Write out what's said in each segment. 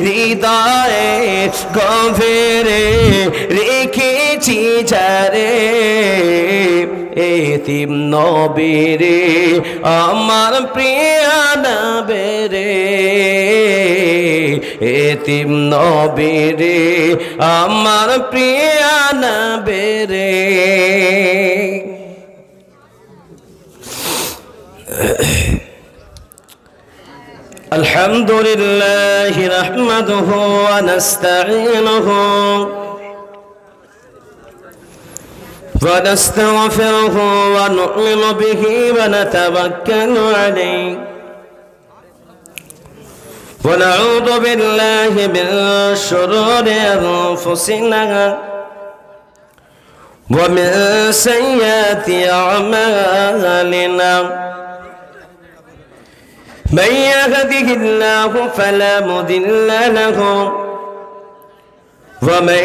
হৃদয়ে গভীরে রেখেছি যারে এতিম নবীরে আমার প্রিয় নবীরে এতিম নবীরে আমার প্রিয় নবীরে الحمد لله نحمده ونستعينه ونستغفره ونؤمن به ونتوكل عليه ونعوذ بالله من شرور أنفسنا ومن سيئات أعمالنا من يهده الله فلا مضل له ومن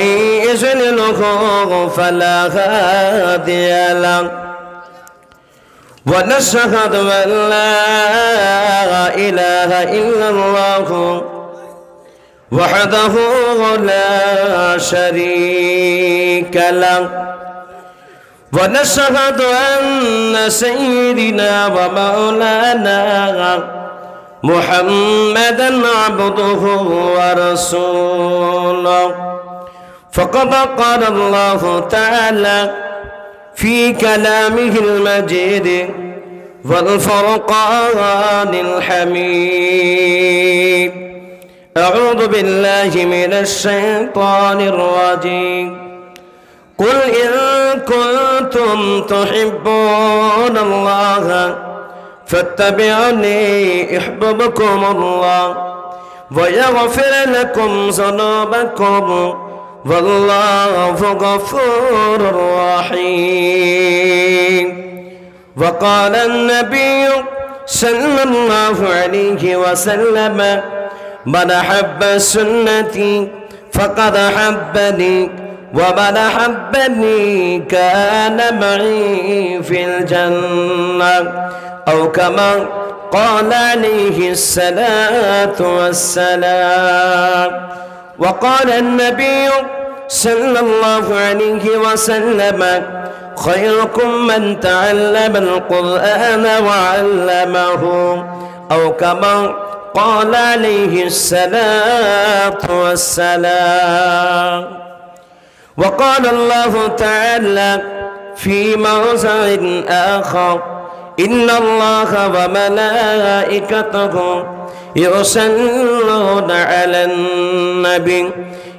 يضلله فلا هادي له ونشهد أن لا إله إلا الله وحده لا شريك له ونشهد أن سيدنا ومولانا محمدا عبده ورسوله فقد قال الله تعالى في كلامه المجيد والفرقان الحميد أعوذ بالله من الشيطان الرجيم قل إن كنتم تحبون الله فاتبعوني يحببكم الله ويغفر لكم ذنوبكم والله غفور رحيم وقال النبي صلى الله عليه وسلم من أحب سنتي فقد أحبني ومن أحبني كان معي في الجنة أو كما قال عليه الصلاة والسلام وقال النبي صلى الله عليه وسلم خيركم من تعلم القرآن وعلمه أو كما قال عليه الصلاة والسلام وقال الله تعالى في موضع آخر إن الله وملائكته يصلون على النبي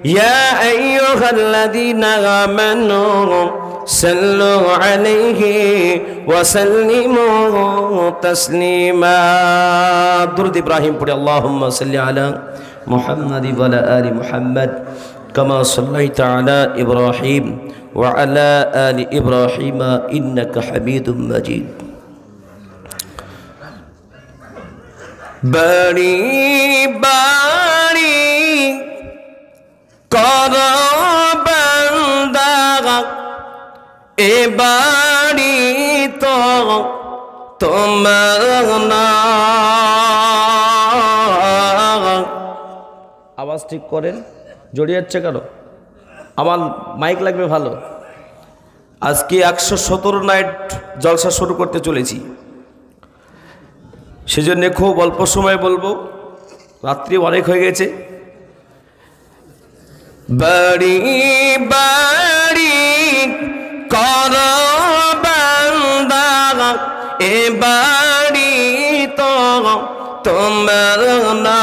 يا أيها الذين آمنوا صلوا عليه وسلموا تسليما درود إبراهيم قل اللهم صل على محمد وعلى آل محمد كما صليت على إبراهيم وعلى آل إبراهيم إنك حميد مجيد বাড়ি বাড়ি কর বান্দা এ বাড়ি তো তোমার না আওয়াজ ঠিক করেন জড়িয়ে যাচ্ছে কেন আমার মাইক লাগবে ভালো আজকে 117 নাইট জলসা শুরু করতে চলেছি সেজন্য খুব অল্প সময় বলবো রাত্রি অনেক হয়ে গেছে বাড়ি বাড়ি কর বান্দা এ বাড়ি তো তোমার না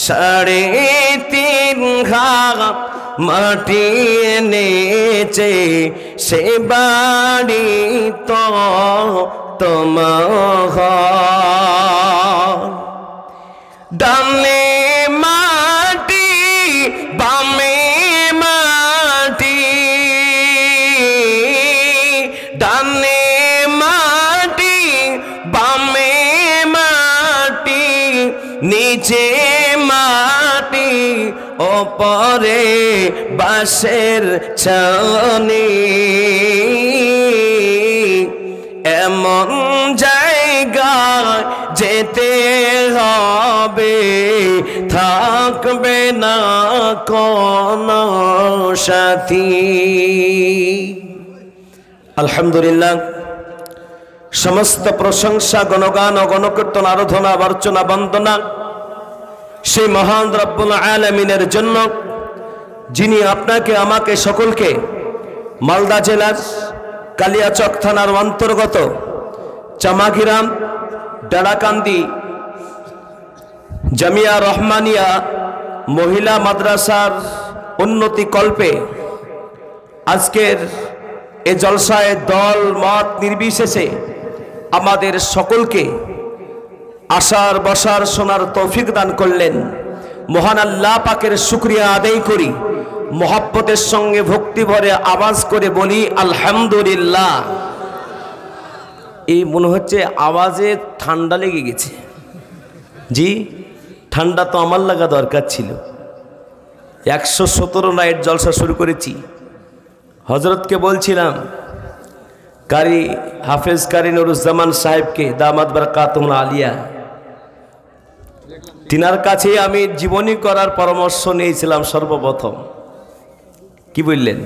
3.5 হাত মাটি নেচে সে বাড়ি তো তোমার ডানে মাটি বামে মাটি ডানে মাটি বামে মাটি নিচে মাটি ওপরে বাঁশের ছাউনি এমন জায়গা যে যেতে হবে, থাকবে না কোনো সাথী। আলহামদুলিল্লাহ, সমস্ত প্রশংসা, গণগান ও গণকীর্তন, আরাধনা, বর্চনা, বন্দনা সেই মহান রব্বুল আলামিনের জন্য, যিনি আপনাকে আমাকে সকলকে মালদা জেলার কালিয়াচক থানার অন্তর্গত চামাগিরাম ডাড়াকান্দি জামিয়া রহমানিয়া মহিলা মাদ্রাসার উন্নতি কল্পে আজকের এ জলসায় দল মত নির্বিশেষে আমাদের সকলকে আসার বসার শোনার তৌফিক দান করলেন। মহান আল্লাহ পাকের শুকরিয়া আদায় করি, মোহাব্বতের সঙ্গে ভক্তি ভরে আওয়াজ করে বলি আলহামদুলিল্লাহ। এই মনে হচ্ছে আওয়াজে ঠান্ডা লেগে গেছে। জি, ঠান্ডা তো আমার লাগা দরকার ছিল। 117 নাইট জলসা শুরু করেছি। হজরতকে বলছিলাম, কারি হাফেজ কারি নুরুজ্জামান সাহেবকে দামাত বারাকাতুহুল আলিয়া, তিনার কাছে আমি জীবনী করার পরামর্শ নিয়েছিলাম সর্বপ্রথম। কি বললেন?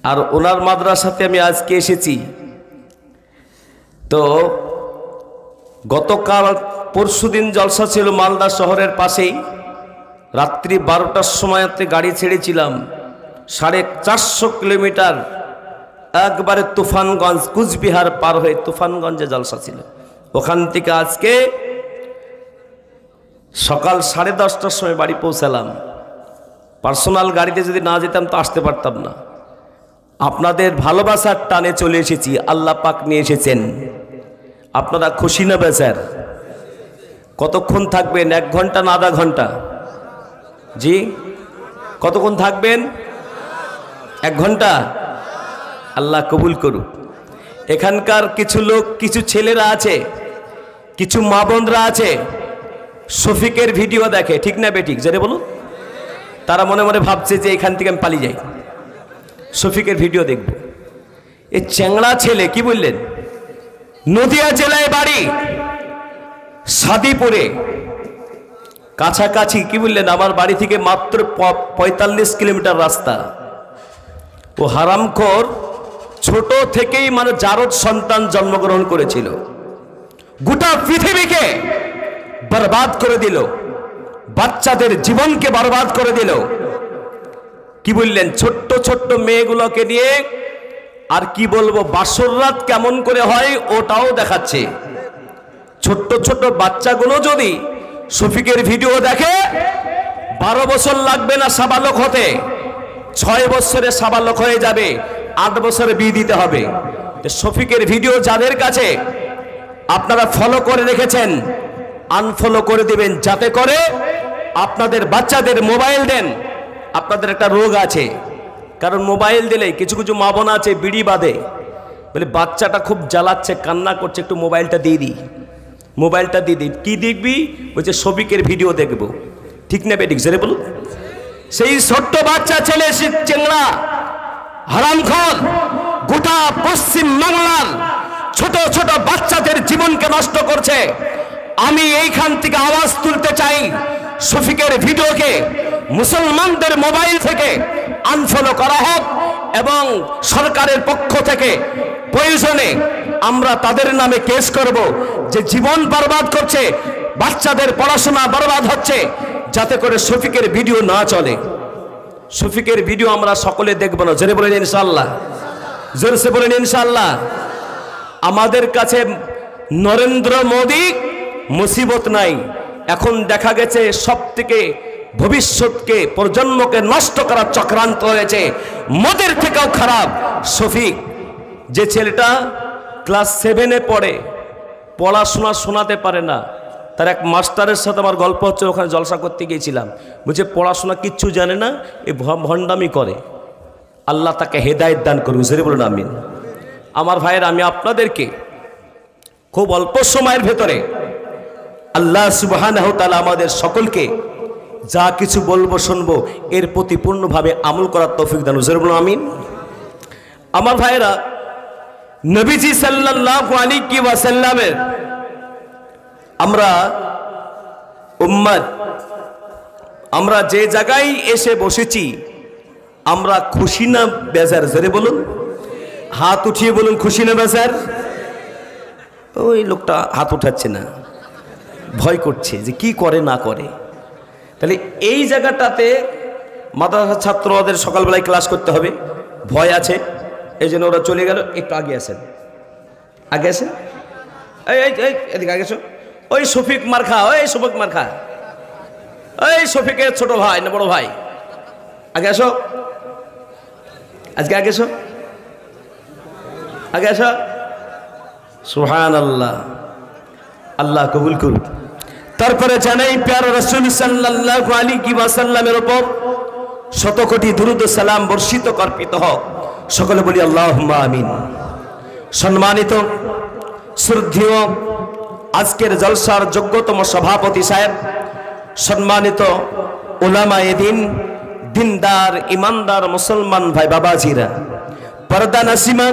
আর ওনার মাদ্রাসাতে আমি আজকে এসেছি। তো গতকাল পরশুদিন জলসা ছিল মালদা শহরের পাশেই। রাত্রি 12টার সময়তে গাড়ি ছেড়েছিলাম, 450 কিলোমিটার একবারে তুফানগঞ্জ, কুচবিহার পার হয়ে তুফানগঞ্জে জলসা ছিল। ওখান থেকে আজকে সকাল 10:30টার সময় বাড়ি পৌঁছালাম। পার্সোনাল গাড়িতে যদি না যেতাম তো আসতে পারতাম না। আপনাদের ভালোবাসার টানে চলে এসেছি, আল্লাহ পাক নিয়ে এসেছেন। আপনারা খুশি না বেচার? কতক্ষণ থাকবেন? 1 ঘন্টা না আধা ঘন্টা? জি, কতক্ষণ থাকবেন? 1 ঘন্টা। আল্লাহ কবুল করুক। এখানকার কিছু লোক, কিছু ছেলেরা আছে, কিছু মা বোনরা আছে, শফিকের ভিডিও দেখে, ঠিক না বেঠিক? জেনে বলুন। তারা মনে মনে ভাবছে যে এখান থেকে আমি পালিয়ে যাই, শফিকের ভিডিও দেখব। এই চ্যাংড়া ছেলে, কি বললেন, নদিয়া জেলায় বাড়ি, সাদিপুরে কাছাকাছি। কি বললেন? আমার বাড়ি থেকে মাত্র 45 কিলোমিটার রাস্তা। ও হারামখোর ছোট থেকেই মানে জারদ সন্তান জন্মগ্রহণ করেছিল, গোটা পৃথিবীকে বরবাদ করে দিল, বাচ্চাদের জীবনকে বরবাদ করে দিল। কি বললেন? ছোট্ট ছোট্ট মেয়েগুলোকে নিয়ে, আর কি বলবো, বাসর রাত কেমন করে হয় ওটাও দেখাচ্ছে। ছোট্ট ছোট্ট বাচ্চাগুলো যদি শফিকের ভিডিও দেখে, 12 বছর লাগবে না সাবালক হতে, 6 বছরে সাবালক হয়ে যাবে, 8 বছরে বিয়ে দিতে হবে। শফিকের ভিডিও যাদের কাছে আপনারা ফলো করে রেখেছেন, আনফলো করে দিবেন, যাতে করে আপনাদের বাচ্চাদের মোবাইল দেন। আপনাদের একটা রোগ আছে, কারণ মোবাইল দিলে কিছু কিছু মা বোন আছে বিড়ি বাঁধে, বলে বাচ্চাটা খুব জ্বালাচ্ছে, কান্না করছে, একটু মোবাইলটা দিয়ে দিই, মোবাইলটা দিয়ে দিই। কি দেখবি? বলছে শফিকের ভিডিও দেখবো। ঠিক না বেঠিক? জেনে বলুন। সেই ছোট্ট বাচ্চা ছেলে, চেংড়া হারামখোর গোটা পশ্চিম বাংলার ছোট ছোট বাচ্চাদের জীবনকে নষ্ট করছে। আমি এইখান থেকে আওয়াজ তুলতে চাই, শফিকের ভিডিওকে মুসলমানদের মোবাইল থেকে আনফলো করা হোক, এবং সরকারের পক্ষ থেকে প্রয়োজনে আমরা তাদের নামে কেস করব যে জীবন বরবাদ করছে, বাচ্চাদের পড়াশোনা বরবাদ হচ্ছে, যাতে করে শফিকের ভিডিও না চলে। শফিকের ভিডিও আমরা সকলে দেখব না। জোরে বলেন ইনশাআল্লাহ, জোরসে বলেন ইনশাআল্লাহ। আমাদের কাছে নরেন্দ্র মোদী মুসিবত নাই, এখন দেখা গেছে সব থেকে ভবিষ্যৎকে, প্রজন্মকে নষ্ট করার চক্রান্ত হয়েছে। মোদের থেকেও খারাপ শফিক, যে ছেলেটা ক্লাস 7-এ পড়ে, পড়াশোনা শোনাতে পারে না। তার এক মাস্টারের সাথে আমার গল্প হচ্ছে, ওখানে জলসা করতে গিয়েছিলাম। বলছে পড়াশোনা কিচ্ছু জানে না, এ ভণ্ডামি করে। আল্লাহ তাকে হেদায়েত দান করুন। জোরে বলুন আমিন। আমার ভাইয়ের, আমি আপনাদেরকে খুব অল্প সময়ের ভেতরে আল্লাহ সুবহানাহু ওয়া তাআলা আমাদের সকলকে যা কিছু বলবো শুনবো, এর প্রতি পূর্ণভাবে আমল করার তৌফিক দান। জোরে বলুন আমিন। আমার ভাইয়েরা, নবীজি সাল্লাল্লাহু আলাইহি ওয়াসাল্লামের আমরা উম্মত, আমরা যে জায়গায় এসে বসেছি আমরা খুশি না বেজার? জোরে বলুন, হাত উঠিয়ে বলুন, খুশি না বেজার? ওই লোকটা হাত উঠাচ্ছে না, ভয় করছে যে কি করে না করে। তাহলে এই জায়গাটাতে মাদ্রাসার ছাত্র ওদের সকালবেলায় ক্লাস করতে হবে, ভয় আছে, এই জন্য ওরা চলে গেল। একটু আগে আসেন, আগে আসেন, এই এদিকে আগে এসো। ওই শফিক মার্খা, ওই শফিক মার্খা, ওই শফিকের ছোট ভাই না বড় ভাই, আগে আসো, আজকে আগে এসো, আগে আসো। সুবহানাল্লাহ, আল্লাহ কবুল করুন। তারপরে জানাই প্যারা রাসূল সাল্লাল্লাহু আলাইহি ওয়াসাল্লামের উপর শত কোটি দুরূদ ও সালাম বর্ষিত কর্পিত হোক। সকলে বলি আল্লাহুম্মা আমিন। সম্মানিত শ্রদ্ধেয় আজকের জলসার যোগ্যতম সভাপতি সাহেব, সম্মানিত উলামায়ে দ্বীন, দিনদার ইমানদার মুসলমান ভাই বাবাজিরা, পর্দা নাসিমা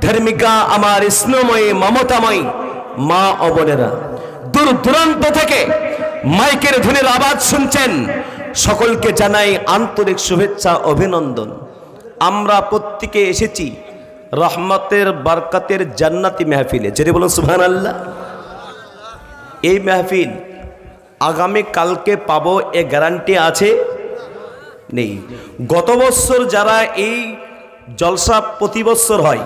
ধার্মিকা আমার স্নেহময়ী মমতাময়ী মা ও বোনেরা, দূর দূরান্ত থেকে মাইকের ধ্বনির আওয়াজ শুনছেন, সকলকে জানাই আন্তরিক শুভেচ্ছা অভিনন্দন। আমরা প্রত্যেকে এসেছি রহমতের বরকতের জান্নাতি মেহফিলে, যেটা বলুন সুবহানাল্লাহ। এই মেহফিল আগামী কালকে পাবো এ গ্যারান্টি আছে? নেই। গত বছর যারা এই জলসা প্রতি বছর হয়,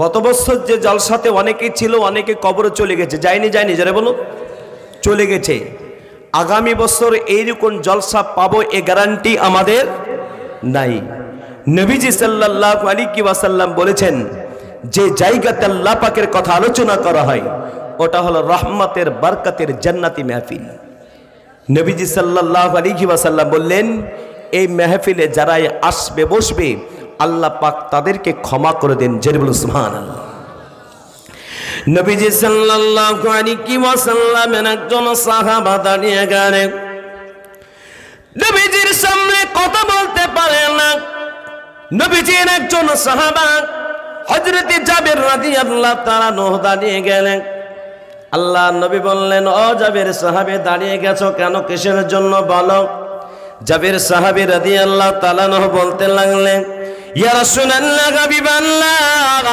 গত বছর যে জলসাতে অনেকেই ছিল, অনেকে কবরে চলে গেছে, যায়নি যারা বলো চলে গেছে। আগামী বছর এইরকম জলসা পাবো এ গ্যারান্টি আমাদের নাই। নবীজি সাল্লাল্লাহু আলাইহি ওয়াসাল্লাম বলেছেন, যে জায়গাতে আল্লাহ পাকের কথা আলোচনা করা হয় ওটা হলো রহমতের বরকতের জান্নাতি মেহফিল। নবীজি সাল্লাল্লাহু আলাইহি ওয়াসাল্লাম বললেন, এই মেহফিলে যারাই আসবে বসবে আল্লাহ পাক তাদেরকে ক্ষমা করে দেন, জেনে বলুন সুবহানাল্লাহ। নবীজি সাল্লাল্লাহু আলাইহি ওয়াসাল্লামের একজন সাহাবা দাঁড়িয়ে গেলেন, নবীজির সামনে কথা বলতে পারে না। নবীজির একজন সাহাবা হযরত জাবের রাদিয়াল্লাহু তাআলা আনহু দাঁড়িয়ে গেলেন। আল্লাহ নবী বললেন, ও জাবের সাহাবী দাঁড়িয়ে গেছো কেন, কিসের জন্য বলো? জাবের সাহাবী রাদিয়াল্লাহু তাআলা আনহু বলতে লাগলেন, ইয়া রাসূলুল্লাহ, হাবিবাল্লাহ,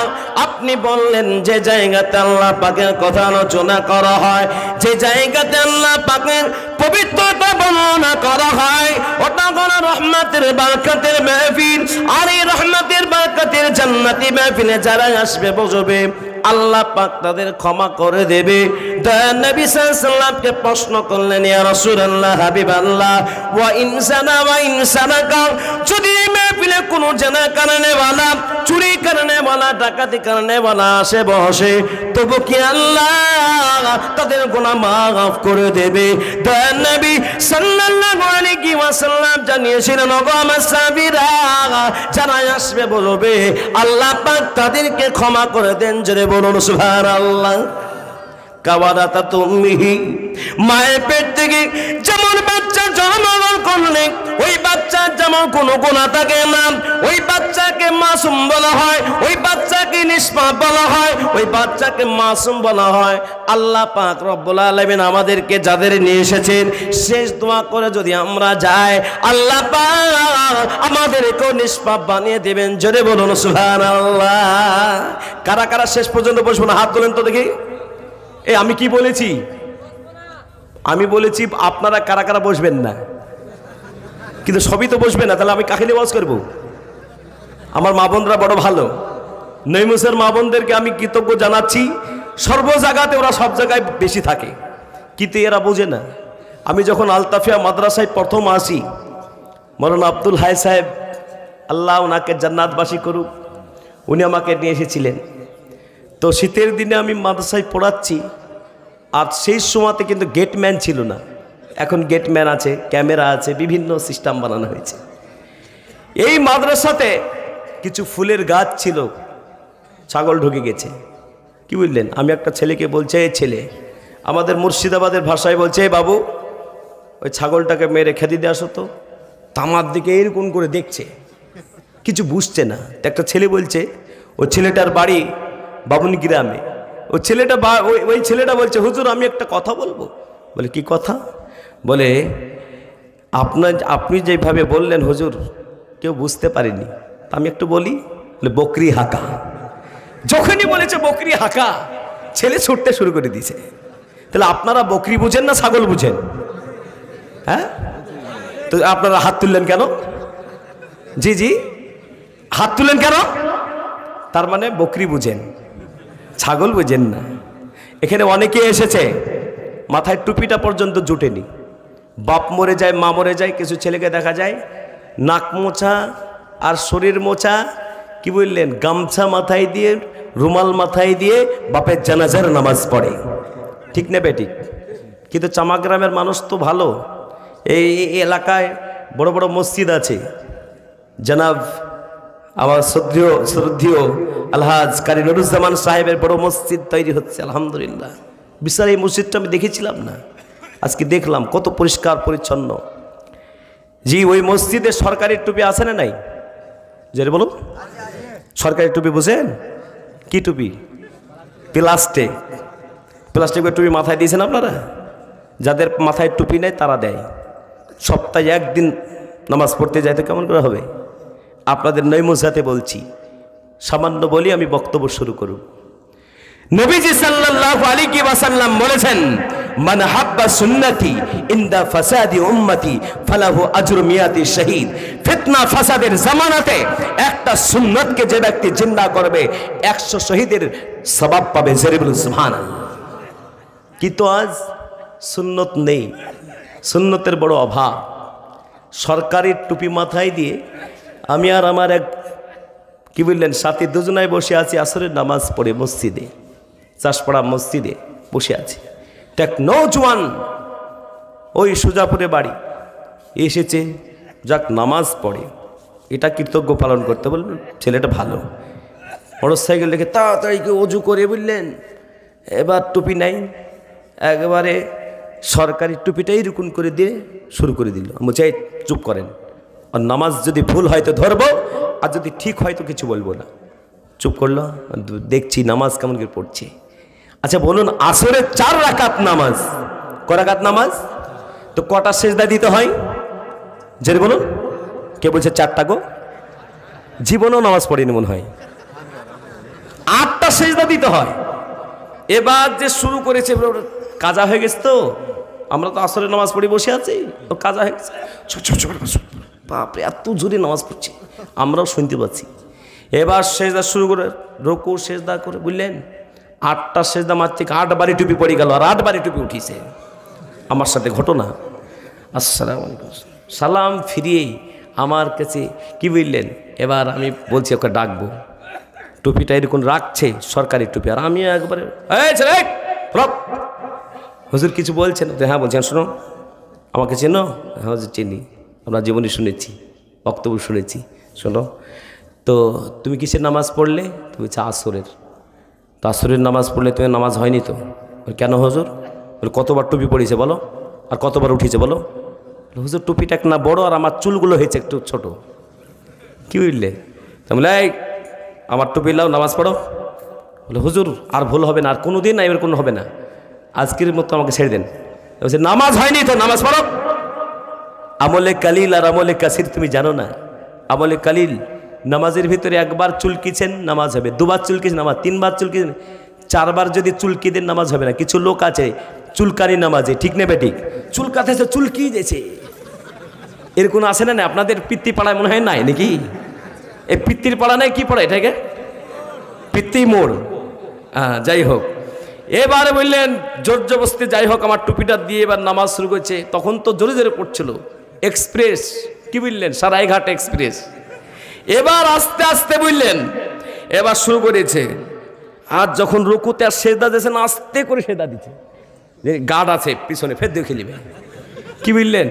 আপনি বললেন যে জায়গাতে আল্লাহ পাকের কথা আলোচনা করা হয়, যে জায়গাতে আল্লাহ পাকের পবিত্রতা বর্ণনা করা হয়, ওটা হলো রহমতের বরকতের মাহফিল। আর এই রহমতের বরকতের জান্নাতি মাহফিলে যারা আসবে বসবে আল্লাহ পাক তাদের ক্ষমা করে দেবে। দয়ার নবী সাল্লাল্লাহু আলাইহি ওয়াসাল্লামকে প্রশ্ন করলেন, ইয়া রাসূলুল্লাহ, হাবিবাল্লাহ, ওয়া ইনসানা ওয়া ইনসানাকা, যদি মাহফিলে কোনো জানা কারণে ওয়ালা, চুরি কারণে ওয়ালা, ডাকাতি কারণে ওয়ালা আসে বসে, তবু কি আল্লাহ তাদের গুনাহ মাফ করে দেবে? দয়ার নবী সাল্লাল্লাহু আলাইহি ওয়াসাল্লাম জানিয়েছিলেন, ওগো আমার সাহাবীরা, যারা আসবে বলবে আল্লাহ পাক তাদেরকে ক্ষমা করে দেন, জোরে বলুন সুবহানাল্লাহ। কাওয়ারাতা তুমিহি, মায়ের পেট থেকে যেমন বাচ্চা জন্মগ্রহণ করলে ওই বাচ্চার যেমন কোনো গুনাহ থাকে না, ওই বাচ্চাকে মাসুম বলা হয়, ওই বাচ্চাকে নিষ্পাপ বলা হয়, ওই বাচ্চাকে মাসুম বলা হয়। আল্লাহ পাক রব্বুল আলামিন আমাদেরকে যাদের নিয়ে এসেছেন শেষ দোয়া করে যদি আমরা যাই, আল্লাহ পাক আমাদেরকেও নিষ্পাপ বানিয়ে দেবেন, জোরে বলুন সুবহানাল্লাহ। কারা কারা শেষ পর্যন্ত বসবো না, হাত তোলেন তো দেখি। আমি কি বলেছি? আমি বলেছি আপনারা কারা কারা বসবেন না, কিন্তু সবই তো বসবে না, তাহলে আমি কাকে নিয়ে ওয়াজ করবো? আমার মা বোনরা বড় ভালো, নৈমুসের মা বোনদেরকে আমি কৃতজ্ঞ জানাচ্ছি। সর্ব জায়গাতে ওরা সব জায়গায় বেশি থাকে, কিন্তু এরা বোঝে না। আমি যখন আলতাফিয়া মাদ্রাসায় প্রথম আসি, মৌলানা আব্দুল হাই সাহেব, আল্লাহ ওনাকে জান্নাতবাসী করুক, উনি আমাকে নিয়ে এসেছিলেন। তো শীতের দিনে আমি মাদ্রাসায় পড়াচ্ছি, আর সেই সময়তে কিন্তু গেটম্যান ছিল না। এখন গেটম্যান আছে, ক্যামেরা আছে, বিভিন্ন সিস্টেম বানানো হয়েছে। এই মাদ্রাসাতে কিছু ফুলের গাছ ছিল, ছাগল ঢুকে গেছে। কি বুঝলেন? আমি একটা ছেলেকে বলছে, এই ছেলে আমাদের মুর্শিদাবাদের ভাষায় বলছে, বাবু ওই ছাগলটাকে মেরে খেতে দিয়ে আসো তো। তামার দিকে এরকম করে দেখছে, কিছু বুঝছে না। একটা ছেলে বলছে, ওই ছেলেটার বাড়ি বাবুনি গ্রামে, ওই ছেলেটা বলছে, হুজুর আমি একটা কথা বলবো। বলে কি কথা? বলে আপনি যেভাবে বললেন হুজুর কেউ বুঝতে পারেনি, আমি একটু বলি। বলে বকরি হাঁকা। যখনই বলেছে বকরি হাঁকা, ছেলে ছুটতে শুরু করে দিয়েছে। তাহলে আপনারা বকরি বুঝেন না ছাগল বুঝেন? হ্যাঁ, তো আপনারা হাত তুললেন কেন? জি জি, হাত তুললেন কেন? তার মানে বকরি বুঝেন, ছাগল বুঝেন না। এখানে অনেকে এসেছে মাথায় টুপিটা পর্যন্ত জুটেনি, বাপ মরে যায় মা মরে যায়, কিছু ছেলেকে দেখা যায় নাক মোছা আর শরীর মোছা, কি বললেন, গামছা মাথায় দিয়ে রুমাল মাথায় দিয়ে বাপের জানাজার নামাজ পড়ে। ঠিক না বেঠিক? কিন্তু চামাগ্রামের মানুষ তো ভালো, এই এলাকায় বড় বড় মসজিদ আছে। জনাব আমার শ্রদ্ধেয় আলহাজ কারি নুরুজ্জামান সাহেবের বড় মসজিদ তৈরি হচ্ছে আলহামদুলিল্লাহ। বিশাল এই মসজিদটা আমি দেখেছিলাম না, আজকে দেখলাম কত পরিষ্কার পরিচ্ছন্ন। জি, ওই মসজিদে সরকারি টুপি আছে না নাই? যে বলুন, সরকারি টুপি বুঝেন? কি টুপি? প্লাস্টিকের টুপি মাথায় দিয়েছেন আপনারা? যাদের মাথায় টুপি নেই তারা দেয়। সপ্তাহে একদিন নামাজ পড়তে যাইতে কেমন করে হবে? আপনাদের নৈমুজাতে বলছি, সামান্য বলি আমি বক্তব্য শুরু করব। নবীজি সাল্লাল্লাহু আলাইহি ওয়াসাল্লাম বলেছেন, মান হাব্বা সুন্নতি ইনদা ফাসাদি উম্মতি ফালাহু আজরু মিয়াতি শহীদ। ফিতনা ফাসাদের জামানাতে একটা সুন্নতকে যে ব্যক্তি জিন্দা করবে 100 শহীদের সওয়াব পাবে। জোরে বলুন সুবহানাল্লাহ। কিন্তু আজ সুন্নত নেই, সুন্নতের বড় অভাব। সরকারি টুপি মাথায় দিয়ে আমি আর আমার এক কি বললেন সাথী দুজনায় বসে আছি, আসরের নামাজ পড়ে মসজিদে, চাষপাড়া মসজিদে বসে আছি। এক নওজোয়ান ওই সুজাপুরে বাড়ি এসেছে, যাক নামাজ পড়ে, এটা কৃতজ্ঞ পালন করতে বললেন। ছেলেটা ভালো, মোটর সাইকেল দেখে তাড়াতাড়ি অজু করে বললেন, এবার টুপি নাই, একেবারে সরকারি টুপিটাই রুকুন করে দিয়ে শুরু করে দিল। আমি চাই চুপ করেন, আর নামাজ যদি ভুল হয় তো ধরবো, আর যদি ঠিক হয় তো কিছু বলবো না। চুপ করলো, দেখছি নামাজ কেমন করে পড়ছে। আচ্ছা বলুন, আসরের 4 রাকাত নামাজ, ক রাকাত নামাজ? তো কটা সেজদা দিতে হয়? যে বলুন, কে বলছে 4টা গো? জীবনেও নামাজ পড়েনি মনে হয়। 8টা সেজদা দিতে হয়। এবার যে শুরু করেছে কাজা হয়ে গেছে। তো আমরা তো আসরের নামাজ পড়ে বসে আছি, তো কাজা হয়ে গেছে। বাপরে এত জোরে নামাজ পড়ছে, আমরাও শুনতে পাচ্ছি। এবার সেজদা শুরু করে রুকু সেজদা করে বুঝলেন, 8টা সেজদা মারছে, 8 বারে টুপি পড়ে গেল, আর 8 বারে টুপি উঠিছে। আমার সাথে ঘটনা। আসসালামু আলাইকুম, সালাম ফিরিয়েই আমার কাছে কি বললেন, এবার আমি বলছি ওকে ডাকবো, টুপিটা এরকম রাখছে সরকারি টুপি, আর আমি একবারে হুজুর কিছু বলছেন? হ্যাঁ বলছেন, শোনো আমাকে চেনো? হ্যাঁ হুজুর চিনি, আমরা জীবনে শুনেছি, বক্তব্য শুনেছি। শোনো তো তুমি কিসের নামাজ পড়লে? তুমি বলছে আসরের। তো আসরের নামাজ পড়লে তুমি নামাজ হয়নি তো? কেন হুজুর? বলে কতবার টুপি পড়েছে বলো, আর কতবার উঠেছে বলো? হুজুর টুপিটা না বড়, আর আমার চুলগুলো হয়েছে একটু ছোট। কি বুঝলে? বলে এই আমার টুপি লাও, নামাজ পড়ো। বলে হুজুর আর ভুল হবে না, আর কোনো দিন এবার কোনো হবে না, আজকের মতো আমাকে ছেড়ে দেন। বলছে নামাজ হয়নি তো, নামাজ পড়ো। আমলে কালিল আর আমলে কাসির তুমি জানো না? আমলে কালিল নামাজের ভিতরে একবার চুলকিছেন নামাজ হবে, 2বার চুলকিছেন নামাজ, 3বার চুলকিছেন, 4বার যদি চুলকি দেন নামাজ হবে না। কিছু লোক আছে চুলকানি নামাজে, ঠিক নেবে ঠিক, চুলকাতে চুলকি দিয়েছে, এরকম আসে না? আপনাদের পিতৃ পাড়ায় মনে হয় নাই নাকি? এই পিতৃর পাড়া নাই, কি পড়ে এটাকে? পিতৃ মোড়। হ্যাঁ যাই হোক, এবারে বললেন জোর জবস্তি, যাই হোক আমার টুপিটা দিয়ে এবার নামাজ শুরু করেছে। তখন তো জোরে জোরে পড়ছিল এক্সপ্রেস, কি বললেন, সারাইঘাট এক্সপ্রেস। এবার আস্তে আস্তে বললেন, এবার শুরু করেছে। আর যখন রুকুতে আর সেজদা দিয়েছেন, আস্তে করে সেজদা দিচ্ছে, যে গার্ড আছে পিছনে ফের দেখে নিবে। কি বললেন,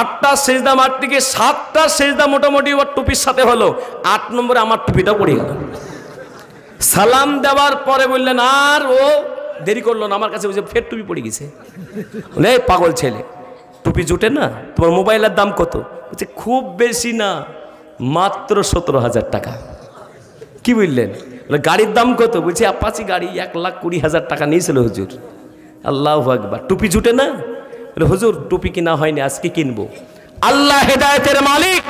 8টা সেজদা মারতে গিয়ে 7টা সেজদা মোটামুটি ওর টুপির সাথে হলো, 8 নম্বরে আমার টুপিটা পড়ে গেল। সালাম দেওয়ার পরে বললেন, আর ও দেরি করলো না, আমার কাছে বুঝে ফের টুপি পড়ে গেছে। এই পাগল ছেলে, টুপি জুটে না? তোমার মোবাইলের দাম কত? বলছে খুব বেশি না, মাত্র 17,000 টাকা। কি বললেন? গাড়ির দাম কত? বলছে অ্যাপাচি গাড়ি 1,20,000 টাকা নিয়েছিল হুজুর। আল্লাহু আকবার। টুপি জুটে না? হুজুর টুপি কিনা হয়নি, আজকে কিনবো। আল্লাহ হেদায়েতের মালিক।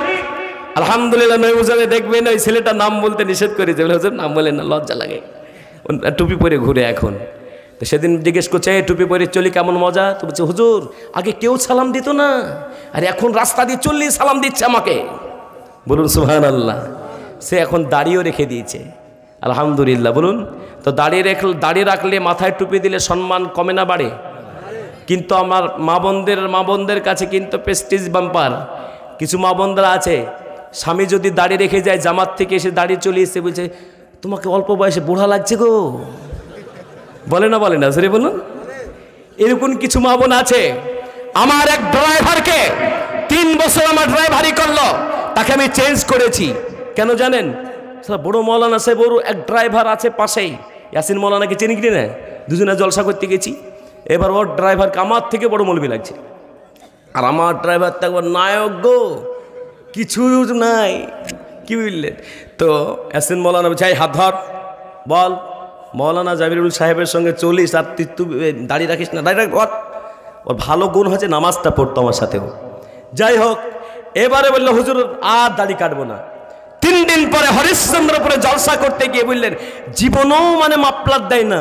আলহামদুলিল্লাহ। নয় বুঝাবে দেখবেন ওই ছেলেটার নাম বলতে নিষেধ করেছে, হুজুর নাম বলেন না, লজ্জা লাগে। টুপি পরে ঘুরে এখন। তো সেদিন জিজ্ঞেস করছে টুপি পরে চলি কেমন মজা? তো বলছে হুজুর আগে কেউ সালাম দিত না, আর এখন রাস্তা দিয়ে চললি সালাম দিচ্ছে আমাকে। বলুন সুবহানাল্লাহ। সে এখন দাড়িও রেখে দিয়েছে, আলহামদুলিল্লাহ। বলুন তো দাড়ি রাখলে মাথায় টুপি দিলে সম্মান কমে না বাড়ে? কিন্তু আমার মা বোনদের কাছে কিন্তু প্রেস্টিজ বাম্পার। কিছু মা বোনরা আছে, স্বামী যদি দাড়ি রেখে যায়, জামাত থেকে এসে দাড়ি চলে এসে বলছে তোমাকে অল্প বয়সে বুড়া লাগছে গো। বলে না সরি বলুন। এরকম কিছু মা বোন আছে। আমার এক ড্রাইভারকে 3 বছর আমার ড্রাইভারি করলো, তাকে আমি চেঞ্জ করেছি। কেন জানেন? বড় মৌলানা সাহেব ওর এক ড্রাইভার আছে পাশেই, ইয়াসিন মৌলানাকে চিনি কিনে না, দুজনে জলসা করতে গেছি। এবার ওর ড্রাইভারকে আমার থেকে বড় মৌলবি লাগছে, আর আমার ড্রাইভার তো একবার নায়ক গো, কিছু নাই। কি বুঝলেন? তো ইয়াসিন মৌলানা বলছে হাত ধর, বল মৌলানা জাবিরুল সাহেবের সঙ্গে চলিস, আর তুই দাঁড়িয়ে রাখিস না, দাঁড়িয়ে রাখ। ওর ভালো গুণ হচ্ছে নামাজটা পড়তো আমার সাথেও। যাই হোক, এবারে বললো হুজুর আর দাড়ি কাটবো না। 3 দিন পরে হরিশ্চন্দ্রপুরে জলসা করতে গিয়ে বললেন জীবনও মানে মাপলার দেয় না,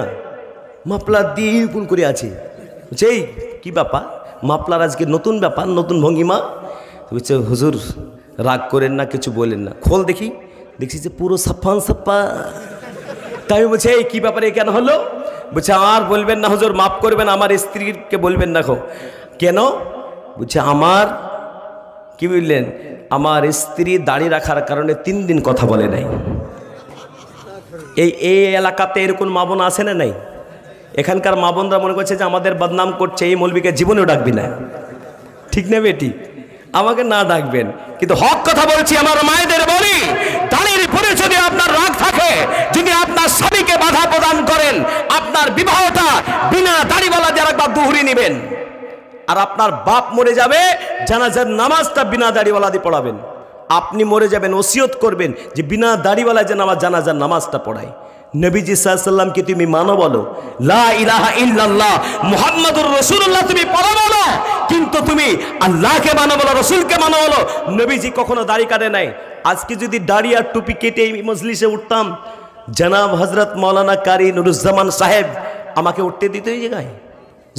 মাপলার দিয়ে কোন করে আছে। এই কি ব্যাপার? মাপলার আজকে নতুন ব্যাপার, নতুন ভঙ্গিমা। বলছে হুজুর রাগ করেন না, কিছু বলেন না, খোল দেখি। দেখছি যে পুরো সাপ্পা। তাই বলছে এই কি ব্যাপারে কেন হলো? বলছে আর বলবেন না হুজুর, মাফ করবেন, আমার স্ত্রীকে বলবেন না। কেন? বলছে আমার কি বললেন, আমার স্ত্রী দাড়ি রাখার কারণে 3 দিন কথা বলে নাই। এই এলাকাতে এরকম মা বোন আছে না নাই? এখানকার মা বোনরা মনে করছে যে আমাদের বদনাম করছে, এই মৌলবীকে জীবনেও ডাকবি না। ঠিক না বেটি? আমাকে না ডাকবেন, কিন্তু হক কথা বলছি। আমার মায়েদের বলি, দাড়ির পরে যদি আপনার রাগ থাকে, যদি আপনার স্বামীকে বাধা প্রদান করেন, আপনার বিবাহটা বিনা দাড়িওয়ালা যারা একবার দুহরি নেবেন। আর আপনার বাপ মরে যাবে, জানাজার নামাজটা বিনা দাড়িওয়ালা দিয়ে পড়াবেন। আপনি মরে যাবেন, ওসিয়ত করবেন যে বিনা দাড়িওয়ালা যেন আমার জানাজার নামাজটা পড়ায়। নবীজি সাল্লাল্লাহু আলাইহি সাল্লামকে তুমি মানো বলো, লা ইলাহা ইল্লাল্লাহ মুহাম্মাদুর রাসূলুল্লাহ তুমি পড়ো বলো, কিন্তু তুমি আল্লাহকে মানো বলো, রাসূলকে মানো বলো। নবীজি কখনো দাড়ি কাটে নাই। আজকে যদি দাড়ি আর টুপি কেটে এই মজলিসে উঠতাম, জনাব হযরত মাওলানা কারি নুরুজ্জামান সাহেব আমাকে উঠতে দিত এই জায়গায়?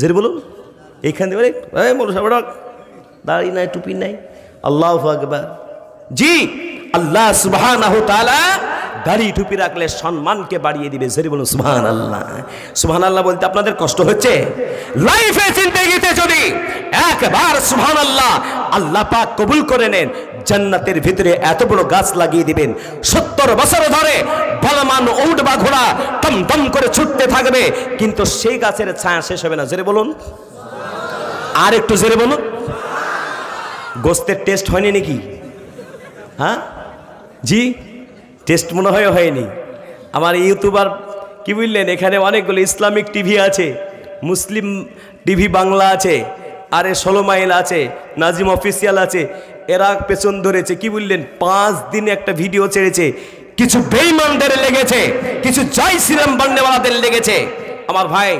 জেরে বলুন। এইখানে বলে এই মৌলভী সাহেব দাড়ি নাই, টুপি নাই। আল্লাহু আকবার। জি, আল্লাহ সুবহানাহু ওয়া তাআলা দাড়ি টুপি রাখলে সম্মানকে বাড়িয়ে দিবে। জেরে বলুন সুবহানাল্লাহ। সুবহানাল্লাহ বলতে আপনাদের কষ্ট হচ্ছে? লাইফে জিন্দেগিতে যদি একবার সুবহানাল্লাহ আল্লাহ পাক কবুল করে নেন, জান্নাতের ভিতরে এত বড় গাছ লাগিয়ে দিবেন, 70 বছর ধরে বলমান উট বা ঘোড়া দম দম করে ছুটতে থাকবে, কিন্তু সেই গাছের ছায়া শেষ হবে না। জেরে বলুন, আর একটু জেরে বলুন। গোস্তের টেস্ট হয়নি নাকি? হ্যাঁ জি, টেস্ট মনে হয়নি। আমার ইউটিউবার কি বুঝলেন, এখানে অনেকগুলো ইসলামিক টিভি আছে, মুসলিম টিভি বাংলা আছে, আরে 16 মাইল আছে, নাজিম অফিসিয়াল আছে। এরা পেছন ধরেছে, কি বললেন, 5 দিনে একটা ভিডিও ছেড়েছে। কিছু বেঈমানদের লেগেছে, কিছু জয় শ্রীরাম বান্নেওয়ালাদের লেগেছে। আমার ভাই,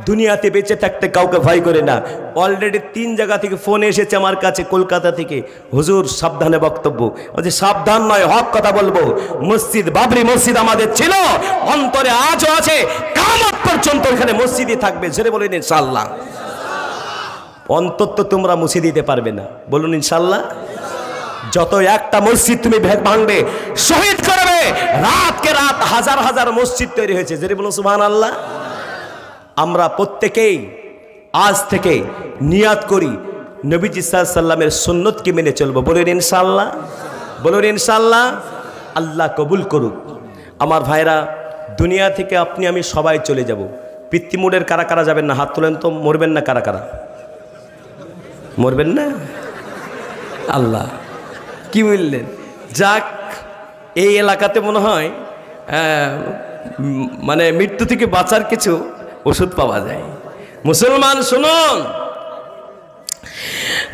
দুনিয়াতে বেঁচে থাকতে কাউকে ভয় করে না। অলরেডি 3 জায়গা থেকে ফোন এসেছে আমার কাছে, কলকাতা থেকে, হুজুর সাবধানে বক্তব্য। বলছে সাবধান নয়, হক কথা বলবো। মসজিদ, বাবরি মসজিদ আমাদের ছিল, অন্তরে আজও আছে, কিয়ামত পর্যন্ত এখানে মসজিদই থাকবে। জোরে বলেন ইনশাআল্লাহ। অন্তত তোমরা মুছে দিতে পারবে না, বলুন ইনশাআল্লাহ। যত একটা মসজিদ তুমি ভাঙবে, শহীদ করবে, রাতকে রাত হাজার হাজার মসজিদ তৈরি হয়েছে। জোরে বলুন সুবহানাল্লাহ। আমরা প্রত্যেকেই আজ থেকে নিয়াত করি নবীজি সাল্লাল্লাহু আলাইহি সাল্লামের সুন্নতকে মেনে চলবো। বলুন ইনশাআল্লাহ, বলুন ইনশাআল্লাহ। আল্লাহ কবুল করুক। আমার ভাইরা, দুনিয়া থেকে আপনি আমি সবাই চলে যাব। পিতৃমোড়ের কারা কারা যাবেন না? হাত তোলেন তো। মরবেন না কারা কারা? মরবেন না? আল্লাহ, কি বললেন? যাক, এই এলাকাতে মনে হয় মানে মৃত্যু থেকে বাঁচার কিছু ওষুধ পাওয়া যায়। মুসলমান শুনুন,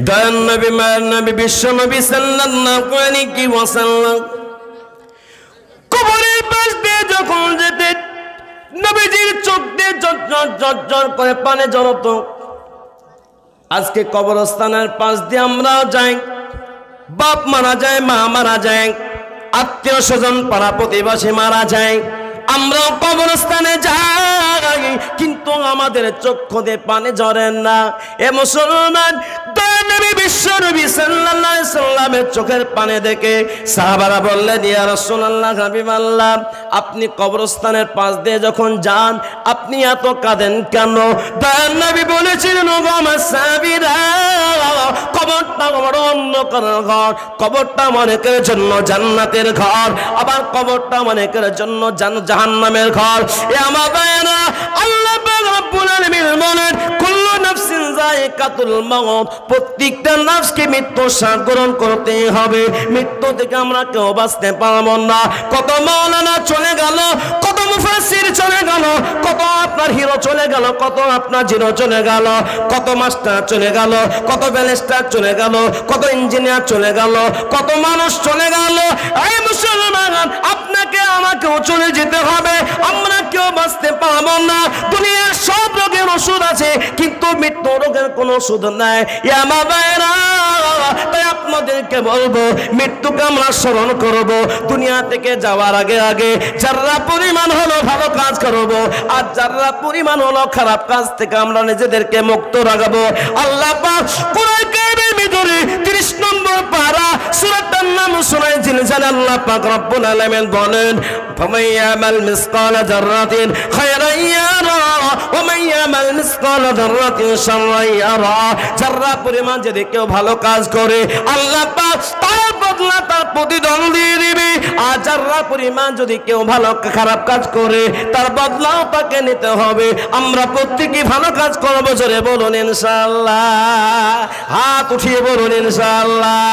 দয়ান নবী, মায়ের নবী, বিশ্ব নবী সাল্লাল্লাহু আলাইহি ওয়াসাল্লাম কবরের পাশ দিয়ে যখন সুন্দর করে পানে জড়ত। আজকে কবরস্থানের পাশ দিয়ে আমরা যাই, বাপ মারা যায়, মা মারা যায়, আত্মীয় স্বজন পাড়া প্রতিবেশী মারা যায়, আমরাও কবরস্থানে যাই, কিন্তু আমাদের চক্ষু দিয়ে পানি ঝরেন না। এ মুসলমান, নবী বিশ্বনবী সাল্লাল্লাহু আলাইহি সাল্লামের চোখের পানি দেখে সাহাবারা বললেন, ইয়া রাসূলুল্লাহ, হাবিবাল্লাহ, আপনি কবরস্থানের পাশ দিয়ে যখন যান আপনি এত কাঁদেন কেন? দয়ার নবী বলেছিলেন, ও গো আমার সাহাবীরা, কবরটা বড় অন্ধকার ঘর, কবরটা অনেকের জন্য জান্নাতের ঘর, আবার কবরটা অনেকের জন্য জাহান্নামের ঘর। এ আমার ভাইয়েরা, আল্লাহ পাক রব্বুল আলামিন বলেন, কুল্লু নাফসিন যায়িকাতুল মাউত, প্রত্যেকটা নাফসকে মৃত্যু স্বাদ গ্রহণ করতে হবে। মৃত্যু থেকে আমরা কেউ বাঁচতে পারবো না। কত মাওলানা চলে গেল, কত মুফাসসির চলে গেল, কত আপনার হিরো চলে গেল, কত আপনার জিরো চলে গেল, কত মাস্টার চলে গেল, কত ব্যারিস্টার চলে গেল, কত ইঞ্জিনিয়ার চলে গেল, কত মানুষ চলে গেল। এই মুসলমান, আপনাকে আমাকেও চলে যেতে হবে, আমরা কেউ বাঁচতে পারবো না। দুনিয়ার সব রোগের ওষুধ আছে, কিন্তু মৃত্যু রোগের কোনো ওষুধ নাই। তাই আপনাদেরকে বলবো, মৃত্যুকে আমরা স্মরণ করব। দুনিয়া থেকে যাওয়ার আগে আগে যারা পরিমাণ হলো ভালো কাজ করব, আর যারা পরিমাণ হলো খারাপ কাজ থেকে আমরা নিজেদেরকে মুক্ত রাখবো। আল্লাহ পাক কোরআন কারীমের ভিতরে 30 নম্বর পারা সূরাটার নাম সূরা জিলজাল। আল্লাহ পাক রব্বুল আলামিন বলেন, ফামান ইয়ামাল মিসকালা যাররাতিন খায়রান ইয়ারা ওয়া মান ইয়ামাল মিসকালা যাররাতিন শাররান ইয়ারা। যারা পরিমাণ যদি কেউ ভালো কাজ করে, আল্লাহ পাক তার বদলা তার প্রতিদান দিয়ে দিবে। আর যারা পরিমাণ যদি কেউ ভালো খারাপ কাজ করে, তার বদলাও তাকে নিতে হবে। আমরা প্রত্যেকে ভালো কাজ করব, জোরে বলুন ইনশাআল্লাহ। হাত উঠিয়ে বলুন ইনশাআল্লাহ।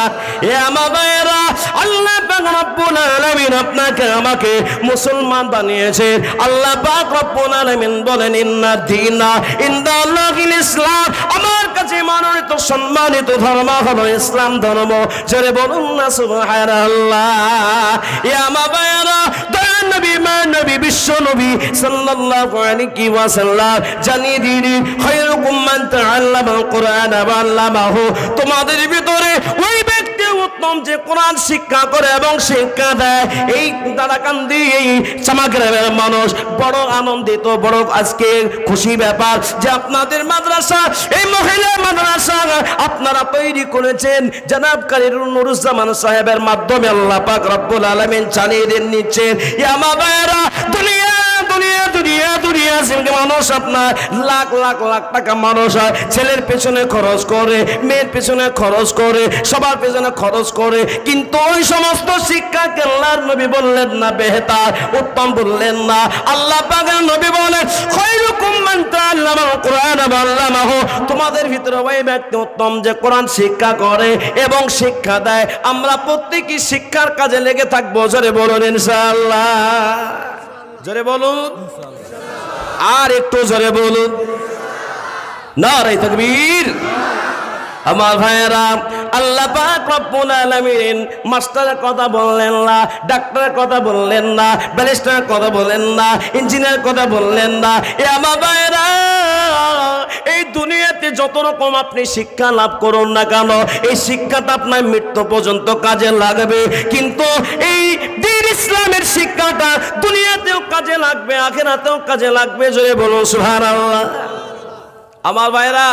এ আমার ভাইয়েরা, আল্লাহ পাক রব্বুল আলামিন আপনাকে আমাকে মুসলমান বানিয়েছে। আল্লাহ পাক রব্বুল আলামিন বলেন, ইন্না দীনা ইনদাল্লাহিল ইসলাম, আমার কাছে মনোনীত সম্মানিত ধর্ম হলো ইসলাম ধর্ম। জোরে বলুন না সুবহানাল্লাহ। এ আমার ভাইয়েরা, দয়ার নবী, নবী, বিশ্ব নবী সাল্লাল্লাহু আলাইহি ওয়াসাল্লাম জানিয়ে দিলেন, খায়রুকুম মান তাআল্লামাল কুরআন ওয়া আল্লামাহু, তোমাদের ভিতরে ওই ব্যক্তি উত্তম যে কোরআন শিক্ষা করে এবং শিক্ষা দেয়। এই দাঁড়াকান্দি, এই চামাগ্রামের মানুষ বড় আনন্দিত, বড় আজকে খুশি ব্যাপার যে আপনাদের মাদ্রাসা, এই মহিলা মাদ্রাসা আপনারা তৈরি করেছেন জনাব কারি নুরুজ্জামান সাহেবের মাধ্যমে। আল্লাহ পাক রব্বুল আলামিন চালিয়ে নিচ্ছেন। ইয়া মা বায়রা, দুনিয়া দুনিয়া দুনিয়া দুনিয়া মানুষ আপনার লাখ লাখ লাখ টাকা মানুষ হয়, ছেলের পেছনে খরচ করে, মেয়ের পেছনে খরচ করে, সবার পেছনে খরচ করে, কিন্তু ওই সমস্ত শিক্ষাকে আল্লাহর নবী বললেন না বেহতার, উত্তম বললেন না। আল্লাহ পাকের নবী বলেন, খায়রুকুম মান তাআল্লামাল কুরআন ওয়া আল্লামাহু, তোমাদের ভিতরে ওই ব্যক্তি উত্তম যে কোরআন শিক্ষা করে এবং শিক্ষা দেয়। আমরা প্রত্যেকই শিক্ষার কাজে লেগে থাকবো। জোরে বলুন ইনশাআল্লাহ। জোরে বলুন, আর একটু জোরে বলুন, নারে তাকবীর। আমার ভাইয়েরা, আল্লাহ পাক রব্বুল আলামিন মাস্টারের কথা বললেন না, ডাক্তারের কথা বললেন না, ব্যারিস্টারের কথা বললেন না, ইঞ্জিনিয়ারের কথা বললেন না। এ আমার ভাইয়েরা, এই দুনিয়াতে যত রকম আপনি শিক্ষা লাভ করুন না কেন, এই শিক্ষাটা আপনার মৃত্যু পর্যন্ত কাজে লাগবে। কিন্তু এই দ্বীন ইসলামের শিক্ষাটা দুনিয়াতেও কাজে লাগবে, আখিরাতেও কাজে লাগবে। জোরে বলুন সুবহানাল্লাহ। আমার ভাইরা,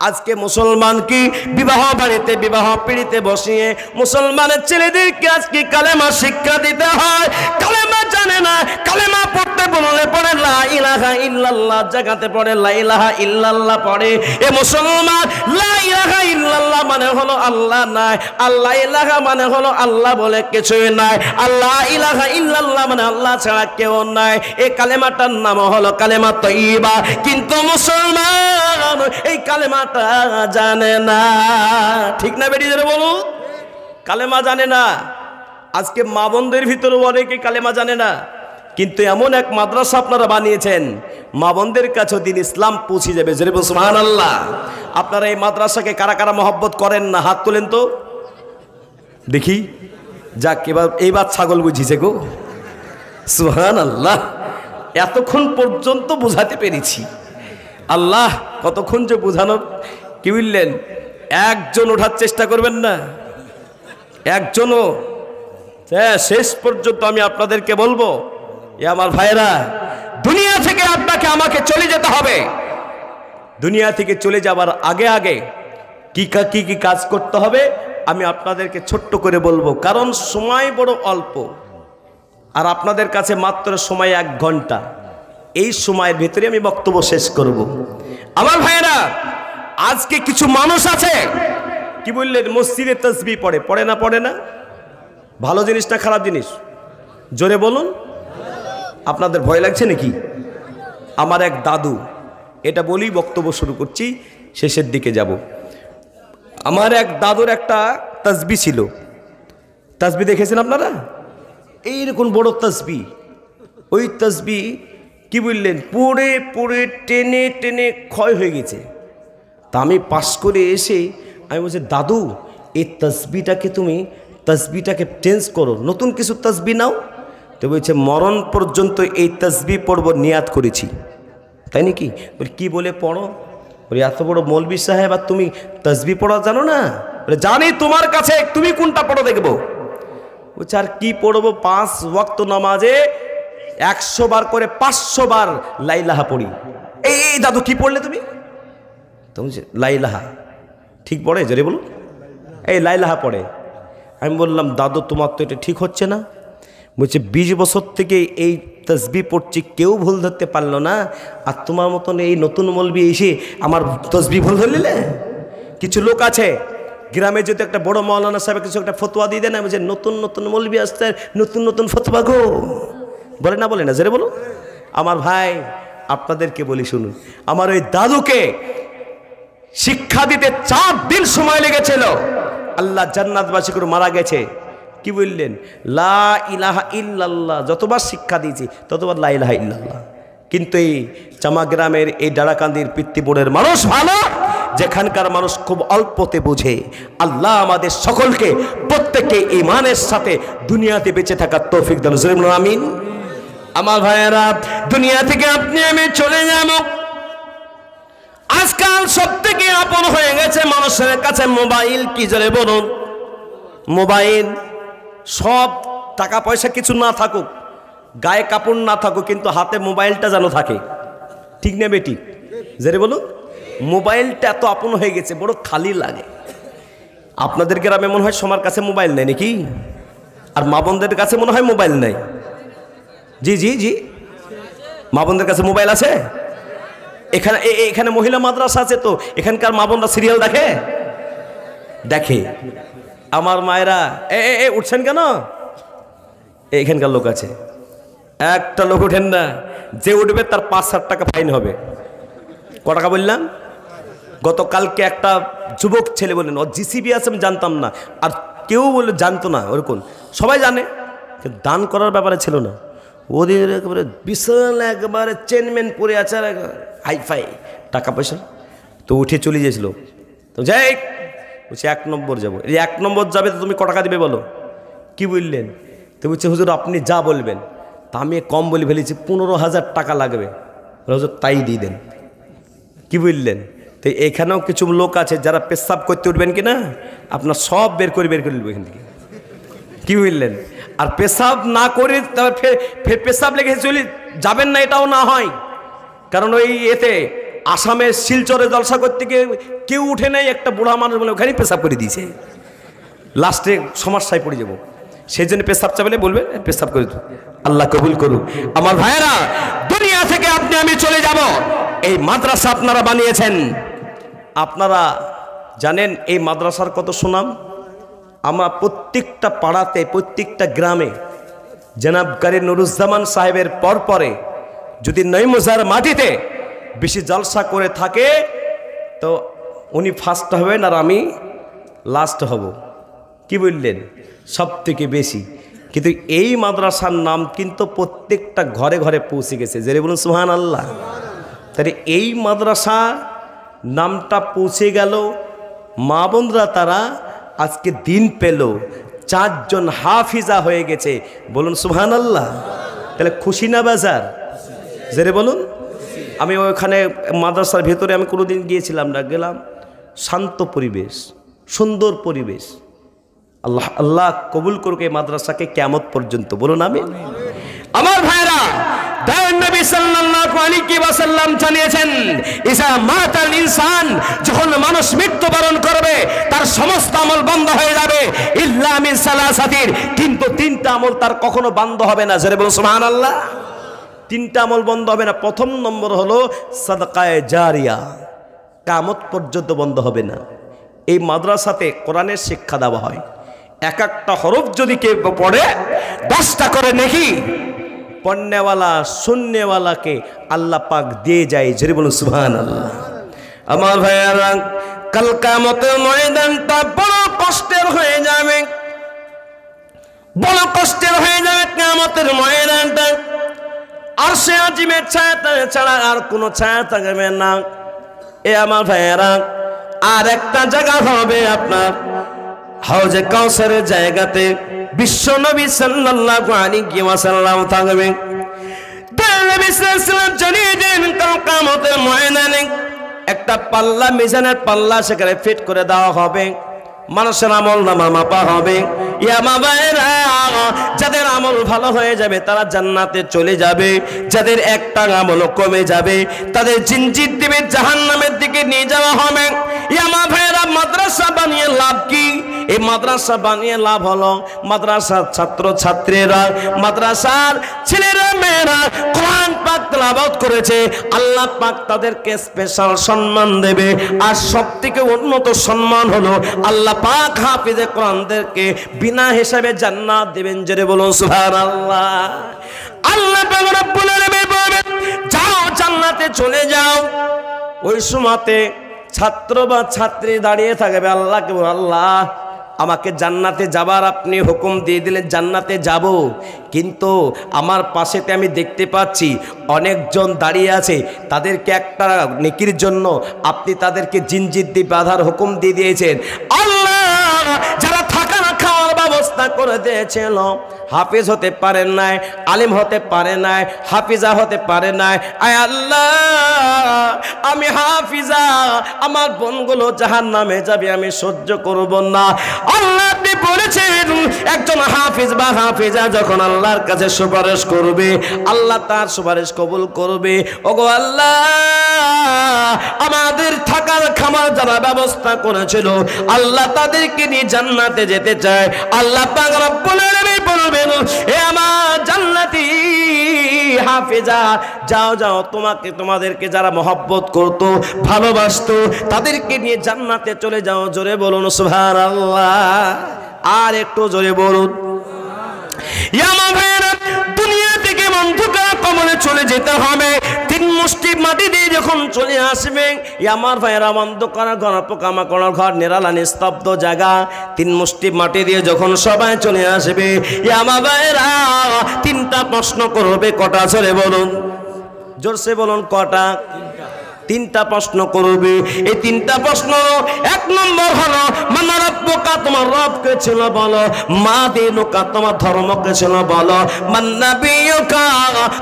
আজকে মুসলমান কি বিবাহ বাড়িতে, বিবাহ পিড়িতে বসিয়ে মুসলমানের ছেলেদেরকে আজকে কালেমা শিক্ষা দিতে হয়। কালেমা জানে না, কালেমা পড়তে বললে পড়ে লা ইলাহা ইল্লাল্লাহ, জায়গাতে পড়ে লা ইলাহা ইল্লাল্লাহ পড়ে। এ মুসলমান, লা ইলাহা ইল্লাল্লাহ মানে হলো আল্লাহ নাই, আল্লাহ ইলাহা মানে হলো আল্লাহ বলে কিছুই নাই, আল্লাহ ইলাহা ইল্লাল্লাহ মানে আল্লাহ ছাড়া কেউ নাই। এই কালেমাটার নাম হলো কালেমা তয়্যিবা। কিন্তু মুসলমান এই কালেমা জানে না, ঠিক না বেরিয়ে যাবে বলুন? কালেমা জানে না। আজকে মা বোনদের ভিতরে অনেকে কালেমা জানে না, কিন্তু এমন এক মাদ্রাসা আপনারা বানিয়েছেন, মা বোনদের কাছে দিন ইসলাম পৌঁছে যাবে। জোরে বলুন সুবহানাল্লাহ। আপনারা এই মাদ্রাসাকে কারা কারা মহব্বত করেন না, হাত তোলেন তো দেখি। যাক, এইবার ছাগল বুঝিছে গো, সুবহানাল্লাহ। এতক্ষণ পর্যন্ত বোঝাতে পেরেছি, আল্লাহ কতক্ষণ যে বোঝানোর, কি বললেন? একজন ওঠার চেষ্টা করবেন না, একজনও। হ্যাঁ, শেষ পর্যন্ত আমি আপনাদেরকে বলবো, এ আমার ভাইরা, দুনিয়া থেকে আপনাকে আমাকে চলে যেতে হবে। দুনিয়া থেকে চলে যাবার আগে আগে কি কি কাজ করতে হবে আমি আপনাদেরকে ছোট্ট করে বলবো, কারণ সময় বড় অল্প আর আপনাদের কাছে মাত্র সময় 1 ঘন্টা। এই সময়ের ভিতরে আমি বক্তব্য শেষ করব। আমার ভাইরা, আজকে কিছু মানুষ আছে, কি বললেন, মসজিদে তাসবিহ পড়ে, পড়ে না? পড়ে না? ভালো জিনিস না খারাপ জিনিস? জোরে বলুন। আপনাদের ভয় লাগছে নাকি? আমার এক দাদু, এটা বলেই বক্তব্য শুরু করছি, শেষের দিকে যাব। আমার এক দাদুর একটা তাসবিহ ছিল। তাসবিহ দেখেছেন আপনারা? এইরকম বড় তাসবিহ। ওই তাসবিহ, কি বললেন, পড়ে পড়ে টেনে টেনে ক্ষয় হয়ে গেছে। তা আমি পাশ করে এসে আমি বলছি, দাদু এই তাসবিহটাকে চেঞ্জ করো, নতুন কিছু তাসবিহ নাও। তো বলছে, মরণ পর্যন্ত এই তাসবিহ পড়ব নিয়াত করেছি। তাই নাকি? বলি, কি বলে পড়ো? বলি, এত বড় মৌলবি সাহেব আর তুমি তাসবিহ পড়া জানো না? বলে, জানি, তোমার কাছে, তুমি কোনটা পড়ো দেখবো। বলছে, আর কি পড়বো? 5 ওয়াক্ত নামাজে 100 বার করে 500 বার লাইলাহা পড়ি। এই দাদু কি পড়লে তুমি? তো বলছে, লাইলাহা। ঠিক পড়ে? জোরে বলুন। এই লাইলাহা পড়ে। আমি বললাম, দাদু তোমার তো এটা ঠিক হচ্ছে না। বলছে, 20 বছর থেকে এই তাসবিহ পড়ছি, কেউ ভুল ধরতে পারলো না, আর তোমার মতন এই নতুন মৌলবি এসে আমার তাসবিহ ভুল ধরলে? কিছু লোক আছে গ্রামে, যদি একটা বড় মাওলানা সাহেব কিছু একটা ফতোয়া দিয়ে দেন, বলছে, নতুন নতুন মৌলবি আসতে, নতুন নতুন ফতোয়া গো। বলে না? বলে না? জোরে বলো। আমার ভাই, আপনাদেরকে বলি শুনুন, আমার ওই দাদুকে শিক্ষা দিতে 4 দিন সময় লেগেছিল। আল্লাহ জান্নাতবাসী করে মারা গেছে। কি বললেন? লা ইলাহা ইল্লাল্লাহ। যতবার শিক্ষা দিয়েছি ততবার লা ইলাহা ইল্লাল্লাহ। কিন্তু এই চামা গ্রামের এই ডাড়াকান্দির পিতৃপুরের মানুষ ভালো, যেখানকার মানুষ খুব অল্পতে বোঝে। আল্লাহ আমাদের সকলকে প্রত্যেককে ঈমানের সাথে দুনিয়াতে বেঁচে থাকার তৌফিক দান করুন, আমিন। আমার ভাইয়েরা, দুনিয়া থেকে আপনি আমি চলে যাব। আজকাল সব থেকে আপন হয়ে গেছে মানুষের কাছে মোবাইল। কি জোরে বলুন? মোবাইল। সব টাকা পয়সা কিছু না থাকুক, গায়ে কাপড় না থাকুক, কিন্তু হাতে মোবাইলটা যেন থাকে। ঠিক না বেটি? জোরে বলুন। মোবাইলটা এত আপন হয়ে গেছে, বড় খালি লাগে। আপনাদের গ্রামে মনে হয় সবার কাছে মোবাইল নেই নাকি? আর মা বোনদের কাছে মনে হয় মোবাইল নেই। জি জি জি, মা বোনদের কাছে মোবাইল আছে? এখানে মহিলা মাদ্রাসা আছে, তো এখানকার মা বোনরা সিরিয়াল দেখে। আমার মায়েরা, উঠছেন কেন? এখানকার লোক আছে, একটা লোক উঠেন না, যে উঠবে তার 5,000 টাকা ফাইন হবে। ক টাকা বললাম? গতকালকে একটা যুবক ছেলে বললেন, ও জিসিবি আছে, আমি জানতাম না। আর কেউ বলে জানতো না, ওরকম সবাই জানে, কিন্তু দান করার ব্যাপারে ছিল না। ওদের একেবারে বিশাল একবারে চেনমেন পরে আছে, আর হাইফাই টাকা পয়সা। তো উঠে চলে গিয়েছিল। তো যাই বলছি, 1 নম্বর যাবো। এই 1 নম্বর যাবে, তো তুমি ক টাকা দিবে বলো? কি বললেন? তো বলছে, হুজুর আপনি যা বলবেন। তা আমি কম বলে ফেলেছি, 15,000 টাকা লাগবে। হুজুর তাই দিয়ে দেন। কি বললেন? তো এখানেও কিছু লোক আছে যারা পেশাব করতে উঠবেন কিনা, আপনার সব বের করে নেবো এখান থেকে। কি বললেন? আর পেশাব না করে ফের পেশাব লেগে চলে যাবেন না, এটাও না হয়। কারণ ওই এতে আসামের শিলচরে জলসা করতে গিয়ে কেউ উঠে নেই, একটা বুড়া মানুষ বলে ওখানেই পেশাব করে দিয়েছে। লাস্টে সমস্যায় পড়ে যাবো। সেই জন্য পেশাব চাইলে বলবে পেশাব করে দিও। আল্লাহ কবুল করুক। আমার ভাইয়েরা, দুনিয়া থেকে আপনি আমি চলে যাব। এই মাদ্রাসা আপনারা বানিয়েছেন। আপনারা জানেন এই মাদ্রাসার কত সুনাম। আমার প্রত্যেকটা পাড়াতে, প্রত্যেকটা গ্রামে জনাব কারি নুরুজ্জামান সাহেবের পরে যদি নইমুজার মাটিতে বেশি জলসা করে থাকে, তো উনি ফার্স্ট হবেন আর আমি লাস্ট হব। কি বললেন? সব থেকে বেশি। কিন্তু এই মাদ্রাসার নাম কিন্তু প্রত্যেকটা ঘরে ঘরে পৌঁছে গেছে। যে বলুন সুবহানাল্লাহ। তাহলে এই মাদ্রাসা নামটা পৌঁছে গেল, মা বোনরা তারা আজকে দিন পেল, 4 জন হাফিজা হয়ে গেছে। বলুন সুবহানাল্লাহ। তাহলে খুশি না বাজার? জেরে বলুন। আমি ওইখানে মাদ্রাসার ভেতরে আমি কোনোদিন গিয়েছিলাম না, গেলাম, শান্ত পরিবেশ, সুন্দর পরিবেশ। আল্লাহ আল্লাহ কবুল করুক এই মাদ্রাসাকে কিয়ামত পর্যন্ত, বলুন আমিন। আমার ভাইরা, দয়ার নবী সাল্লাল্লাহু আলাইহি ওয়াসাল্লাম জানিয়েছেন, ইজা মাতাল ইনসান, যখন মানুষ মৃত্যুবরণ করবে তার সমস্ত আমল বন্ধ হয়ে যাবে, ইল্লা মিন সালাসাতির, কিন্তু তিনটা আমল তার কখনো বন্ধ হবে না। জোরে বলুন সুবহানাল্লাহ। তিনটা আমল বন্ধ হবে না। প্রথম নম্বর হলো সাদকায়ে জারিয়া, কিয়ামত পর্যন্ত বন্ধ হবে না। এই মাদ্রাসাতে কোরআনের শিক্ষা দেওয়া হয়, এক একটা হরফ যদি কেউ পড়ে 10টা করে নেকি পড়নেওয়ালা শুননেওয়ালাকে আল্লাহ পাক দিয়ে যায়। জোরে বলুন সুবহানাল্লাহ। আমার ভাইয়ারা, কাল কিয়ামতের ময়দানটা বড় কষ্টের হয়ে যাবে, বড় কষ্টের হয়ে যাবে কিয়ামতের ময়দানটা। আরশে আজিমের ছায়া ছাড়া আর কোনো ছায়া থাকবে না। এ আমার ভাইয়ারা, আর একটা জায়গা হবে আপনার হাউজে কাউসারের জায়গাতে বিশ্ব নবী সাল্লাল্লাহু আলাইহি ওয়াসাল্লাম থাকবেন। নবী সাল্লাল্লাহু আলাইহি ওয়াসাল্লাম জানিয়ে দেন, কাল কিয়ামতের ময়দানে একটা পাল্লা, মিজানের পাল্লা সেখানে ফিট করে দেওয়া হবে, মানুষের আমল নামা মাপা হবে। ইয়া মাবায়েরা, যাদের আমল ভালো হয়ে যাবে তারা জান্নাতে চলে যাবে, যাদের একটা আমল কমে যাবে তাদের জিনজির দিবে জাহান্নামের দিকে নিয়ে যাওয়া হবে। ইয়া মাবায়েরা, মাদ্রাসা বানিয়ে লাভ কি? এই মাদ্রাসা বানিয়ে লাভ হলো মাদ্রাসার ছাত্র ছাত্রীরা, মাদ্রাসার ছেলেরা মেয়েরা কোরআন পাক তেলাওয়াত করেছে, আল্লাহ পাক তাদেরকে স্পেশাল সম্মান দেবে। আর সবথেকে উন্নত সম্মান হলো আল্লাহ পাক হাফিজে কোরআনদেরকে বিনা হিসাবে জান্নাত দিবেন। জোরে বলুন সুবহানাল্লাহ। আল্লাহ পাক রব্বুল আলামিন বলেন, যাও জান্নাতে চলে যাও। ওই সময়তে ছাত্র বা ছাত্রী দাঁড়িয়ে থাকবে, আল্লাহকে বল, আল্লাহ আমাকে জান্নাতে যাবার আপনি হুকুম দিয়ে দিলেন, জান্নাতে যাব, কিন্তু আমার পাশেতে আমি দেখতে পাচ্ছি অনেকজন দাঁড়িয়ে আছে, তাদেরকে একটা নেকির জন্য আপনি তাদেরকে জিনজির দিয়ে বাঁধার হুকুম দিয়ে দিয়েছেন। আল্লাহ, যারা থাকা খাওয়ার ব্যবস্থা করে দিয়েছিল, হাফিজ হতে পারেন নাই, আলিম হতে পারে নাই, হাফিজা হতে পারে নাই, আয় আল্লাহ আমি হাফিজা, আমার বোনগুলো জাহান্নামে যাবে, আমি সহ্য করব না। আল্লাহ আপনি বলেছেন, একজন হাফিজ বা হাফিজা যখন আল্লাহর কাছে সুপারিশ করবে, আল্লাহ তার সুপারিশ কবুল করবে। ওগো আল্লাহ, আমাদের থাকার খামার যারা ব্যবস্থা করেছিল, আল্লাহ তাদেরকে নিয়ে জান্নাতে যেতে চায়। আল্লাহ পাক রব্বুল আলামিন বলবেন, এ আমার জান্নাতি হাফিজা, যাও যাও, তোমাদেরকে যারা মহব্বত করত, ভালোবাসতো, তাদেরকে নিয়ে জান্নাতে চলে যাও। জোরে বলুন সুবহানাল্লাহ। আর একটু জোরে বলুন। দুনিয়া থেকে অন্ধকার কবরে চলে যেতে হবে, 3 মুষ্টি মাটি দিয়ে যখন চলে আসবে, আমার ভাইয়েরা, অন্ধকার ঘর, পোকামাকড়ের ঘর, নিরালা নিস্তব্ধ জায়গা, 3 মুষ্টি মাটি দিয়ে যখন সবাই চলে আসবে, আমার ভাইয়েরা 3টা প্রশ্ন করবে। কটা? জোরে বলুন, জোরসে বলুন, কটা? 3টা প্রশ্ন করবে। এই 3টা প্রশ্ন, 1 নম্বর হলো মান রাব্বুকা, তোমার রবকে ছিল বলো, মা দিনুকা, তোমার ধর্মকে ছিল বলো, মান নাবিয়ুকা,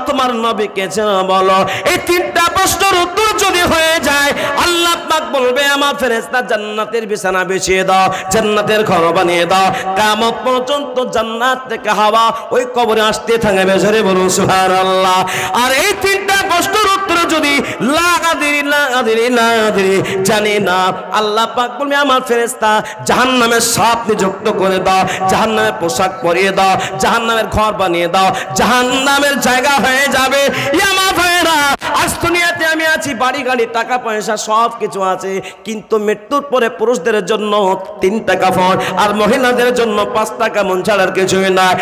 তোমার নবীকে ছিল বলো। এই 3টা প্রশ্নের উত্তর যদি হয়ে যায়, আল্লাহ পাক বলবে, আমার ফেরেশতা জান্নাতের বিছানা বিছিয়ে দাও, জান্নাতের ঘর বানিয়ে দাও, কিয়ামত পর্যন্ত জান্নাত থেকে হাওয়া ওই কবরে আসতে থাকবে। জোরে বলুন সুবহানাল্লাহ। আর এই 3টা প্রশ্নের উত্তর যদি জানি না, আল্লাহ পাক বলবে, আমার ফেরেশতা জাহান্নামের সাপ নিযুক্ত করে দাও, জাহান্নামের পোশাক পরিয়ে দাও, জাহান্নামের ঘর বানিয়ে দাও, জাহান্নামের জায়গা হয়ে যাবে। আমার ভাইয়েরা, আজ দুনিয়াতে আমি আছি, বাড়ি গাড়ি টাকা পয়সা সব কিছু আছে, কিন্তু মৃত্যুর পরে পুরুষদের জন্য 3 টাকা ফল, আর মহিলাদের জন্য 5 টাকা মন ছাড়ার কিছুই নাই।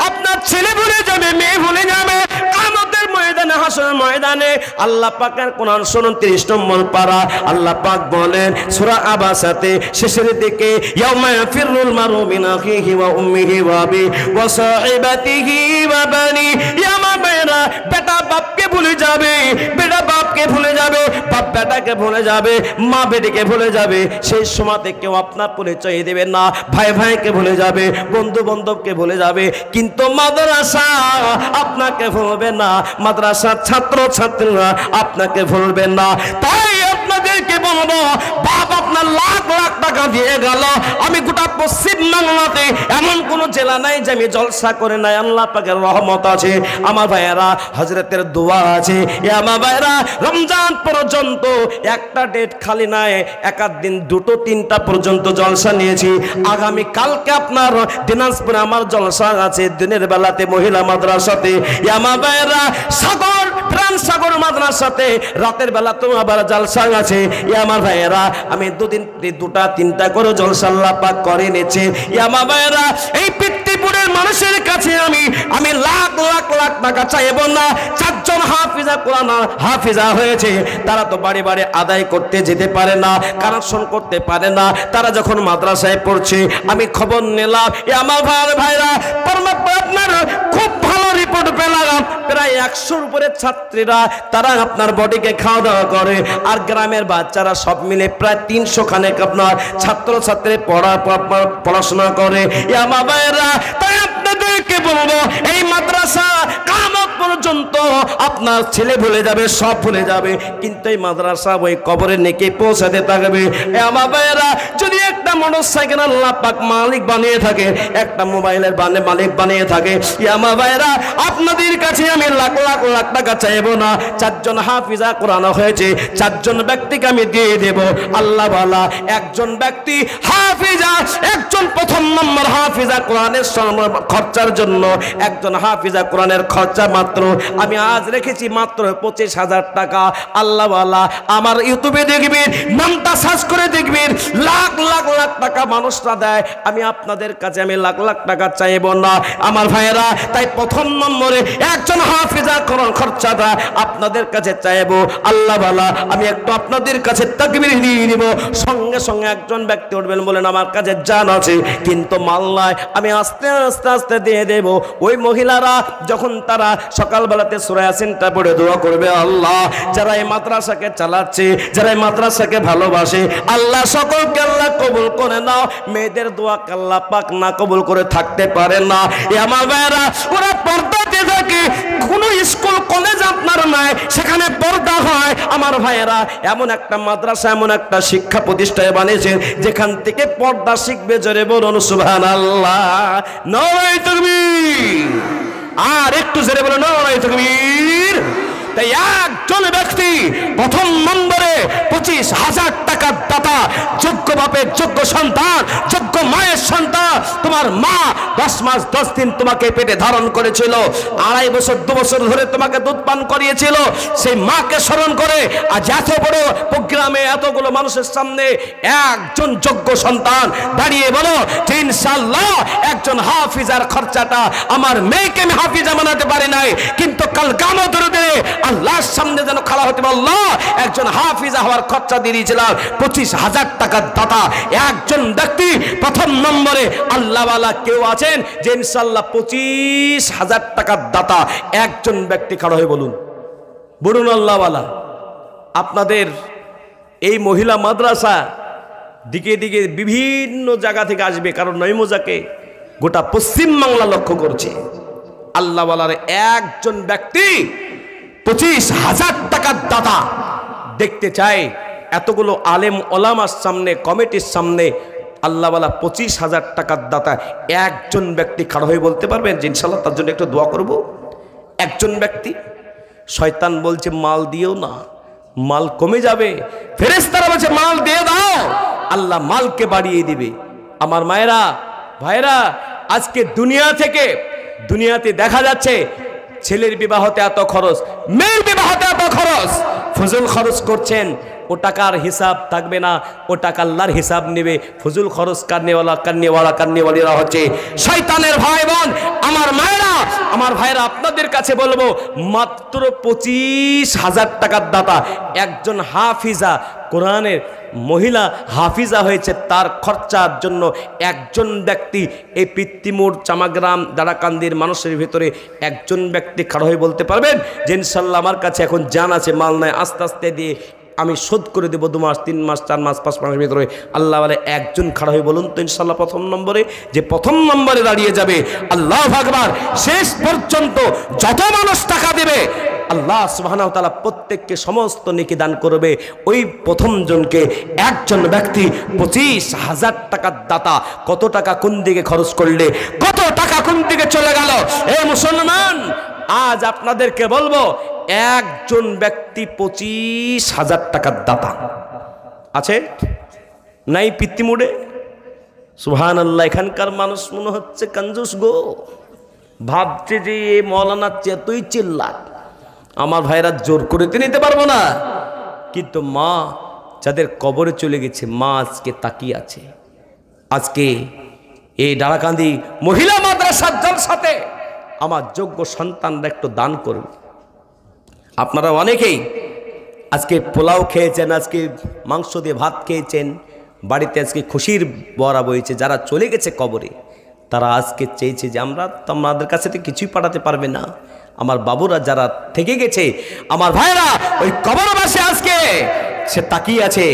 আপনার ছেলে ভুলে যাবে, মেয়ে ভুলে যাবে, কিয়ামতের ময়দানে, হাসরের ময়দানে। আল্লাহ পাকের কোরআন শুনুন, 30 নম্বর পারা, আল্লাহ পাক বলেন সূরা আবাসাতে শেষের দিকে, ইয়াউমা ইয়াফিরুল মারউ মিন আখিহি ওয়া উম্মিহি ওয়া আবিহি ওয়া সাহিবাতিহি ওয়া বানি। ইয়া মা বেরা, বেটা বাপকে ভুলে যাবে, বেটা বাপকে ভুলে যাবে, বাপ বেটাকে ভুলে যাবে, মা বেটিকে ভুলে যাবে। সেই সময়তে কেউ আপনার পরিচয় দেবে না, ভাই ভাইকে ভুলে যাবে, বন্ধু বান্ধবকে ভুলে যাবে, কিন্তু মাদ্রাসা আপনাকে ভুলবে না, মাদ্রাসার ছাত্র ছাত্রীরা আপনাকে ভুলবে না। তাই আপনাদেরকে বলবো, বাপ আপনার লাখ লাখ টাকা দিয়ে গেল, আমি গোটা পশ্চিম বাংলাতে এমন কোন জেলা নাই যে আমি জলসা করে নাই, আল্লাহ পাকের রহমত আছে। আমার ভাইয়েরা হযরতের দোয়া আছে। আমার ভাইয়েরা রমজান পর্যন্ত একটা ডেট খালি নাই, একাধ দিন দুটো তিনটা পর্যন্ত জলসা নিয়েছি। আগামী কালকে আপনার দিনাজপুরে আমার জলসা আছে, দিনের বেলাতে মহিলা মাদ্রাসাতে। আমার ভাইয়েরা সাগর প্রাণ সাগর মাদ্রাসাতে রাতের বেলা তো আবার জলসা আছে। আমার ভাইয়েরা আমি দুটা তিনটা করে জলসা আল্লাহ পাক করে নিয়েছে। আমার ভাইয়েরা এই পিতৃপুরের মানুষের কাছে আমি লাখ লাখ লাখ টাকা চাইব না। চারজন হাফিজা কোরআন হাফিজা হয়েছে, তারা তো বাড়ি বাড়ি আদায় করতে যেতে পারে না, কানেকশন করতে পারে না। তারা যখন মাদ্রাসায় পড়ছে আমি খবর নিলাম, আমার ভাইরা আপনার খুব ভালো রিপোর্ট পেলাম, প্রায় 100-র উপরে ছাত্রীরা তারা আপনার বডিকে খাওয়া দাওয়া করে, আর গ্রামের বাচ্চারা সব মিলে প্রায় 300 খানেক আপনার ছাত্র ছাত্রী পড়াশোনা করে। আমার ভাইরা তাই আপনাদেরকে বলবো, এই মাদ্রাসা কিয়ামত পর্যন্ত আপনার ছেলে ভুলে যাবে, সব ভুলে যাবে, কিন্তু এই মাদ্রাসা ওই কবরে নেকে পৌঁছাতে থাকবে। আমার ভাইরা যদি একটা মোটরসাইকেল আল্লাহ পাক মালিক বানিয়ে থাকে, একটা মোবাইলের মালিক বানিয়ে থাকে, আমার ভাইরা আপনাদের কাছে আমি লাখ লাখ লাখ টাকা চাইবো না। চারজন হাফিজা কোরআন হয়েছে, চারজন ব্যক্তিকে আমি দিয়ে দেব। আল্লাহ ওয়ালা একজন ব্যক্তি হাফিজা, একজন প্রথম নম্বর হাফিজা কোরআনের খরচার জন্য, একজন হাফিজা কোরআনের খরচা মাত্র আমি আজ রেখেছি মাত্র 25,000 টাকা। আল্লাহ ওয়ালা আমার ইউটিউবে দেখবেন, নামটা সার্চ করে দেখবেন, লাখ লাখ লাখ টাকা মানুষরা দেয়। আমি আপনাদের কাছে আমি লাখ লাখ টাকা চাইবো না আমার ভাইয়েরা। তাই প্রথম নম্বরে একজন হাফিজা কোরআন খরচাটা আপনাদের কাছে চাইবো। আল্লাহ ওয়ালা আমি একটু আপনাদের কাছে তাকবীর দিয়ে নিব, সঙ্গে সঙ্গে একজন ব্যক্তি উঠবেন, বলেন আমার কাছে জান আছে কিন্তু মাল নাই, আমি আস্তে আস্তে আস্তে দিয়ে দেব। ওই মহিলারা যখন তারা সকালবেলাতে সূরা ইয়াসিনটা পড়ে দোয়া করবে, আল্লাহ যারা এই মাদ্রাসাকে চালাচ্ছে, যারা এই মাদ্রাসাকে ভালোবাসে, আল্লাহ সকলকে আল্লাহ কবুল করে নাও। মেয়েদের দোয়া আল্লাহ পাক না কবুল করে থাকতে পারে না। আমার ভাইয়েরা ওরা পর্দাতে থাকে, কোন স্কুল কলেজ আপনার নাই, সেখানে পর্দা হয়। আমার ভাইয়েরা এমন একটা মাদ্রাসা, এমন একটা শিক্ষা প্রতিষ্ঠানে বানিয়েছেন যেখান থেকে পর্দা শিখবে। জোরে বলুন সুবহানাল্লাহ, নারায়ে তাকবীর। আর একটু জোরে বলুন নারায়ে তাকবীর। তাই একজন ব্যক্তি প্রথম নম্বরে 25,000 টাকার দাতা, যোগ্য বাপের যোগ্য সন্তান, যোগ্য মায়ের সন্তান। তোমার মা 10 মাস 10 দিন তোমাকে পেটে ধারণ করেছিল, 2.5 বছর 2 বছর ধরে তোমাকে দুধ পান করিয়েছিল। সেই মাকে স্মরণ করে আজ এত বড় প্রোগ্রামে এতগুলো মানুষের সামনে একজন যোগ্য সন্তান দাঁড়িয়ে বলো যে ইনশাআল্লাহ একজন হাফিজার খরচাটা আমার মেয়েকে আমি হাফিজা বানাতে পারি নাই, কিন্তু কাল কিয়ামতের দিনে আল্লাহর সামনে যেন খাড়া হতে পারে, আল্লাহ একজন হাফিজা হওয়ার খরচা দিয়ে দিয়েছিলাম 25,000 টাকার দাতা। একজন ব্যক্তি প্রথম নম্বরে আল্লাহওয়ালা কেউ আছেন যে ইনশাআল্লাহ 25,000 টাকার দাতা। একজন ব্যক্তি খাড়া হয়ে বলুন, বলুন আল্লাহওয়ালা। আপনাদের এই মহিলা মাদ্রাসা দিকে দিকে বিভিন্ন জায়গা থেকে আসবে, কারণ নৈমুজাকে গোটা পশ্চিম বাংলা লক্ষ্য করছে। আল্লাহওয়ালার একজন ব্যক্তি 25,000 টাকার দাতা দেখতে চায়। এতগুলো আলেম ওলামার সামনে, কমিটির সামনে আল্লাহওয়ালা 25,000 টাকার দাতা একজন ব্যক্তি খাড়া হয়ে বলতে পারবেন যে ইনশাআল্লাহ তার জন্য একটু দোয়া করব? একজন ব্যক্তি। শয়তান বলছে মাল দিও না, মাল কমে যাবে। ফেরেশতারা বলছে মাল দিয়ে দাও, আল্লাহ মালকে বাড়িয়ে দিবে। আমার মায়েরা ভাইরা, আজকে দুনিয়াতে দেখা যাচ্ছে ছেলের বিবাহতে এত খরচ, মেয়ের বিবাহতে এত খরচ, ফজল খরচ করছেন। ও টাকার হিসাব থাকবে না, ও টাকা আল্লাহর হিসাব নেবে। ফজল খরচ কান্নেওয়ালিরা হচ্ছে শয়তানের ভাই বোন। আমার মায়েরা, আমার ভাইরা, আপনাদের কাছে বলবো মাত্র 25,000 টাকার দাতা একজন হাফিজা কোরআনের মহিলা হাফিজা হয়েছে তার খরচার জন্য একজন ব্যক্তি এই পিত্তিমোড় চামাগ্রাম দাঁড়াকান্দির মানুষের ভিতরে একজন ব্যক্তি খাড়া হয়ে বলতে পারবেন যে ইনশাল্লাহ আমার কাছে এখন জান আছে, মাল নাই, আস্তে আস্তে দিয়ে আমি শোধ করে দেবো 2 মাস 3 মাস 4 মাস 5 মাসের ভিতরে? আল্লাহ বলে একজন খাড়া হয়ে বলুন তো ইনশাল্লাহ প্রথম নম্বরে, যে প্রথম নম্বরে দাঁড়িয়ে যাবে। আল্লাহু আকবার। শেষ পর্যন্ত যত মানুষ টাকা দেবে আল্লাহ সুবহানাহু ওয়া তাআলা প্রত্যেককে সমস্ত নেকি দান করবে। ওই প্রথম জনকে একজন ব্যক্তি 25,000 টাকার দাতা। কত টাকা কোন দিকে খরচ করলে, কত টাকা কোন দিকে চলে গেল? এই মুসলমান, আজ আপনাদেরকে বলবো একজন ব্যক্তি 25,000 টাকার দাতা আছে নাই পিত্তিমুড়ে? সুবহানাল্লাহ। এখানকার মানুষ মনে হচ্ছে কঞ্জুস গো, ভাবছে যে এই মৌলানার চেতই চিল্লা, আমার ভাইরা জোর করে নিতে পারবো না। কিন্তু মা যাদের কবরে চলে গেছে, মা আজকে তাকিয়ে আছে। আজকে এই দাঁড়াকান্দি মহিলা মাদ্রাসার জলসাতে আমার যোগ্য সন্তানরা একটু দান করুন। আপনারা অনেকেই আজকে পোলাও খেয়েছেন, আজকে মাংস দিয়ে ভাত খেয়েছেন, বাড়িতে আজকে খুশির বরা বইছে। যারা চলে গেছে কবরে তারা আজকে চেয়েছে যে আমরা তো আমাদের কাছে তো কিছুই পাঠাতে পারবে না, আমার বাবুরা যারা থেকে গেছে, আমার ভাইরা ওই কবরবাসে আজকে সে তাকিয়ে আছে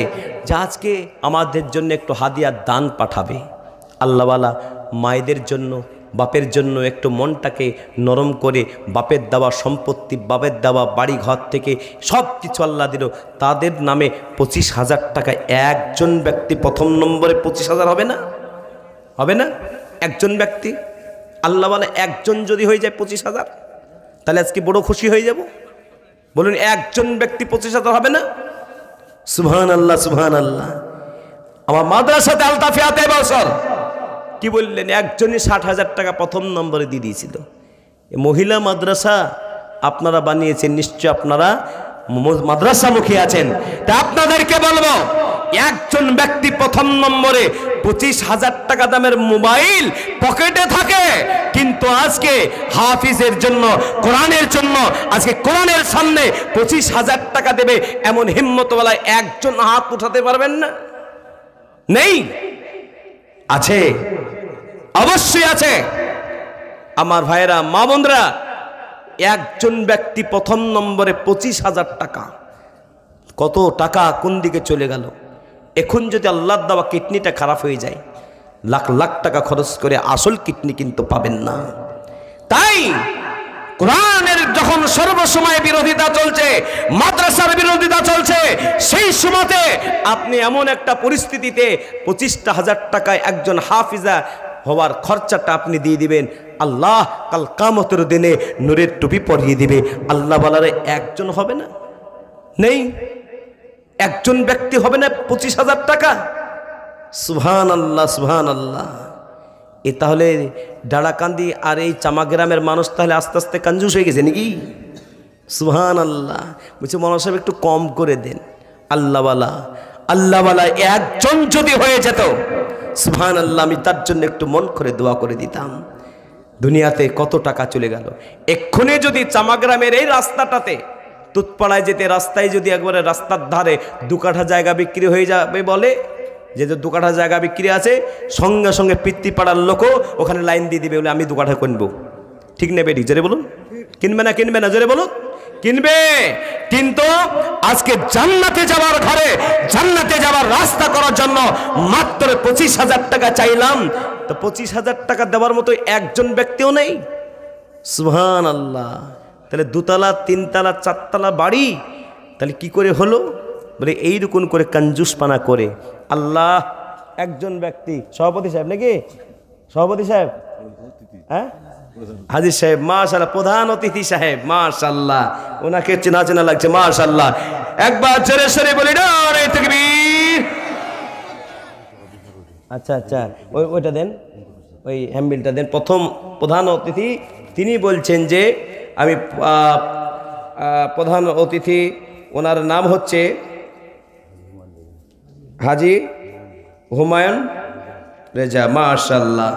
যে আজকে আমাদের জন্য একটু হাদিয়ার দান পাঠাবে। আল্লাহওয়ালা মায়েদের জন্য, বাপের জন্য একটু মনটাকে নরম করে বাপের দেওয়া সম্পত্তি, বাপের দেওয়া বাড়ি ঘর থেকে সব কিছু আল্লাহ দিল, তাদের নামে 25,000 টাকা একজন ব্যক্তি প্রথম নম্বরে 25,000 হবে না? হবে না? একজন ব্যক্তি আল্লাহওয়ালা একজন যদি হয়ে যায় 25,000, তাহলে আজকে বড় খুশি হয়ে যাব। বলুন একজন ব্যক্তি 25,000 হবে না? সুবহানাল্লাহ, সুবহানাল্লাহ। আমার মাদ্রাসাতে আলতাফিয়াতে বছর কি বললেন, একজনই 60,000 টাকা প্রথম নম্বরে দিয়ে দিয়েছিল। মহিলা মাদ্রাসা আপনারা বানিয়েছেন, নিশ্চয় আপনারা মাদ্রাসামুখী আছেন। তা আপনাদেরকে বলবো, একজন ব্যক্তি প্রথম নম্বরে 25,000 টাকা দামের মোবাইল পকেটে থাকে, কিন্তু আজকে হাফিজের জন্য, কোরআনের জন্য, আজকে কোরআনের সামনে 25,000 টাকা দেবে এমন হিম্মতওয়ালা একজন হাত উঠাতে পারবেন না? নেই? আছে, অবশ্যই আছে। আমার ভাইরা, মা বোনরা, একজন ব্যক্তি প্রথম নম্বরে 25,000 টাকা। কত টাকা কোন দিকে চলে গেল? এখন যদি আল্লাহর দেওয়া কিডনিটা খারাপ হয়ে যায়, লাখ লাখ টাকা খরচ করে আসল কিডনি কিন্তু পাবেন না। তাই কোরআনের যখন সর্বসময় বিরোধিতা চলছে, মাদ্রাসার বিরোধিতা চলছে, সেই সময়তে আপনি এমন একটা পরিস্থিতিতে 25,000 টাকায় একজন হাফিজা হওয়ার খরচাটা আপনি দিয়ে দিবেন, আল্লাহ কাল কিয়ামতের দিনে নূরের টুপি পরিয়ে দিবে। আল্লাহ বলারে একজন হবে না? নেই? একজন ব্যক্তি হবে না 25,000 টাকা? সুবহানাল্লাহ, সুবহানাল্লাহ। এ তাহলে দাঁড়াকান্দি আর এই চামাগ্রামের মানুষ তাহলে আস্তে আস্তে কঞ্জুস হয়ে গেছে নাকি? সুবহানাল্লাহ। বলছে মৌলানা সাহেব একটু কম করে দেন। আল্লাহওয়ালা, আল্লাহওয়ালা একজন যদি হয়ে যেত, সুবহানাল্লাহ, আমি তার জন্য একটু মন করে দোয়া করে দিতাম। দুনিয়াতে কত টাকা চলে গেল। এক্ষুনি যদি চামাগ্রামের এই রাস্তাটাতে তুতপাড়ায় যেতে রাস্তায় যদি একবারে রাস্তার ধারে 2 কাঠা জায়গা বিক্রি হয়ে যাবে, বলে যে 2 কাঠা জায়গা বিক্রি আছে, সঙ্গে সঙ্গে পিত্তিপাড়ার লোকও ওখানে লাইন দিয়ে দিবে, বলে আমি 2 কাঠা কিনবো। ঠিক নেবে? ঠিক জোরে বলুন। কিনবে না? কিনবে না? জোরে বলুন। কিনবে। কিন্তু আজকে জান্নাতে যাওয়ার ঘরে, জান্নাতে যাওয়ার রাস্তা করার জন্য মাত্র 25,000 টাকা চাইলাম, তো 25,000 টাকা দেওয়ার মতো একজন ব্যক্তিও নেই। সুবহানাল্লাহ। তাহলে 2 তলা 3 তলা 4 তলা বাড়ি তাহলে কি করে হলো? বলে এইরকম করে কঞ্জুসপানা করে। আল্লাহ, একজন ব্যক্তি, সভাপতি সাহেব নাকি? সভাপতি সাহেব, হ্যাঁ, হাজির সাহেব, মাশাআল্লাহ, প্রধান অতিথি সাহেব, মাশাআল্লাহ, ওনাকে চেনা চেনা লাগছে, মাশাআল্লাহ। একবার জোরে সরে বলি নারে তাকবীর। আচ্ছা আচ্ছা, ওইটা দেন, ওই হ্যান্ডবিলটা দেন। প্রথম প্রধান অতিথি তিনি বলছেন যে আমি প্রধান অতিথি, ওনার নাম হচ্ছে হাজি হুমায়ুন রেজা। মাশাআল্লাহ,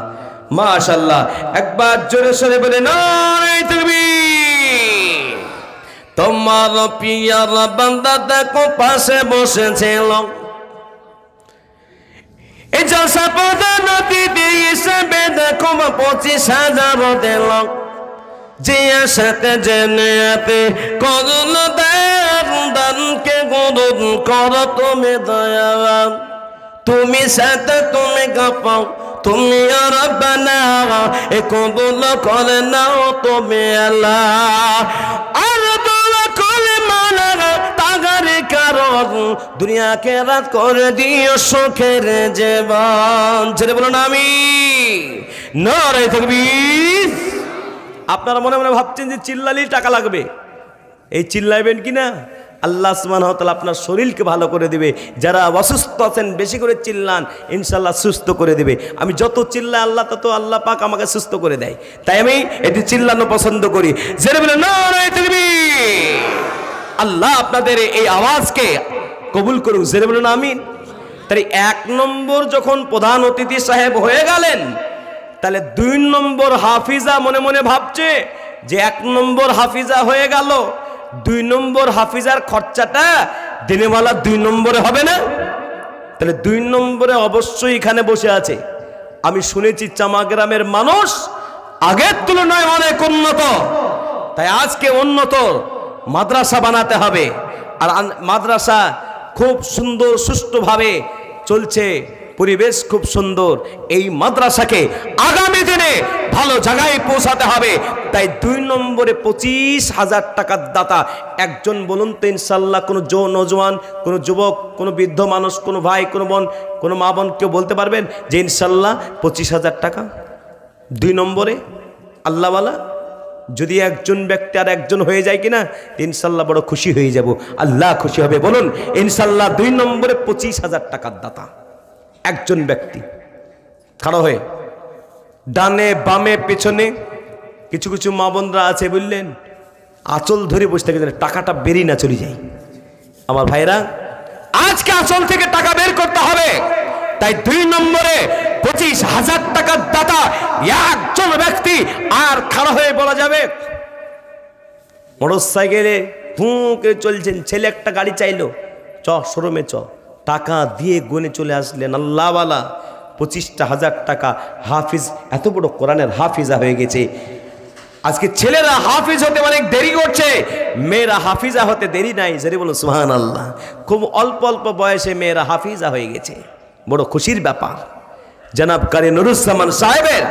মাশাআল্লাহ। একবার জোরে সরে বলে নারে তাকবীর। তোমার পিয়ারা বান্দা দেখো পাশে বসেছিল, এই জলসা প্রধান অতিথি হিসেবে দেখো 25,000 দিল যে সাথে জেনেতে করুন দানকে গ্রহণ করো তুমি দয়াবান তুমি সাথে তুমি গাপাও তুমি রব্বানা এ কবুল করে নাও তুমি আল্লাহ আর দোয়া করে মানা তাগারে কারণ দুনিয়াকে রাত করে দিও সুখের জীবন ছেড়ে বলুন আমিন নারে তাকবীর। আপনারা মনে মনে ভাবছেন যে চিল্লালেই টাকা লাগবে, এই চিল্লাইবেন কিনা আল্লাহ সুবহানাহু ওয়া তাআলা আপনার শরীরকে ভালো করে দিবে। যারা অসুস্থ আছেন বেশি করে চিল্লান, ইনশাআল্লাহ সুস্থ করে দিবে। আমি যত চিল্লাই আল্লাহ তত আল্লাহ পাক আমাকে সুস্থ করে দেয়, তাই আমি এটি চিল্লানো পছন্দ করি। জোরে বলেন নারে তাকবীর। আল্লাহ আপনাদের এই আওয়াজকে কবুল করুক, জোরে বলেন আমিন। তাই 1 নম্বর যখন প্রধান অতিথি সাহেব হয়ে গেলেন, তাহলে 2 নম্বর হাফিজা মনে মনে ভাবছে যে 1 নম্বর হাফিজা হয়ে গেল, 2 নম্বর হাফিজার খরচাটা দিনেওয়ালা 2 নম্বরে হবে না? তাহলে 2 নম্বরে অবশ্যই এখানে বসে আছে। আমি শুনেছি চামাগ্রামের মানুষ আগের তুলনায় অনেক উন্নত, তাই আজকে উন্নত মাদ্রাসা বানাতে হবে। আর মাদ্রাসা খুব সুন্দর সুষ্ঠুভাবে চলছে, পরিবেশ খুব সুন্দর। এই মাদ্রাসাকে আগামী দিনে ভালো জায়গায় পৌঁছাতে হবে। তাই 2 নম্বরে 25,000 টাকার দাতা একজন বলুন তো ইনশাল্লাহ। কোনো নওজোয়ান, কোনো যুবক, কোনো বৃদ্ধ মানুষ, কোনো ভাই, কোনো বোন, কোনো মা বোন কেউ বলতে পারবেন যে ইনশাল্লাহ 25,000 টাকা 2 নম্বরে আল্লাহওয়ালা? যদি একজন ব্যক্তি আর একজন হয়ে যায় কিনা ইনশাল্লাহ বড় খুশি হয়ে যাব, আল্লাহ খুশি হবে। বলুন ইনশাল্লাহ 2 নম্বরে 25,000 টাকার দাতা একজন ব্যক্তি খাড়া হয়ে। ডানে বামে পেছনে কিছু কিছু মা বোনরা আছে বুঝলেন, আঁচল ধরে বসে থাকে যেন টাকাটা বেরিয়ে না চলে যায়। আমার ভাইরা আজকে আঁচল থেকে টাকা বের করতে হবে। তাই 2 নম্বরে 25,000 টাকার দাতা একজন ব্যক্তি। আর খাড়া হয়ে বলা যাবে, মোটর সাইকেলে ফুঁকে চলছেন, ছেলে একটা গাড়ি চাইলো, চ শোরুমে চ, টাকা দিয়ে গুনে চলে আসলেন আল্লাহওয়ালা। 25,000 টাকা হাফিজ, এত বড় কোরআনের হাফিজা হয়ে গেছে। আজকে ছেলেরা হাফিজ হতে অনেক দেরি করছে, মেয়েরা হাফিজা হতে দেরি নাই। যদি বলো সুবহানাল্লাহ, খুব অল্প অল্প বয়সে মেয়েরা হাফিজা হয়ে গেছে, বড় খুশির ব্যাপার। জনাব কারি নুরুজ্জামান সাহেবের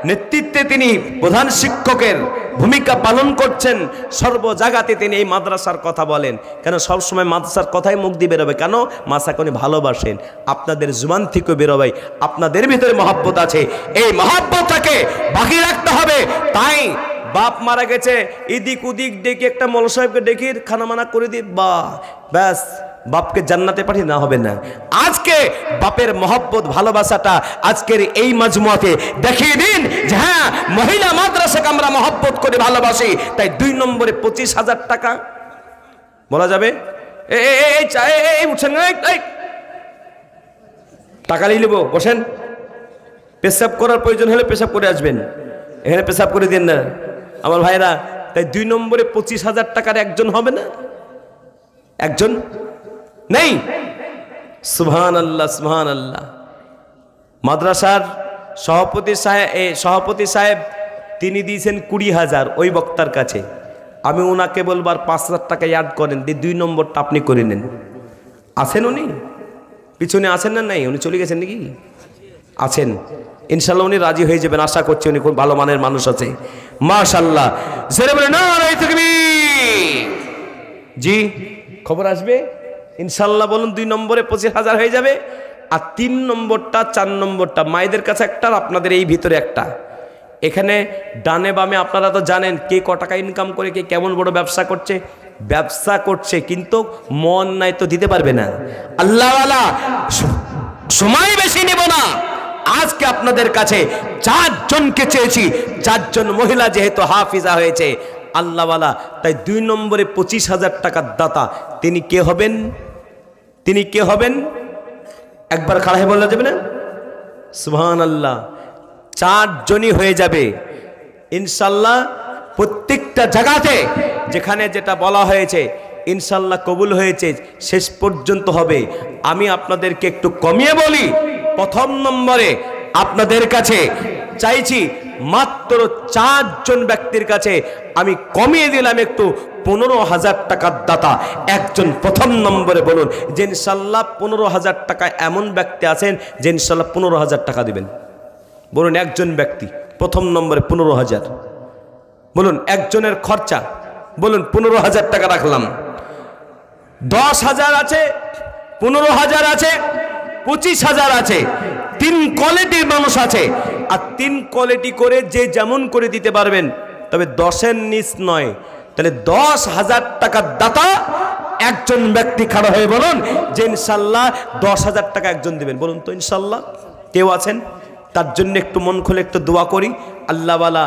নেতৃত্বে তিনি প্রধান শিক্ষকের ভূমিকা পালন করছেন। সর্ব জায়গাতে তিনি এই মাদ্রাসার কথা বলেন। কেন সবসময় মাদ্রাসার কথাই মুখ দিয়ে বেরোবে? কেন মাদ্রাসাকে উনি ভালোবাসেন, আপনাদের জুবান থেকেও বেরোবে। আপনাদের ভিতরে মহব্বত আছে, এই মহব্বতটাকে বাকি রাখতে হবে। তাই বাপ মারা গেছে, এদিক ওদিক ডেকে একটা মৌল সাহেবকে ডেকে খানা মানা করে দিই, বা ব্যাস বাপকে জান্নাতে পাঠিয়ে না হবে না। আজকে বাপের মহব্বত ভালোবাসাটা আজকের এই মাজমুয়াতে দেখিয়ে দিন যে হ্যাঁ, মহিলা মাদ্রাসাকে আমরা মহব্বত করে ভালোবাসি। তাই 2 নম্বরে 25,000 টাকা বলা যাবে। এই উঠছেন, টাকা নিয়ে নেবো, বসেন। পেশাব করার প্রয়োজন হলে পেশাব করে আসবেন, এখানে পেশাব করে দিন না আমার ভাইরা। তাই 2 নম্বরে 25,000 টাকার একজন হবে না? একজন নেই? সুবহানাল্লাহ সুবহানাল্লাহ। মাদ্রাসার সভাপতি সাহেব তিনি দিয়েছেন 20,000 ওই বক্তার কাছে। আমি ওনাকে বলবার 5,000 টাকা অ্যাড করেন, দিয়ে 2 নম্বরটা আপনি করে নেন। আছেন উনি পিছনে? আছেন না নাই? উনি চলে গেছেন নাকি? আছেন। ইনশাল্লাহ উনি রাজি হয়ে যাবেন, আশা করছি। উনি খুব ভালো মানের মানুষ আছে, মাশাআল্লাহ। জি খবর আসবে ইনশাল্লাহ। বলুন 2 নম্বরে 25,000 হয়ে যাবে। আর 3 নম্বরটা 4 নম্বরটা মায়েদের কাছে একটা, আপনাদের এই ভিতরে একটা। এখানে ডানে বামে আপনারা তো জানেন কে ক টাকা ইনকাম করে, কে কেমন বড় ব্যবসা করছে। ব্যবসা করছে কিন্তু মন নাই তো দিতে পারবে না। আল্লাহওয়ালা সময় বেশি নেব না। আজকে আপনাদের কাছে 4 জনকে চেয়েছি, 4 জন মহিলা যেহেতু হাফিজা হয়েছে আল্লাহওয়ালা। তাই 2 নম্বরে 25,000 টাকার দাতা তিনি কে হবেন? তিনি কে হবেন? একবার খাড়া হয়ে বলা যাবে না? সুবহানাল্লাহ। 4 জনই হয়ে যাবে ইনশাল্লাহ। প্রত্যেকটা জায়গাতে যেখানে যেটা বলা হয়েছে ইনশাল্লাহ কবুল হয়েছে, শেষ পর্যন্ত হবে। আমি আপনাদেরকে একটু কমিয়ে বলি, প্রথম নম্বরে আপনাদের কাছে চাইছি মাত্র 4 জন ব্যক্তির কাছে আমি কমিয়ে দিলাম একটু 15,000 টাকার দাতা একজন প্রথম নম্বরে বলুন যে ইনশাআল্লাহ 15,000 টাকা এমন ব্যক্তি আছেন যে ইনশাআল্লাহ 15,000 টাকা দিবেন। বলুন একজন ব্যক্তি প্রথম নম্বরে 15,000 বলুন একজনের খরচা বলুন 15,000 টাকা রাখলাম। 10,000 আছে, 15,000 আছে, 25,000 আছে। 3 কোয়ালিটির মানুষ আছে আর 3 কোয়ালিটি করে যে যেমন করে দিতে পারবেন, তবে 10-এর নিচ নয়। তাহলে 10,000 টাকার দাতা একজন ব্যক্তি খাড়া হয়ে বলুন যে ইনশাআল্লাহ 10,000 টাকা একজন দিবেন। বলুন তো ইনশাআল্লাহ কেউ আছেন? তার জন্য একটু মন খুলে একটু দোয়া করি। আল্লাহওয়ালা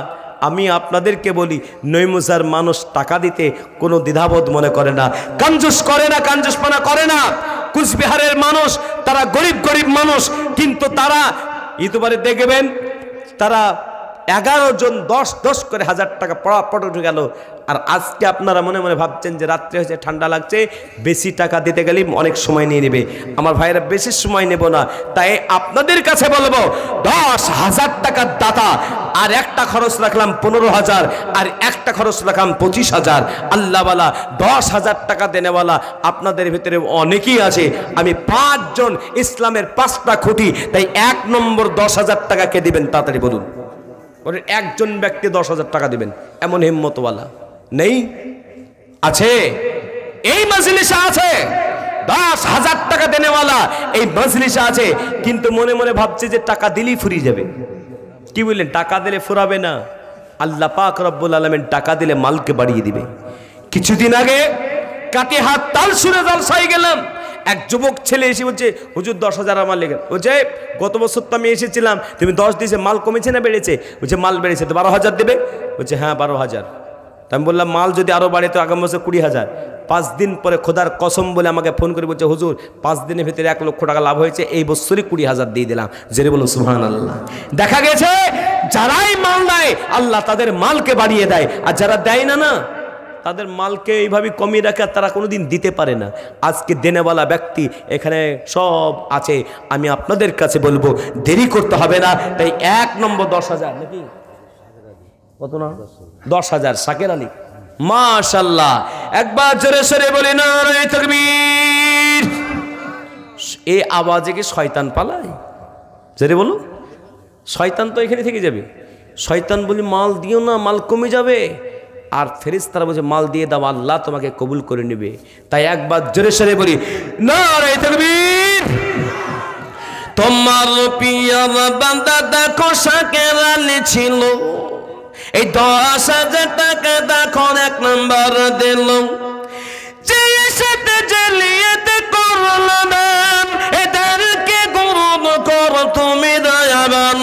আমি আপনাদেরকে বলি নৈমুজার মানুষ টাকা দিতে কোনো দ্বিধাবোধ মনে করে না, কাঞ্জুস করে না, কাঞ্জুসপনা করে না। কুচবিহারের মানুষ তারা গরিব গরিব মানুষ, কিন্তু তারা ইতুবারে দেখবেন তারা 11 জন 10 করে 1000 টাকা পড়া উঠে গেল। আর আজকে আপনারা মনে মনে ভাবছেন যে রাত্রে হয়েছে ঠান্ডা লাগছে, বেশি টাকা দিতে গেলে অনেক সময় নিয়ে নেবে। আমার ভাইয়েরা বেশি সময় নেব না, তাই আপনাদের কাছে বলবো 10,000 টাকার দাতা আর একটা খরচ রাখলাম 15,000 আর একটা খরচ রাখলাম 25,000। আল্লাহওয়ালা 10,000 টাকা দেনেওয়ালা আপনাদের ভিতরে অনেকেই আছে। আমি 5 জন ইসলামের 5টা খুঁটি, তাই 1 নম্বর 10,000 টাকা কে দিবেন তাড়াতাড়ি বলুন। একজন ব্যক্তি 10,000 টাকা দিবেন এমন হিম্মতওয়ালা নেই? আছে এই মজলিসে, আছে 10,000 টাকা দেনেওয়ালা এই মজলিসে আছে, কিন্তু মনে মনে ভাবছে যে টাকা দিলেই ফুরিয়ে যাবে। কি বললেন? টাকা দিলে ফুরাবে না। আল্লাহ পাক রব্বুল আলামিন টাকা দিলে মালকে বাড়িয়ে দিবে। কিছুদিন আগে কাটিহাট তালসুরে জলসায় গেলাম, এক যুবক ছেলে এসে বলছে হুজুর 10,000 আমার লেগে। বলছে গত বছর তো আমি এসেছিলাম, তুমি 10 দিয়েছে, মাল কমেছে না বেড়েছে? বলছে মাল বেড়েছে, তো 12,000 দেবে? বলছে হ্যাঁ 12,000। তো আমি বললাম মাল যদি আরও বাড়ে তো আগামী বছর 20,000। 5 দিন পরে খোদার কসম বলে আমাকে ফোন করে বলছে হুজুর 5 দিনের ভিতরে 1 লক্ষ টাকা লাভ হয়েছে, এই বছরই 20,000 দিয়ে দিলাম। জেরে বলুন সুবহানাল্লাহ। দেখা গেছে যারাই মাল দেয় আল্লাহ তাদের মালকে বাড়িয়ে দেয়, আর যারা দেয় না না তাদের মালকে এইভাবে কমিয়ে রাখে, তারা কোনোদিন দিতে পারে না। আজকে দেনেওয়ালা ব্যক্তি এখানে সব আছে। আমি আপনাদের কাছে বলবো দেরি করতে হবে না। তাই 1 নম্বর 10,000 নাকি কত না 10,000 শাকের আলী মাশাআল্লাহ। একবার জোরে সরে বলি নারে তাকবীর। এই আওয়াজে কি শয়তান পালায়? জোরে বলো। শয়তান তো এখানে থেকে যাবে। শয়তান বলি মাল দিও না, মাল কমে যাবে। আর ফেরেশতারা বলছে মাল দিয়ে দাও, আল্লাহ তোমাকে কবুল করে নেবে। তাই একবার জোরে সরে বলি নারে তাকবীর। তোমার পিয়ার বান্দা দেখো শাকের আলী ছিল, এই 10,000 টাকা দেখো 1 নম্বর দিল। যে সাথে জলিয়েতে করলো না এদেরকে গুরুদ করো তুমি দয়াবান,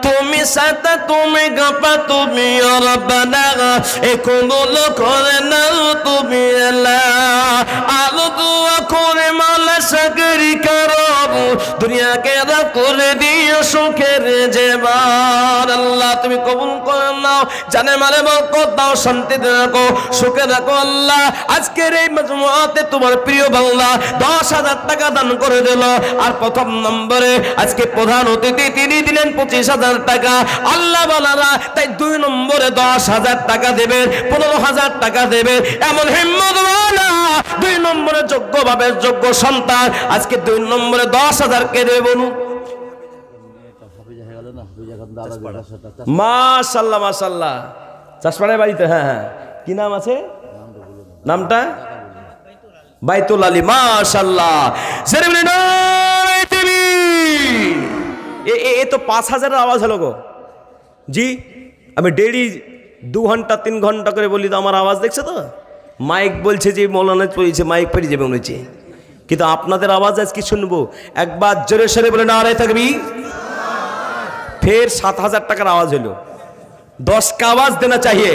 তুমি সাথে তুমি গাপা তুমি রব্বানা, এ কবুল করে নাও তুমি আল্লাহ। আলো দুয়া করে মালা সাগরি করো, দুনিয়াকে রাত করে দিও সুখের জীবন। আল্লাহ তুমি কবুল করে নাও, জানে মানে বরকত দাও, শান্তিতে রাখো, সুখে রাখো আল্লাহ। আজকের এই মজমুআতে তোমার প্রিয় বাংলা 10,000 টাকা দান করে দিল। আর প্রথম নম্বরে আজকে প্রধান অতিথি তিনি দিলেন 25,000 টাকা। আল্লাহ বালারা তাই 2 নম্বরে 10,000 টাকা দেবে, 15,000 টাকা দেবে এমন হিম্মতওয়ালা 2 নম্বরে যোগ্যভাবে যোগ্য সন্তান আজকে 2 নম্বরে 10,000 কে দেবে বলুন। মাশাআল্লাহ মাশাআল্লাহ। চাষপাড়ায় বাড়িতে? হ্যাঁ হ্যাঁ। কি নাম আছে? নামটা বাইতুল আলী। মাশাআল্লাহ। এ তো 5,000 আওয়াজ হলো গো। জি আমি ডেইলি 2 ঘন্টা 3 ঘন্টা করে বলি তো আমার আওয়াজ দেখছে তো। মাইক বলছে যে মৌলানা পড়েছে, মাইক পেরিয়ে যাবে মনে হচ্ছে, কিন্তু আপনাদের আওয়াজ আজ কি শুনবো? একবার জোরে সরে বলে নারে তাকবীর। ফের 7,000 টাকার আওয়াজ হলো। 10 का आवाज देना चाहिए।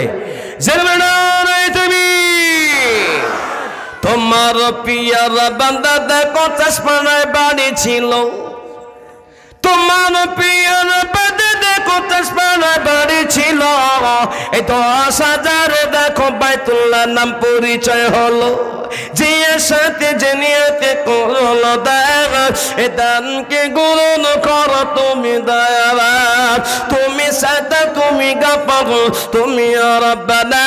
তোমার পিয়ার বান্দা দেখো চশমায় বাড়ি ছিল, তোমার পিয়ার বান্দা দেখো চশমায় বাড়ি ছিল। এই 10,000 দেখো বাইতুল্লাহ নাম পরিচয় হলো, যে সাথে যে নিয়তে করলো দয়া, এ দানকে গ্রহণ করো তুমি দয়াবান। তুমি সাদা তুমি গাফার তুমি রব্বানা,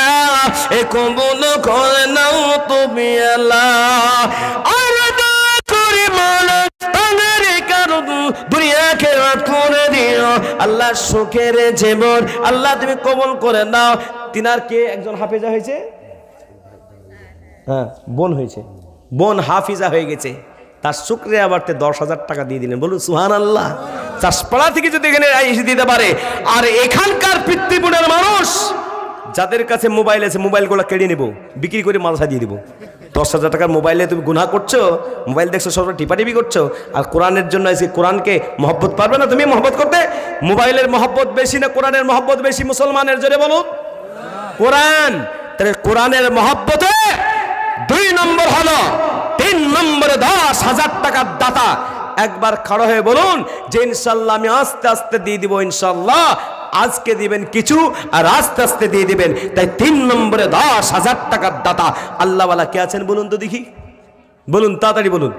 এ কবুল করে নাও তুমি আল্লাহ। আর দয়া করে মাওলা দুনিয়াকে করে দিও আল্লাহ, সুখের জীবন আল্লাহ তুমি কবুল করে নাও। তিনার কে একজন হাফেজা হয়েছে, হ্যাঁ বোন হয়েছে, বোন হাফিজা হয়ে গেছে, তার শুকরিয়া বাড়তে 10,000 টাকা দিয়ে দিলেন। বলুন সুবহানাল্লাহ। চাষপাড়া থেকে যদি এখানে এসে দিতে পারে, আর এখানকার পিতৃপুরের মানুষ যাদের কাছে মোবাইল আছে মোবাইলগুলো কেড়ে নেব, বিক্রি করে মাদ্রাসা দিয়ে দিব। 10,000 টাকার মোবাইলে তুমি গুনাহ করছো, মোবাইল দেখছো সব টিপাটিপি করছো, আর কোরআনের জন্য এসে কোরআনকে মহব্বত পারবে না তুমি মহব্বত করতে? মোবাইলের মহব্বত বেশি না কোরআনের মহব্বত বেশি? মুসলমানের জোরে বলুন কোরআন। তাহলে কোরআনের মহব্বতে 2 নম্বর হলো, 3 নম্বরে 10,000 টাকার দাতা। একবার খাড়া হয়ে বলুন যে ইনশাআল্লাহ আমি আস্তে আস্তে দিয়ে দিব, ইনশাআল্লাহ। আজকে দিবেন কিছু আর আস্তে আস্তে দিয়ে দিবেন। তাই 3 নম্বরে 10,000 টাকার দাতা আল্লাহওয়ালা কে আছেন বলুন তো দেখি, বলুন তাড়াতাড়ি বলুন।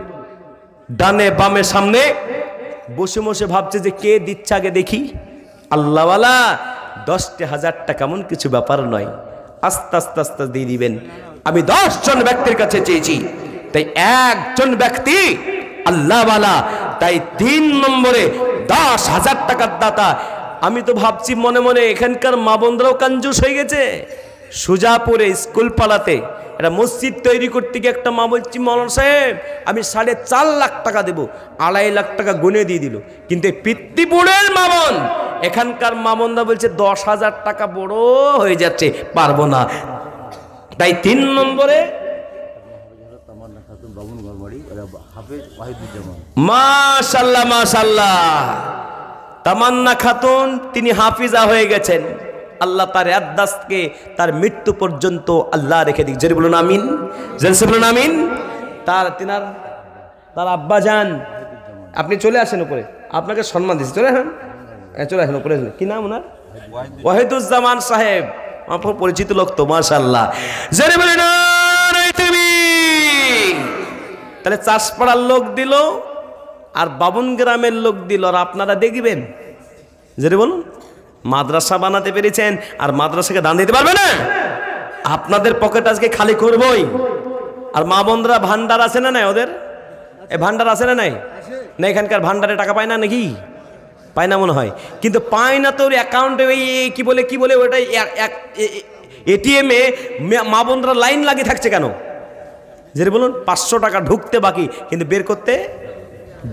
ডানে বামে সামনে বসে বসে ভাবছে যে কে দিচ্ছে আগে দেখি। আল্লাহওয়ালা 10,000 টাকা এমন কিছু ব্যাপার নয়, আস্তে আস্তে আস্তে দিয়ে দিবেন। আমি 10 জন ব্যক্তির কাছে চেয়েছি, তাই একজন ব্যক্তি আল্লাহওয়ালা। তাই 3 নম্বরে 10,000 টাকার দাতা। আমি তো ভাবছি মনে মনে এখানকার মা বোনরাও কঞ্জুস হয়ে গেছে। সুজাপুরে স্কুল পালাতে একটা মসজিদ তৈরি করতে গিয়ে একটা মা বলছি মৌলানা সাহেব আমি 4.5 লাখ টাকা দেবো, 2.5 লাখ টাকা গুনে দিয়ে দিল। কিন্তু পিতৃপুরের মা বোন, এখানকার মা বোনরা বলছে 10,000 টাকা বড় হয়ে যাচ্ছে, পারবো না। তাই 3 নম্বরে মাশাআল্লাহ মাশাআল্লাহ তামান্না খাতুন, তিনি হাফিজা হয়ে গেছেন। আল্লাহ তার আদাসকে তার মৃত্যু পর্যন্ত আল্লাহ রেখে দিক। জোরে বলুন আমিন, জোরে বলুন আমিন। তার আব্বা যান, আপনি চলে আসেন উপরে, আপনাকে সম্মান দিচ্ছি, চলে আসেন, চলে আসেন উপরে। কি নাম ওনার? ওয়াহিদুজ্জামান সাহেব, আপনার পরিচিত লোক তো মাশাআল্লাহ। জোরে বলুন তাহলে চাষপাড়ার লোক দিল আর বাবন গ্রামের লোক দিল, আর আপনারা দেখবেন যেটা বলুন মাদ্রাসা বানাতে পেরেছেন, আর মাদ্রাসাকে দান দিতে পারবে না? আপনাদের পকেট আজকে খালি করবই। আর মা বোনরা ভান্ডার আছে না নাই? ওদের এ ভান্ডার আছে না নাই? না এখানকার ভান্ডারে টাকা পায় না নাকি? পায় না মনে হয়, কিন্তু পায় না তো ওর অ্যাকাউন্টে ওই কি বলে ওটাই এটিএমে মা বোনরা লাইন লাগিয়ে থাকছে কেন? যেটা বলুন 500 টাকা ঢুকতে বাকি, কিন্তু বের করতে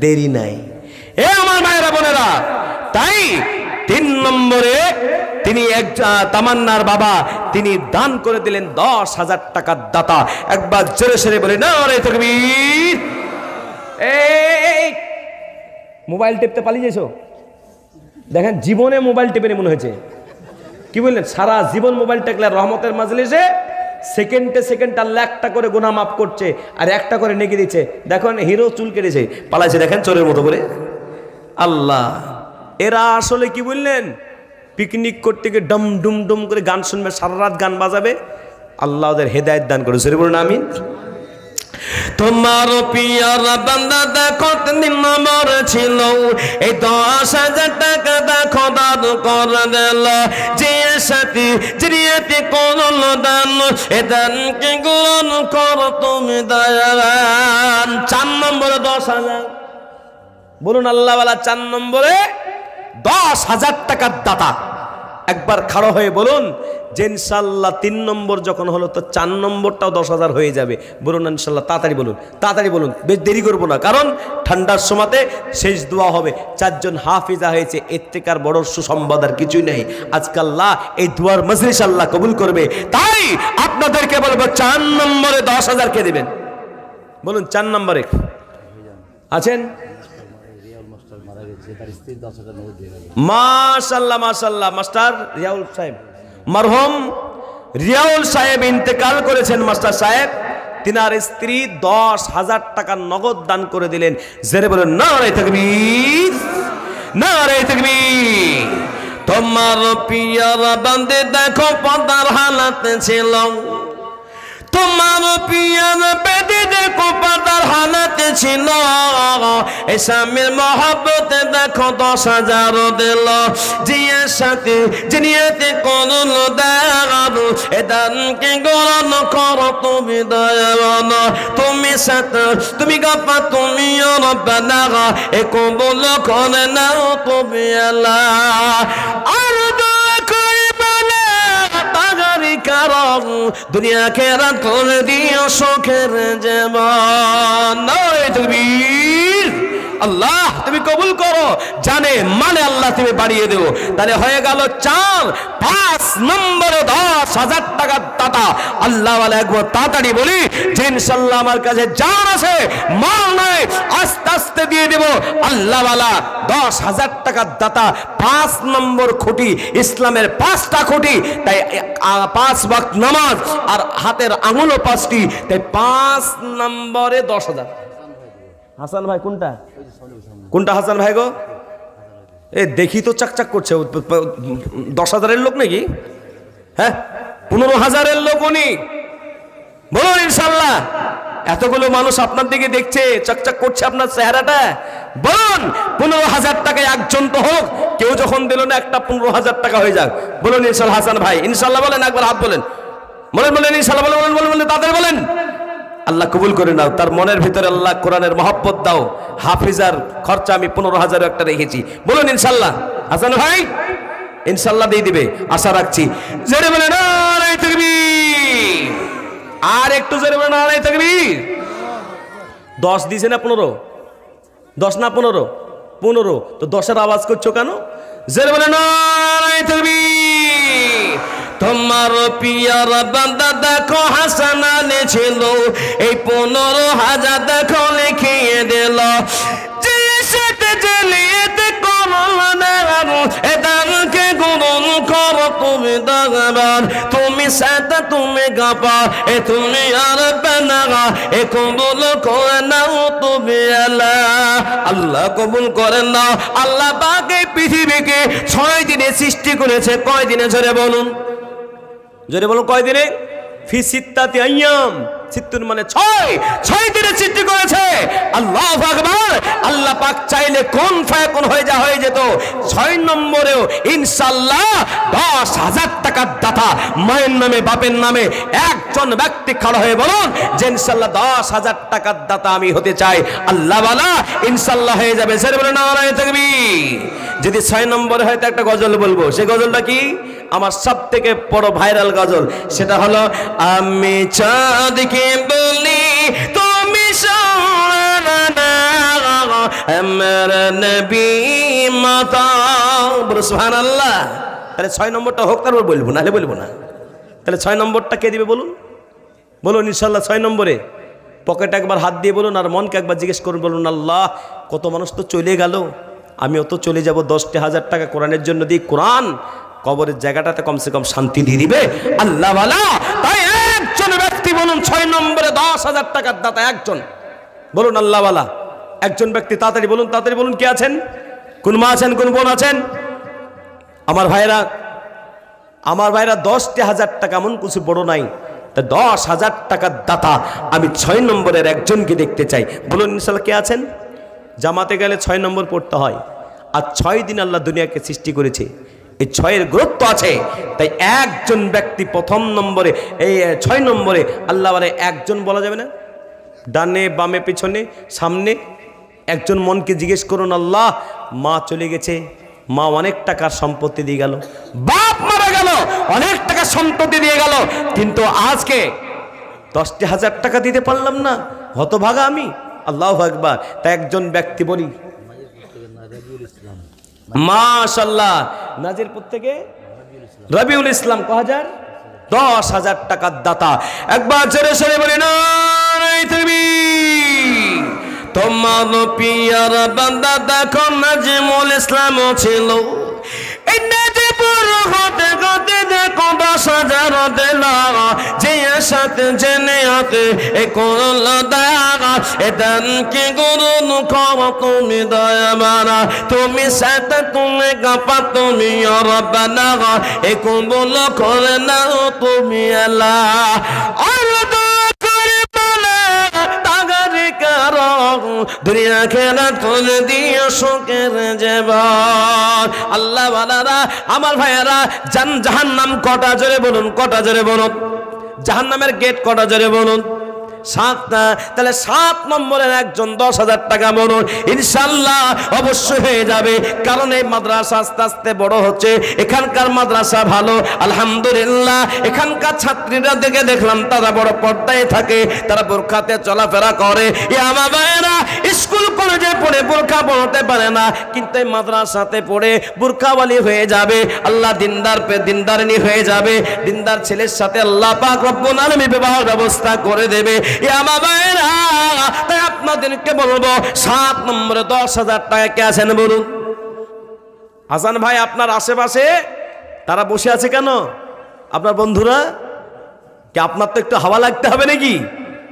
দেরি নাই। এ আমার মায়েরা বোনেরা, তাই 3 নম্বরে তিনি তামান্নার বাবা, তিনি দান করে দিলেন 10,000 টাকার দাতা। একবার জোরে সরে বলে নারে তাকবীর। এই মোবাইল টিপতে পালিয়ে যাইছো, দেখেন জীবনে মোবাইল টিপে মনে হয়েছে। কি বললেন? সারা জীবন মোবাইল টেকলে রহমতের মাজলিসে সেকেন্ডে আল্লাহ একটা করে গুনাহ মাফ করছে, আর একটা করে নেকি দিচ্ছে। দেখুন হিরো চুল কেটেছে পালাইছে, দেখেন চোরের মতো করে। আল্লাহ, এরা আসলে কি বললেন? পিকনিক করতে গিয়ে ডম ডুম ডুম করে গান শুনবে, সারা রাত গান বাজাবে। আল্লাহ ওদের হেদায়েত দান করে। সরি বলুন আমিন। তোমার পিয়ার বান্দা দেখো 3 নম্বর ছিল, এই 10,000 টাকা দেখো দান করে দিল, যে সাথী জিরিয়াতে করল দান, এ দানকে গ্রহণ করো তুমি দয়াবান। 4 নম্বরে 10,000 বলুন আল্লাহওয়ালা। 4 নম্বরে 10,000 টাকার দাতা। একবার খাড়া হয়ে বলুন যে ইনশাআল্লাহ 3 নম্বর যখন হলো তো 4 নম্বরটাও 10,000 হয়ে যাবে। বলুন ইনশাআল্লাহ, তাড়াতাড়ি বলুন, তাড়াতাড়ি বলুন, বেশ দেরি করবো না, কারণ ঠান্ডার সময়তে শেষ দোয়া হবে। 4 জন হাফিজা হয়েছে, এর থেকে আর বড় সুসংবাদ আর কিছুই নেই। আজকাল আল্লাহ এই দুয়ার মজলিস আল্লাহ কবুল করবে। তাই আপনাদেরকে বলবো 4 নম্বরে 10,000 কে দেবেন? বলুন 4 নম্বরে আছেন? মাশাআল্লাহ মাশাআল্লাহ, মাস্টার রিয়াউল সাহেব, মরহুম রিয়াউল সাহেব ইন্তেকাল করেছেন। মাস্টার সাহেব তিনার স্ত্রী 10,000 টাকা নগদ দান করে দিলেন। জেরে বলেন নারে তাকবীর, নারে তাকবীর। তোমার পিয়ারা বান্দে দেখো পর্দার হালাতে ছিল, তোমার পিয়ার বেদে দেখো পর্দার হালাতে ছিল, এই স্বামীর মহব্বতে দেখো 10,000 দিল, জিয়ার সাথে জিনিয়াতে করল দান, এ দানকে গ্রহণ করো তুমি দয়াবান, তুমি সাথে তুমি গাফা তুমি রব্বানা, এ কবুল করে নাও তুমি আল্লাহ। আর দুনিয়া খেরা করে দিও শোকের জীবন। নারে তাকবীর। আল্লাহ তুমি কবুল করো, জানে মানে আল্লাহ তুমি বাড়িয়ে দেও। তাহলে হয়ে গেল 4। 5 নম্বরে 10,000 টাকার দাতা। আল্লাহ ওয়ালা একবার তাড়াতাড়ি বলি যে ইনশাআল্লাহ আমার কাছে জান আছে, মাল নাই, আস্তে আস্তে দিয়ে দেব। আল্লাহ ওয়ালা 10,000 টাকার দাতা। 5 নম্বর খুঁটি, ইসলামের 5টা খুঁটি। তাই 5 ওয়াক্ত নামাজ আর হাতের আঙুলও 5টি। তাই 5 নম্বরে 10,000। হাসান ভাই কোনটা কোনটা হাসান ভাই গো? এ দেখি তো চাকচাক করছে। 10,000-এর লোক নাকি? হ্যাঁ 15,000-এর লোক উনি। বলুন ইনশাআল্লাহ। এতগুলো মানুষ আপনার দিকে দেখছে, চাকচাক করছে আপনার চেহারাটা। বলুন 15,000 টাকায় একজন তো হোক। কেউ যখন দিল না একটা 15,000 টাকা হয়ে যাক। বলুন ইনশাআল্লাহ। হাসান ভাই ইনশাআল্লাহ বলেন, একবার হাত বলেন, বলেন বলেন ইনশাআল্লাহ বলেন, বলেন বলেন তাদের বলেন। আল্লাহ কবুল করে নাও। তার মনের ভিতরে আল্লাহ কোরআনের মহব্বত দাও। হাফিজার খরচা আমি 15,000 একটা রেখেছি। বলুন ইনশাআল্লাহ। হাসান ভাই ইনশাআল্লাহ দিয়ে দিবে, আশা রাখছি। জোরে বলেন নারে তাকবীর। আর একটু জোরে বলেন নারে তাকবীর। 10 দিছে না 15? 10 না 15? 15। তো 10-এর আওয়াজ করছো কেন? জোরে বলেন নারে তাকবীর। তোমার পিয়ার বান্দা দেখো হাসান আনেছিল, এই 15,000 দেখো লিখিয়ে দিল, যে সাথে জ্বালিয়েতে করল না এ দানকে গ্রহণ করো তুমি দাগাবার, তুমি সাথে তুমি গাপা এ তুমি আর বানাগা, এ কবুল করে নাও তুমি আল্লাহ। আল্লাহ কবুল করেন নাও। আল্লাহ পাক এই পৃথিবীকে 6 দিনে সৃষ্টি করেছে। কয় দিনে? জোরে বলুন, জোরে বলুন কয় দিনে? ফি সিত্তাতি আইয়াম। সিত্তুন মানে 6 দিনে সৃষ্টি করেছে। আল্লাহু আকবার। আল্লাহ পাক চাইলে কোন ফায়াকুন হয়ে যেত। 6 নম্বরেও ইনশাআল্লাহ 10,000 টাকার দাতা মায়ের নামে বাপের নামে একজন ব্যক্তি খাড়া হয়ে বলুন যে ইনশাআল্লাহ 10,000 টাকার দাতা আমি হতে চাই। আল্লাহ ওয়ালা ইনশাআল্লাহ হয়ে যাবে। সে বলে নারে তাকবীর। যদি 6 নম্বরে হয়তো একটা গজল বলবো, সেই গজলটা কি? আমার সব থেকে বড় ভাইরাল গজল, সেটা হলো আমি চাঁদকে বলি তুমি সোনা, আমার নবী মাতা। বলো সুবহানাল্লাহ। তাহলে 6 নম্বরটা হোক, তারপর বলবো, নাহলে বলবো না। তাহলে 6 নম্বরটা কে দিবে বলুন? বলুন ইনশাআল্লাহ 6 নম্বরে পকেটে একবার হাত দিয়ে বলুন, আর মনকে একবার জিজ্ঞেস করুন, বলুন আল্লাহ কত মানুষ তো চলে গেল, আমিও তো চলে যাব। 10,000 টাকা কোরআনের জন্য দিই। কোরআন কবরের জায়গাটাতে কমসে কম শান্তি দিয়ে দিবে আল্লাহ ওয়ালা। তাই একজন ব্যক্তি বলুন 6 নম্বরে 10,000 টাকার দাতা একজন বলুন আল্লাহ ওয়ালা। একজন ব্যক্তি তাড়াতাড়ি বলুন, তাড়াতাড়ি বলুন। কে আছেন? কোন মা আছেন? কোন বোন আছেন? আমার ভাইরা 10,000 টাকা এমন কিছু বড় নাই। তা 10,000 টাকার দাতা আমি 6 নম্বরের একজনকে দেখতে চাই। বলুন ইনশাআল্লাহ কে আছেন? জামাতে গেলে 6 নম্বর পড়তে হয়। আর 6 দিন আল্লাহ দুনিয়াকে সৃষ্টি করেছে। এই 6-এর গুরুত্ব আছে। তাই একজন ব্যক্তি প্রথম নম্বরে, এই 6 নম্বরে আল্লাহ বলে একজন বলা যাবে না, ডানে বামে পিছনে সামনে একজন। মনকে জিজ্ঞেস করুন, আল্লাহ মা চলে গেছে, মা অনেক টাকার সম্পত্তি দিয়ে গেল, বাপ মারা গেল অনেক টাকার সম্পত্তি দিয়ে গেল, কিন্তু আজকে 10,000 টাকা দিতে পারলাম না, হতভাগা আমি। আল্লাহু আকবার। তাই একজন ব্যক্তি বলি মাশাআল্লাহ, নাজিরপুর থেকে রবিউল ইসলাম ক হাজার? 10,000 টাকার দাতা। একবার জোরে সরে বলি নারে তাকবীর। তোমার পিয়ার বান্দা দেখো নাজিমুল ইসলাম ছিল, এই নাজিরপুর হতে হতে দেখো को 10,000 दिला जे साथ जने आते कोल दागा एदन के गुरु नुखाव तुमी दया माना तुमी साथ तुमे गपा तुमी रब्बाना ए कबूल करे ना तुमी अल्लाह और दुनिया खेला तुल दिया शोकेर जेबान अल्लाह वालारा আমার ভাইয়েরা জাহান্নাম কটা জোরে বলুন কটা জোরে বলুন জাহান্নামের গেট কটা জোরে বলুন 7টা তাহলে 7 নম্বরের একজন 10,000 টাকা বলুন ইনশাআল্লাহ অবশ্যই হয়ে যাবে কারণ এই মাদ্রাসা আস্তে আস্তে বড় হচ্ছে এখানকার মাদ্রাসা ভালো আলহামদুলিল্লাহ এখানকার ছাত্রীরা দেখলাম তারা বড় পর্দায় থাকে তারা বোরখাতে চলাফেরা করে আমার ভাইয়েরা স্কুল কলেজে পড়ে বোরখা পড়তে পারে না কিন্তু এই মাদ্রাসাতে পড়ে বোরখাওয়ালি হয়ে যাবে আল্লাহ দিনদারনি হয়ে যাবে দিনদার ছেলের সাথে আল্লাহ পাক রব্বুল আলামিন বিবাহের ব্যবস্থা করে দেবে তাই আপনাদেরকে বলবো 7 নম্বরে 10,000 টাকা কে আছেন বলুন হাসান ভাই আপনার আশেপাশে তারা বসে আছে কেন আপনার বন্ধুরা কি আপনার তো একটু হাওয়া লাগতে হবে নাকি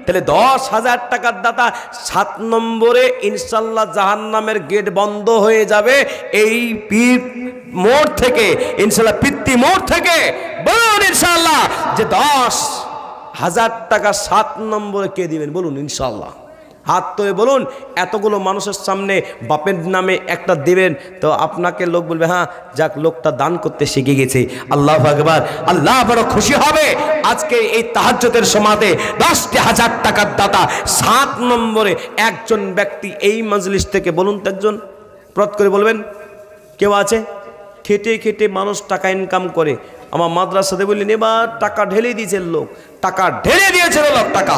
তাহলে 10,000 টাকার দাতা 7 নম্বরে ইনশাআল্লাহ জাহান্নামের গেট বন্ধ হয়ে যাবে এই পীর মোড় থেকে ইনশাআল্লাহ পিত্তি মোড় থেকে বলুন ইনশাআল্লাহ যে 10,000 টাকা 7 নম্বরে কে দিবেন বলুন ইনশাআল্লাহ হাত তুলে বলুন এতগুলো মানুষের সামনে বাপের নামে একটা দিবেন তো আপনাকে লোক বলবে হ্যাঁ যাক লোকটা দান করতে শিখে গেছে আল্লাহু আকবার আল্লাহ বড় খুশি হবে আজকে এই তাহাজ্জুদের সময়তে 10,000 টাকার দাতা 7 নম্বরে একজন ব্যক্তি এই মজলিস থেকে বলুন তো একজন প্রত করে বলবেন কেউ আছে খেটে খেটে মানুষ টাকা ইনকাম করে আমার মাদ্রাসাতে বললেন এবার টাকা ঢেলে দিয়েছে লোক টাকা ঢেলে দিয়েছে লোক টাকা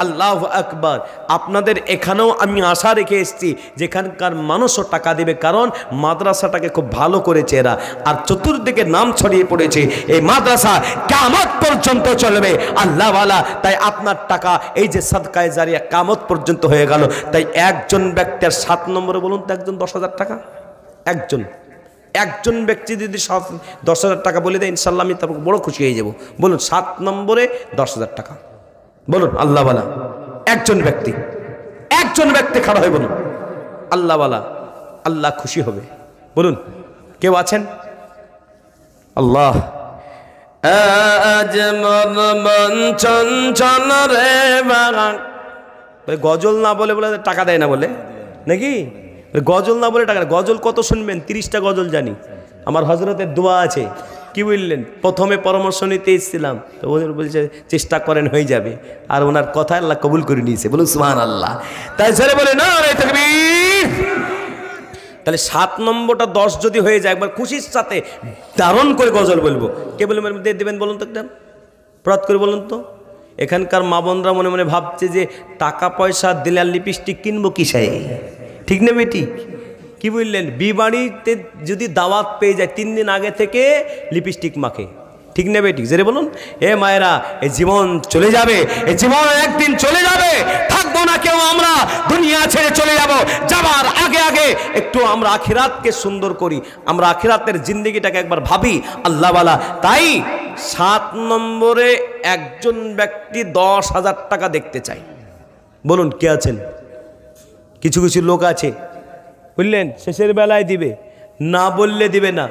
আল্লাহু আকবার আপনাদের এখানেও আমি আশা রেখে এসেছি যেখানকার মানুষও টাকা দেবে কারণ মাদ্রাসাটাকে খুব ভালো করেছে এরা আর চতুর্দিকে নাম ছড়িয়ে পড়েছে এই মাদ্রাসা কিয়ামত পর্যন্ত চলবে আল্লাহওয়ালা তাই আপনার টাকা এই যে সাদকায়ে জারিয়া কিয়ামত পর্যন্ত হয়ে গেল তাই একজন ব্যক্তির 7 নম্বরে বলুন তো একজন 10,000 টাকা একজন ব্যক্তি যদি 10,000 টাকা বলে দেয় ইনশাআল্লাহ আমি তারপর বড় খুশি হয়ে যাব বলুন 7 নম্বরে 10,000 টাকা বলুন আল্লাহওয়ালা একজন ব্যক্তি খাড়া হয়ে বলুন আল্লাহওয়ালা আল্লাহ খুশি হবে বলুন কেউ আছেন আল্লাহ আজ মন চঞ্চল রে বাবা গজল না বলে টাকা দেয় না বলে নাকি গজল না বলে টাকা গজল কত শুনবেন 30টা গজল জানি আমার হযরতের দোয়া আছে কি বললেন প্রথমে পরামর্শ নিতে এসেছিলাম তো ওদের বলছে চেষ্টা করেন হয়ে যাবে আর ওনার কথা আল্লাহ কবুল করে নিয়েছে বলুন সুবহানাল্লাহ তাই জোরে বলে নারে তাকবীর তাহলে 7 নম্বরটা 10 যদি হয়ে যায় একবার খুশির সাথে দারুণ করে গজল বলবো কে বলে দিয়ে দেবেন বলুন তো একদম প্রত করে বলুন তো এখানকার মা বোনরা মনে মনে ভাবছে যে টাকা পয়সা দিলে আর লিপস্টিক কিনবো কিসায় ঠিক না বেটি কি বললেন বিবাড়িতে যদি দাওয়াত পেয়ে যায় 3 দিন আগে থেকে লিপস্টিক মাখে ঠিক না বেটি জেরে বলুন এ মায়েরা এই জীবন চলে যাবে এই জীবন একদিন চলে যাবে থাকবো না কেউ আমরা দুনিয়া ছেড়ে চলে যাবার আগে আগে একটু আমরা আখিরাতকে সুন্দর করি আমরা আখিরাতের জিন্দেগিটাকে একবার ভাবি আল্লাহওয়ালা তাই 7 নম্বরে একজন ব্যক্তি 10,000 টাকা দেখতে চাই বলুন কে আছেন কিছু কিছু লোক আছে বুঝলেন শেষের বেলায় দিবে না বললে দিবে না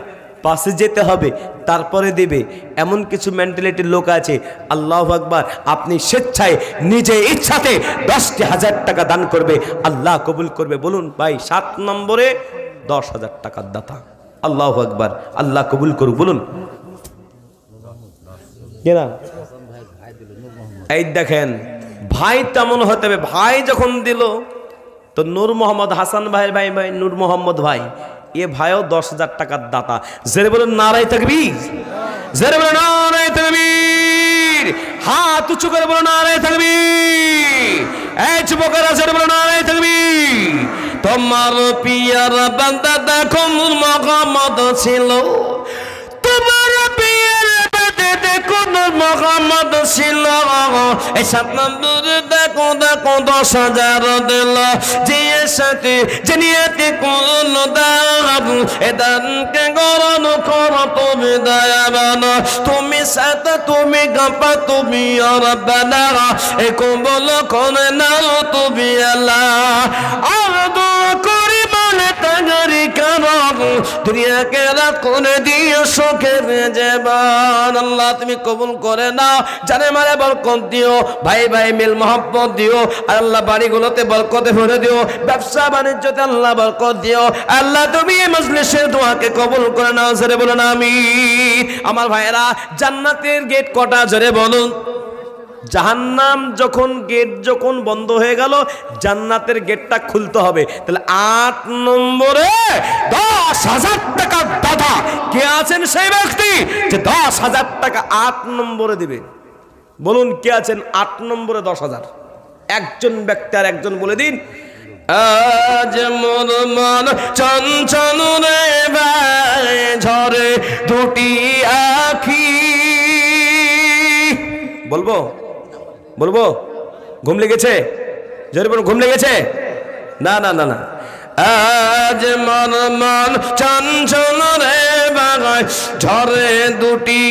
পাশে যেতে হবে তারপরে দিবে এমন কিছু মেন্টালিটির লোক আছে আল্লাহু আকবার আপনি স্বেচ্ছায় নিজে ইচ্ছাতে 10,000 টাকা দান করবে আল্লাহ কবুল করবে বলুন ভাই 7 নম্বরে 10,000 টাকার দাতা আল্লাহু আকবার আল্লাহ কবুল করুক বলুন কেনা এই দেখেন ভাই তেমন হতে হবে ভাই যখন দিল তো নূর মোহাম্মদ হাসান ভাই নূর মোহাম্মদ ভাই এ ভাইও 10,000 টাকার দাতা জেরে বলুন নারায়ে তাকবীর জেরে বলুন নারায়ে তাকবীর হাত উঁচু করে বলুন নারায়ে তাকবীর এই যুবকেরা জেরে বলুন নারায়ে তাকবীর তোমার পিয়ার বান্দা দেখো নূর মোহাম্মদ ছিল তোমার পিয়ার বান্দা দেখো মোহাম্মদ ছিল এই 7 নম্বরে দেখো দেখো 10,000 দিল যে সাথে যে নিয়তে কোন দান এ দানকে গ্রহণ করো তুমি দয়াবান তুমি সাথে তুমি গাপা তুমি রব্বানা এ কবুল করে নাও তুমি আল্লাহ আর দোয়া করি মনে তাগরি করো দুনিয়া কে রাত করে দিও সুখের জীবন আল্লাহ তুমি কবুল করে নাও জানে মারে বরকত দিও ভাই ভাই মিল মোহাব্বত দিও আর আল্লাহ বাড়িগুলোতে বরকতে ভরে দিও ব্যবসা বাণিজ্যতে আল্লাহ বরকত দিও আল্লাহ তুমি এই মজলিসের দোয়াকে কবুল করে নাও জোরে বলুন আমিন আমার ভাইরা জান্নাতের গেট কটা জোরে বলুন জাহান্নাম যখন গেট যখন বন্ধ হয়ে গেল জান্নাতের গেটটা খুলতে হবে তাহলে 8 নম্বরে 10,000 টাকা দাদা কে আছেন সেই ব্যক্তি যে 10,000 টাকা 8 নম্বরে দিবে বলুন কে আছেন 8 নম্বরে 10,000 একজন ব্যক্তি আর একজন বলে দিন আজ মোর মন চঞ্চল রে ভাই ঝরে দুটি আখি বলবো বলবো ঘুম লেগেছে জোরে বলুন ঘুম লেগেছে না না না না আজ মন মন চঞ্চল রে ভাই ঝরে দুটি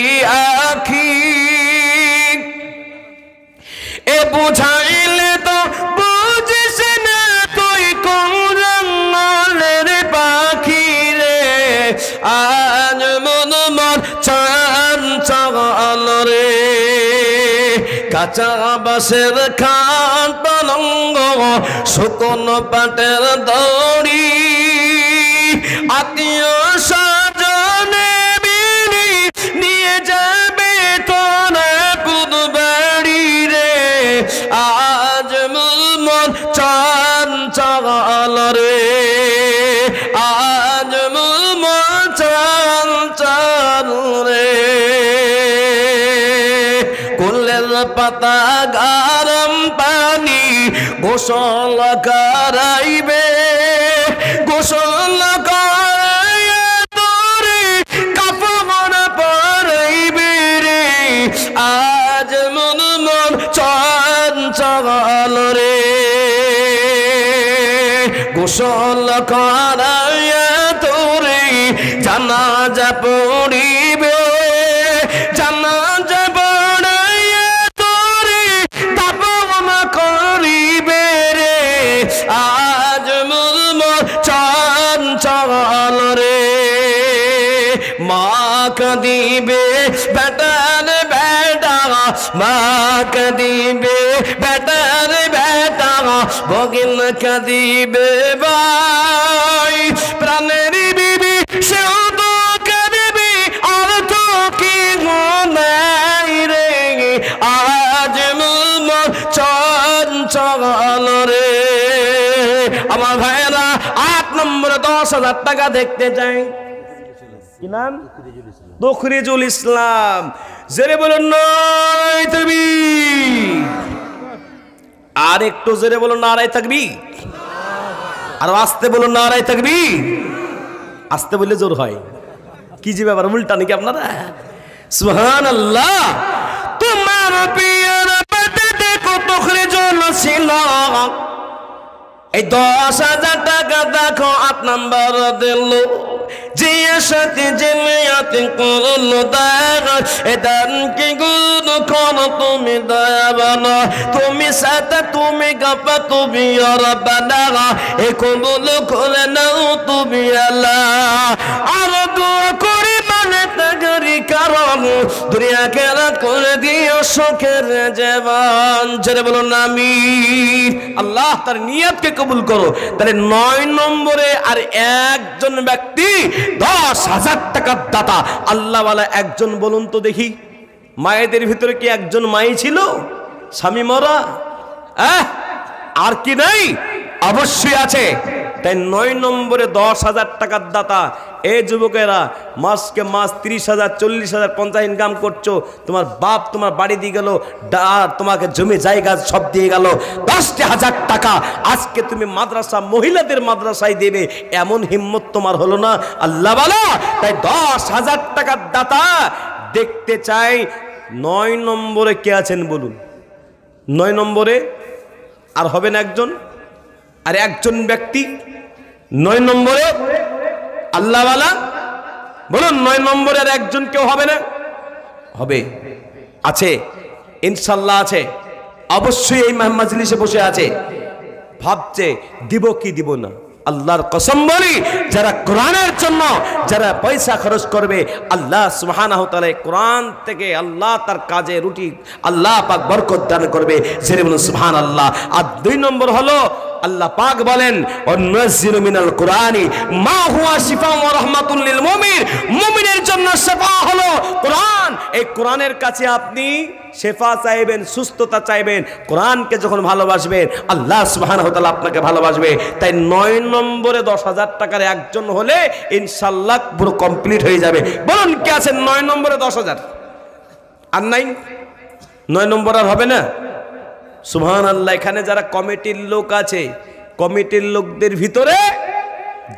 আখি এ বুঝাইলে তো বুঝিস না তুই কোরআনের পাখি রে আজ মন মন চঞ্চল রে কাঁচা বাঁশের খাট পালঙ্গ শুকনো পাটের দড়ি আত্মীয় স্বজনে বিনি নিয়ে যাবে তোরা পুদ বাড়ি রে আজ মন চঞ্চল রে আজ মন চঞ্চল রে পাতা গরম পানি গোসল করাইবে গোসল করাইয়া তোরে কাপড় পরাইবে রে আজ মন মন চঞ্চল রে গোসল করাইয়া তোরে জানাজা পড়িবে জানাজা আজ মন চঞ্চল রে মা কাঁদিবে বেটার বেটা মা কাঁদিবে বেটার বেটা ভগিন কাঁদিবে ভাই প্রাণের বিবি সেও তো কাঁদিবি আর তো কি নাই রে আজ মন চঞ্চল রে আমার ভাইয়েরা 8 নম্বরে 10,000 টাকা দেখতে চাই কি নাম তখরিজুল ইসলাম জোরে বলুন নারায়ে তাকবীর আর একটু জোরে বলুন নারায়ে তাকবীর আর আস্তে বলুন নারায়ে তাকবীর আস্তে বললে জোর হয় কি যে ব্যাপার উল্টা নাকি আপনারা সুবহানাল্লাহ তোমার পিয়ার পেটে দেখো তখরিজুল ইসলাম এই 10,000 টাকা দেখো 8 নম্বর দিল যে সাথে জমিয়াতে করল দয়া এ দান কি গুণ করো তুমি দয়াবান তুমি সাথে তুমি গাপা তুমি রব্বানা এ কবুল করে নাও তুমি আল্লাহ আর দোয়া করি মানে তাগরি কারণ দুনিয়া কে রাত করে দিও সুখের জীবন জোরে বলুন আমিন আল্লাহ তার নিয়তকে কবুল করো তাহলে 9 নম্বরে আর একজন ব্যক্তি 10,000 টাকার দাতা আল্লাহ ওয়ালা একজন বলুন তো দেখি মায়েদের ভিতরে কি একজন মাই ছিল স্বামী মরা আর কি নাই অবশ্যই আছে তাই 9 নম্বরে 10,000 টাকার দাতা এই যুবকেরা মাসকে মাস 30,000 40,000 50 ইনকাম করছো তোমার বাপ তোমার বাড়ি দিয়ে গেল তোমাকে জমি জায়গা সব দিয়ে গেল 10,000 টাকা আজকে তুমি মাদ্রাসা মহিলাদের মাদ্রাসায় দেবে এমন হিম্মত তোমার হলো না আল্লাহ বলো তাই 10,000 টাকার দাতা দেখতে চাই 9 নম্বরে কে আছেন বলুন? 9 নম্বরে আর হবে না একজন, আর একজন ব্যক্তি 9 নম্বরে আল্লাহওয়ালা, বলুন 9 নম্বরে আর একজন কেউ হবে না? হবে, আছে ইনশাল্লাহ, আছে অবশ্যই। এই মাজলিসে বসে আছে, ভাবছে দিব কি দিব না। আল্লাহর কসম বলি, যারা কোরআনের জন্য যারা পয়সা খরচ করবে, আল্লাহ সুবহানাহু ওয়া তাআলা কোরআন থেকে আল্লাহ তার কাজে রুটি আল্লাহ পাক বরকত দান করবে। জেরে বলুন সুবহানাল্লাহ। আর 2 নম্বর হলো আল্লাহ পাক বলেন ওয়ানুযাজ্জিলু মিনাল কুরআনি মা হুয়া শিফাউন ওয়া রাহমাতুল লিল মুমিন। মুমিনের জন্য শিফা হলো কোরআন। এই কোরআনের কাছে আপনি শেফা চাইবেন, সুস্থতা চাইবেন। কোরআনকে যখন ভালোবাসবেন, আল্লাহ সুবহানাহু ওয়া তাআলা আপনাকে ভালোবাসবে। তাই 9 নম্বরে 10,000 টাকার একজন হলে ইনশাআল্লাহ পুরো কমপ্লিট হয়ে যাবে। বলুন কে আছেন 9 নম্বরে 10,000? আর নাই 9 নম্বর আর হবে না? সুবহানাল্লাহ। এখানে যারা কমিটির লোক আছে, কমিটির লোকদের ভিতরে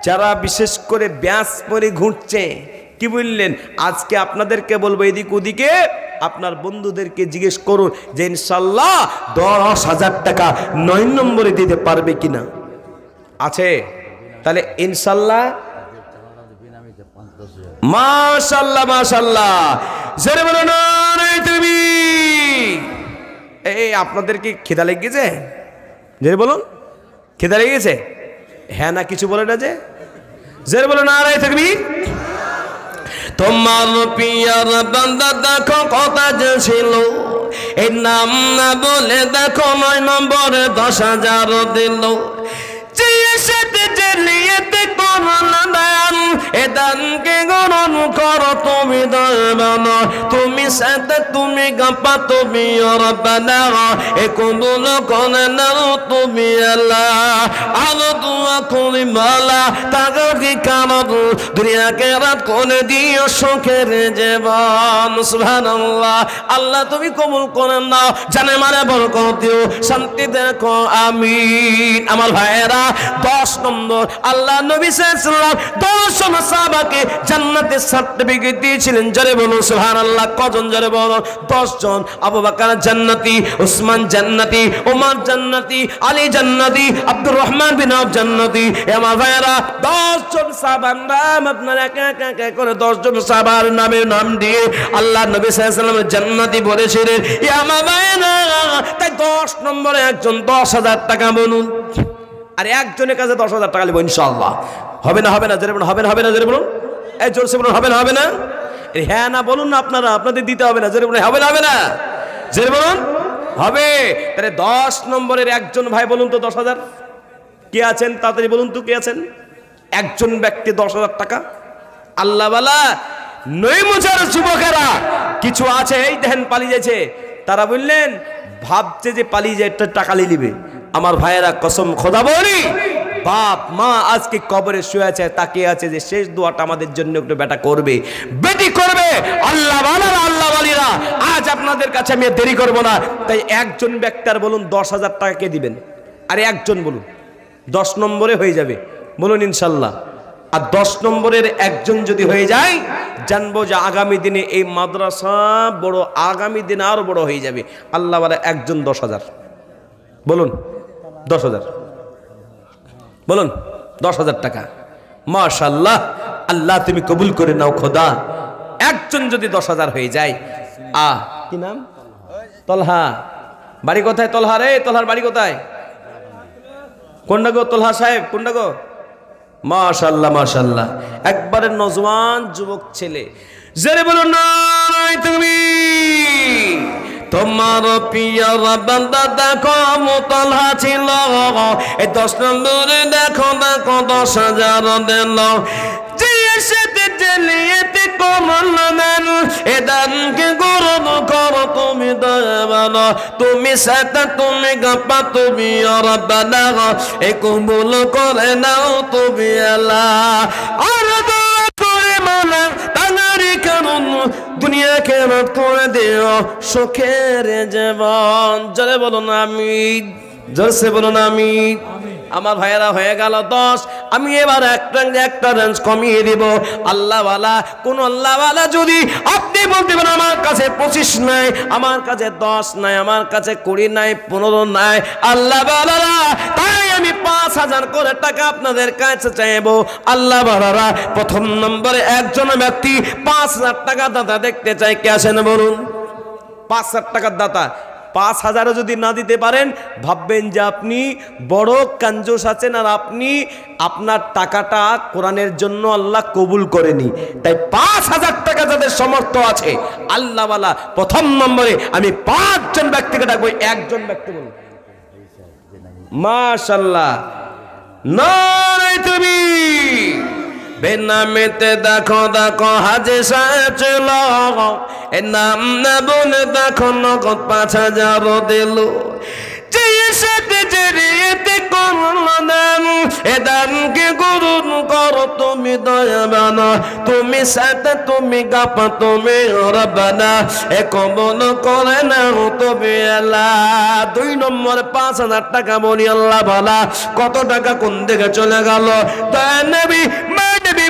যারা বিশেষ করে ব্যাস পরে ঘুরছে, কি বললেন, আজকে আপনাদেরকে বলবো এদিক ওদিকে আপনার বন্ধুদেরকে জিজ্ঞেস করুন যে ইনশাআল্লাহ 10,000 টাকা 9 নম্বরে দিতে পারবে কিনা। আছে? তাহলে ইনশাআল্লাহ মাশাআল্লাহ মাশাআল্লাহ। জোরে বলুন নারে তাকবীর। এই আপনাদের কি খিদা লেগে গেছে? জোরে বলুন, খিদা লেগে গেছে? হ্যাঁ না কিছু বলে না যে? জোরে বলুন নারে তাকবীর। তোমার পিয়ার বান্দা দেখো কথা যে ছিল, এই নাম না বলে দেখো 9 নম্বরে 10,000 দিল। যে সাথে জেলিয়েতে করোনা দান, এ দানকে গ্রহণ করো তুমি দয়াবান। তুমি সাথে তুমি গাপা তুমি রব্বানা, এ কবুল করে নাও তুমি আল্লাহ। আলো দোয়া করি মালা তাগি কামত দুনিয়াকে রাত করে দিও সুখের জীবন। সুবহানাল্লাহ। আল্লাহ তুমি কবুল করে নাও, জানে মানে বরকত দিও, শান্তি দেখো আমিন। আমার ভাইয়েরা 10 নম্বর আল্লাহ নবী সাল্লাল্লাহু আলাইহি ওয়াসাল্লাম 10 সাহাবাকে জান্নাতের সার্টিফিকেট দিয়েছিলেন। জোরে বলুন সুবহানাল্লাহ। কজন? জোরে বলুন 10 জন। আবু বকর জান্নাতি, উসমান জান্নাতি, ওমর জান্নাতি, আলী জান্নাতি, আব্দুর রহমান বিন আওফ জান্নাতি। আমার ভাইয়েরা 10 জন সাহাবার নাম আপনারা একা করে 10 জন সাহাবার নামের নাম দিয়ে আল্লাহ নবী সাল্লাল্লাহু আলাইহি ওয়াসাল্লাম জান্নাতি বলেছিলেন। ইয়া আমার ভাইয়েরা, তাই 10 নম্বরে একজন 10,000 টাকা বলুন। আর একজনের কাছে 10,000 টাকা নেব ইনশাআল্লাহ। হবে না? হবে না? জোরে বলুন হবে না? হবে না? জোরে বলুন, এই জোরসে বলুন হবে না? হবে না? হ্যাঁ না বলুন না, আপনারা আপনাদের দিতে হবে না। জোরে বলুন হবে না? হবে না? জোরে বলুন হবে। তাহলে 10 নম্বরের একজন ভাই বলুন তো 10,000 কে আছেন? তাড়াতাড়ি বলুন তো কে আছেন? একজন ব্যক্তি 10,000 টাকা। আল্লাহওয়ালা নৈমুজার যুবকেরা কিছু আছে, এই দেখেন পালিয়ে যাচ্ছে। তারা বললেন ভাবছে যে পালিয়ে যায় টাকা নিয়ে নিবে। আমার ভাইয়েরা কসম খোদা বলি, বাপ মা আজকে কবরে শুয়ে আছে, তাকিয়ে আছে যে শেষ দোয়াটা আমাদের জন্য একটু বেটা করবে, বেটি করবে। আল্লাহ ওয়ালারা, আল্লাহ ওয়ালিরা, আজ আপনাদের কাছে আমি দেরি করব না। তাই একজন ব্যক্তির বলুন 10,000 টাকা কে দিবেন? আর একজন বলুন 10 নম্বরে হয়ে যাবে বলুন ইনশাল্লাহ। আর 10 নম্বরের একজন যদি হয়ে যায়, জানবো যে আগামী দিনে এই মাদ্রাসা বড়, আগামী দিনে আরো বড় হয়ে যাবে। আল্লাহ ওয়ালা একজন 10,000 বলুন, 10,000 বলুন, 10,000 টাকা। মাশাআল্লাহ, আল্লাহ তুমি কবুল করে নাও খোদা। একজন যদি 10,000 হয়ে যায়, কি নাম? তলহা। বাড়ি কোথায় তলহা রে? তলহার বাড়ি কোথায়? কোনটা গো তলহা সাহেব? কোনটা গো? মাশাআল্লাহ মাশাআল্লাহ, একবারে নজওয়ান যুবক ছেলে। জোরে বলুন নারায়ে তাকবীর। তোমার পিয়ার বান্দা দেখো মুতলহা ছিল, এই 10 নম্বরে দেখো দেখো 10,000 দিল। যে সাথে জেলিয়েতে কমল দেন, এ দানকে গৌরব করো তুমি দয়াবান। তুমি সাথে তুমি গাপা তুমি রব্বানা, এ কবুল করে নাও তুমি আল্লাহ। আর দোয়া করে মানা তানারি কারণ দুনিয়াকে রাত করে দিও সুখের জীবন। জোরে বলুন আমিন। জোরসে বলুন আমিন। আমার ভাইয়েরা হয়ে গেল 10। আমি এবার একটা রেঞ্জ কমিয়ে দিব। আল্লাহওয়ালা কোন আল্লাহওয়ালা যদি আপনি বলতে পারেন আমার কাছে 25 নাই, আমার কাছে 10 নাই, আমার কাছে 20 নাই, 15 নাই, আল্লাহওয়ালারা তাই আমি 5000 করে টাকা আপনাদের কাছে চাইবো। আল্লাহওয়ালারা প্রথম নম্বরে একজন ব্যক্তি 5000 টাকা দাতা দেখতে চাই, কে আসেন বলুন? 5000 টাকার দাতা। 5000 যদি না দিতে পারেন ভাববেন যে আপনি বড় কাঞ্জুস আছেন, আর আপনি আপনার টাকাটা কোরআনের জন্য আল্লাহ কবুল করেনি। তাই 5000 টাকা যাদের সামর্থ্য আছে আল্লাহওয়ালা প্রথম নম্বরে আমি 5 জন ব্যক্তিকে ডাকবো। একজন ব্যক্তি বলুন মাশাআল্লাহ। নারে তুমি বেনামেতে দেখো দেখো হাজে সাচল, এ নাম না বলে দেখো নগদ 5000 দিল। সাথে জড়িয়েতে করলো দান, এ দানকে গ্রহণ করো তুমি দয়াবান, তুমি সাথে তুমি গাপা তুমি রব্বানা, এ কবুল করে নাও তুমি আল্লাহ। 2 নম্বর 5000 টাকা বলি আল্লাহ বলা। কত টাকা কোন দিকে চলে গেল? দয়ার নবী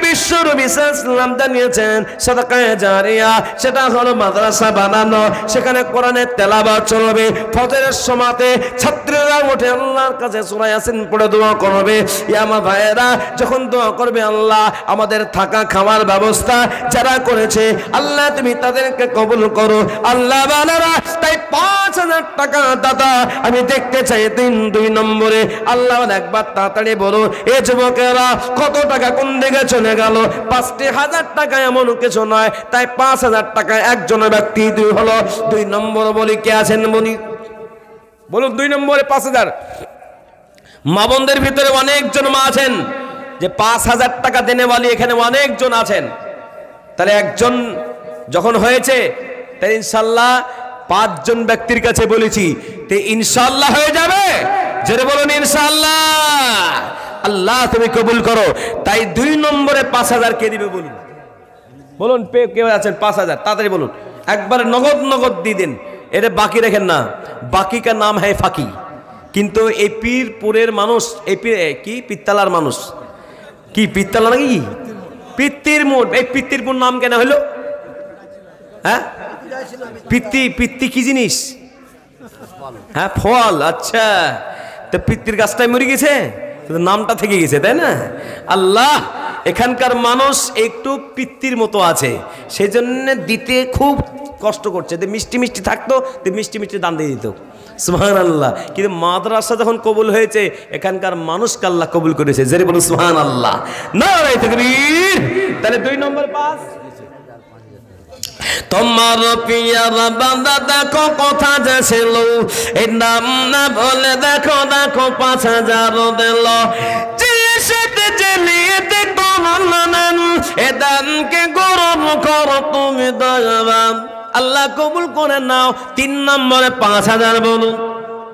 বিশ্বনবী সাল্লাল্লাহু আলাইহি জানিয়েছেন সাদাকায়ে জারিয়া, সেটা হলো মাদ্রাসা বানানো, সেখানে কোরআনের তেলাওয়াত চলবে। ফজরের সময়তে ছাত্ররা উঠে আল্লাহর কাছে সূরা ইয়াসিন পড়ে দোয়া করবে। ইয়া আমার ভাইয়েরা যখন দোয়া করবে আল্লাহ আমাদের থাকা খাওয়ার ব্যবস্থা যারা করেছে আল্লাহ তুমি তাদেরকে কবুল করো আল্লাহ বালারা। তাই 5000 টাকা দাদা আমি দেখতে চাই। 2 নম্বরে আল্লাহ একবার তাড়াতাড়ি বলো এ যুবকেরা কত টাকা কোন দিকে চলে গেল? 5000 টাকা এমন কিছু নয়। তাই 5000 টাকা একজন ব্যক্তি হলো। 2 নম্বর বলি কে আছেন বলি বলুন? 2 নম্বরে 5000। মা বোনদের ভিতরে অনেকজন মা আছেন যে 5000 টাকা দেনে বলি, এখানে অনেকজন আছেন। তাহলে একজন যখন হয়েছে তাই ইনশাআল্লাহ 5 জন ব্যক্তির কাছে বলেছি, তে ইনশাআল্লাহ হয়ে যাবে। জোরে বলুন ইনশাআল্লাহ। আল্লাহ তুমি কবুল করো। তাই 2 নম্বরে 5000 কে দিবে বলুন? বলুন কেউ আছেন 5000? তাড়াতাড়ি বলুন। একবারে নগদ নগদ দিয়ে দিন, এটা বাকি রেখেন না। বাকি কা নাম হ্যাঁ ফাঁকি। কিন্তু এই পীরপুরের মানুষ, এই কি পিত্তালার মানুষ, কি পিত্তালা নাকি পিত্তিরপুর? এই পিত্তিরপুর নাম কেন হলো? হ্যাঁ পিত্তি কি জিনিস? হ্যাঁ ফল। আচ্ছা, তো পিত্তির গাছটাই মরে গেছে, নামটা থেকে গেছে, তাই না? আল্লাহ এখানকার মানুষ একটু পিত্তির মতো আছে, সেই জন্য দিতে খুব কষ্ট করছে। মিষ্টি মিষ্টি থাকতো তো মিষ্টি মিষ্টি দান দিয়ে দিত। সুবহানাল্লাহ। কিন্তু মাদ্রাসা যখন কবুল হয়েছে এখানকার মানুষকে আল্লাহ কবুল করেছে। জেরে বলুন সুবহানাল্লাহ। নারে তাকবীর। তাহলে 2 নম্বর 5। তোমার পিয়ারা বান্দা দেখো কথা যাচ্ছিল, এই নাম না বলে দেখো দেখো 5000 দিল। সাথে জ্বালিয়ে দেখো এ দানকে গরম করো তুমি দয়াবান, আল্লাহ কবুল করে নাও। 3 নম্বরে 5000 বলুন।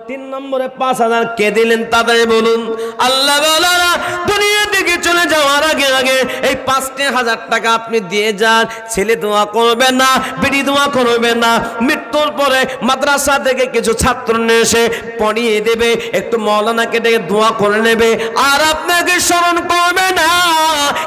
3 নম্বরে 5000 কে দিলেন তাদের বলুন? আল্লাহ বালারা দুনিয়া থেকে চলে যাওয়ার আগে আগে এই 5000 টাকা আপনি দিয়ে যান। ছেলে দোয়া করবে না, বেটি দোয়া করবে না, মৃত্যুর পরে মাদ্রাসা থেকে কিছু ছাত্র নিয়ে এসে পড়িয়ে দেবে, একটু মাওলানাকে ডেকে দোয়া করে নেবে, আর আপনাকে স্মরণ করবে না।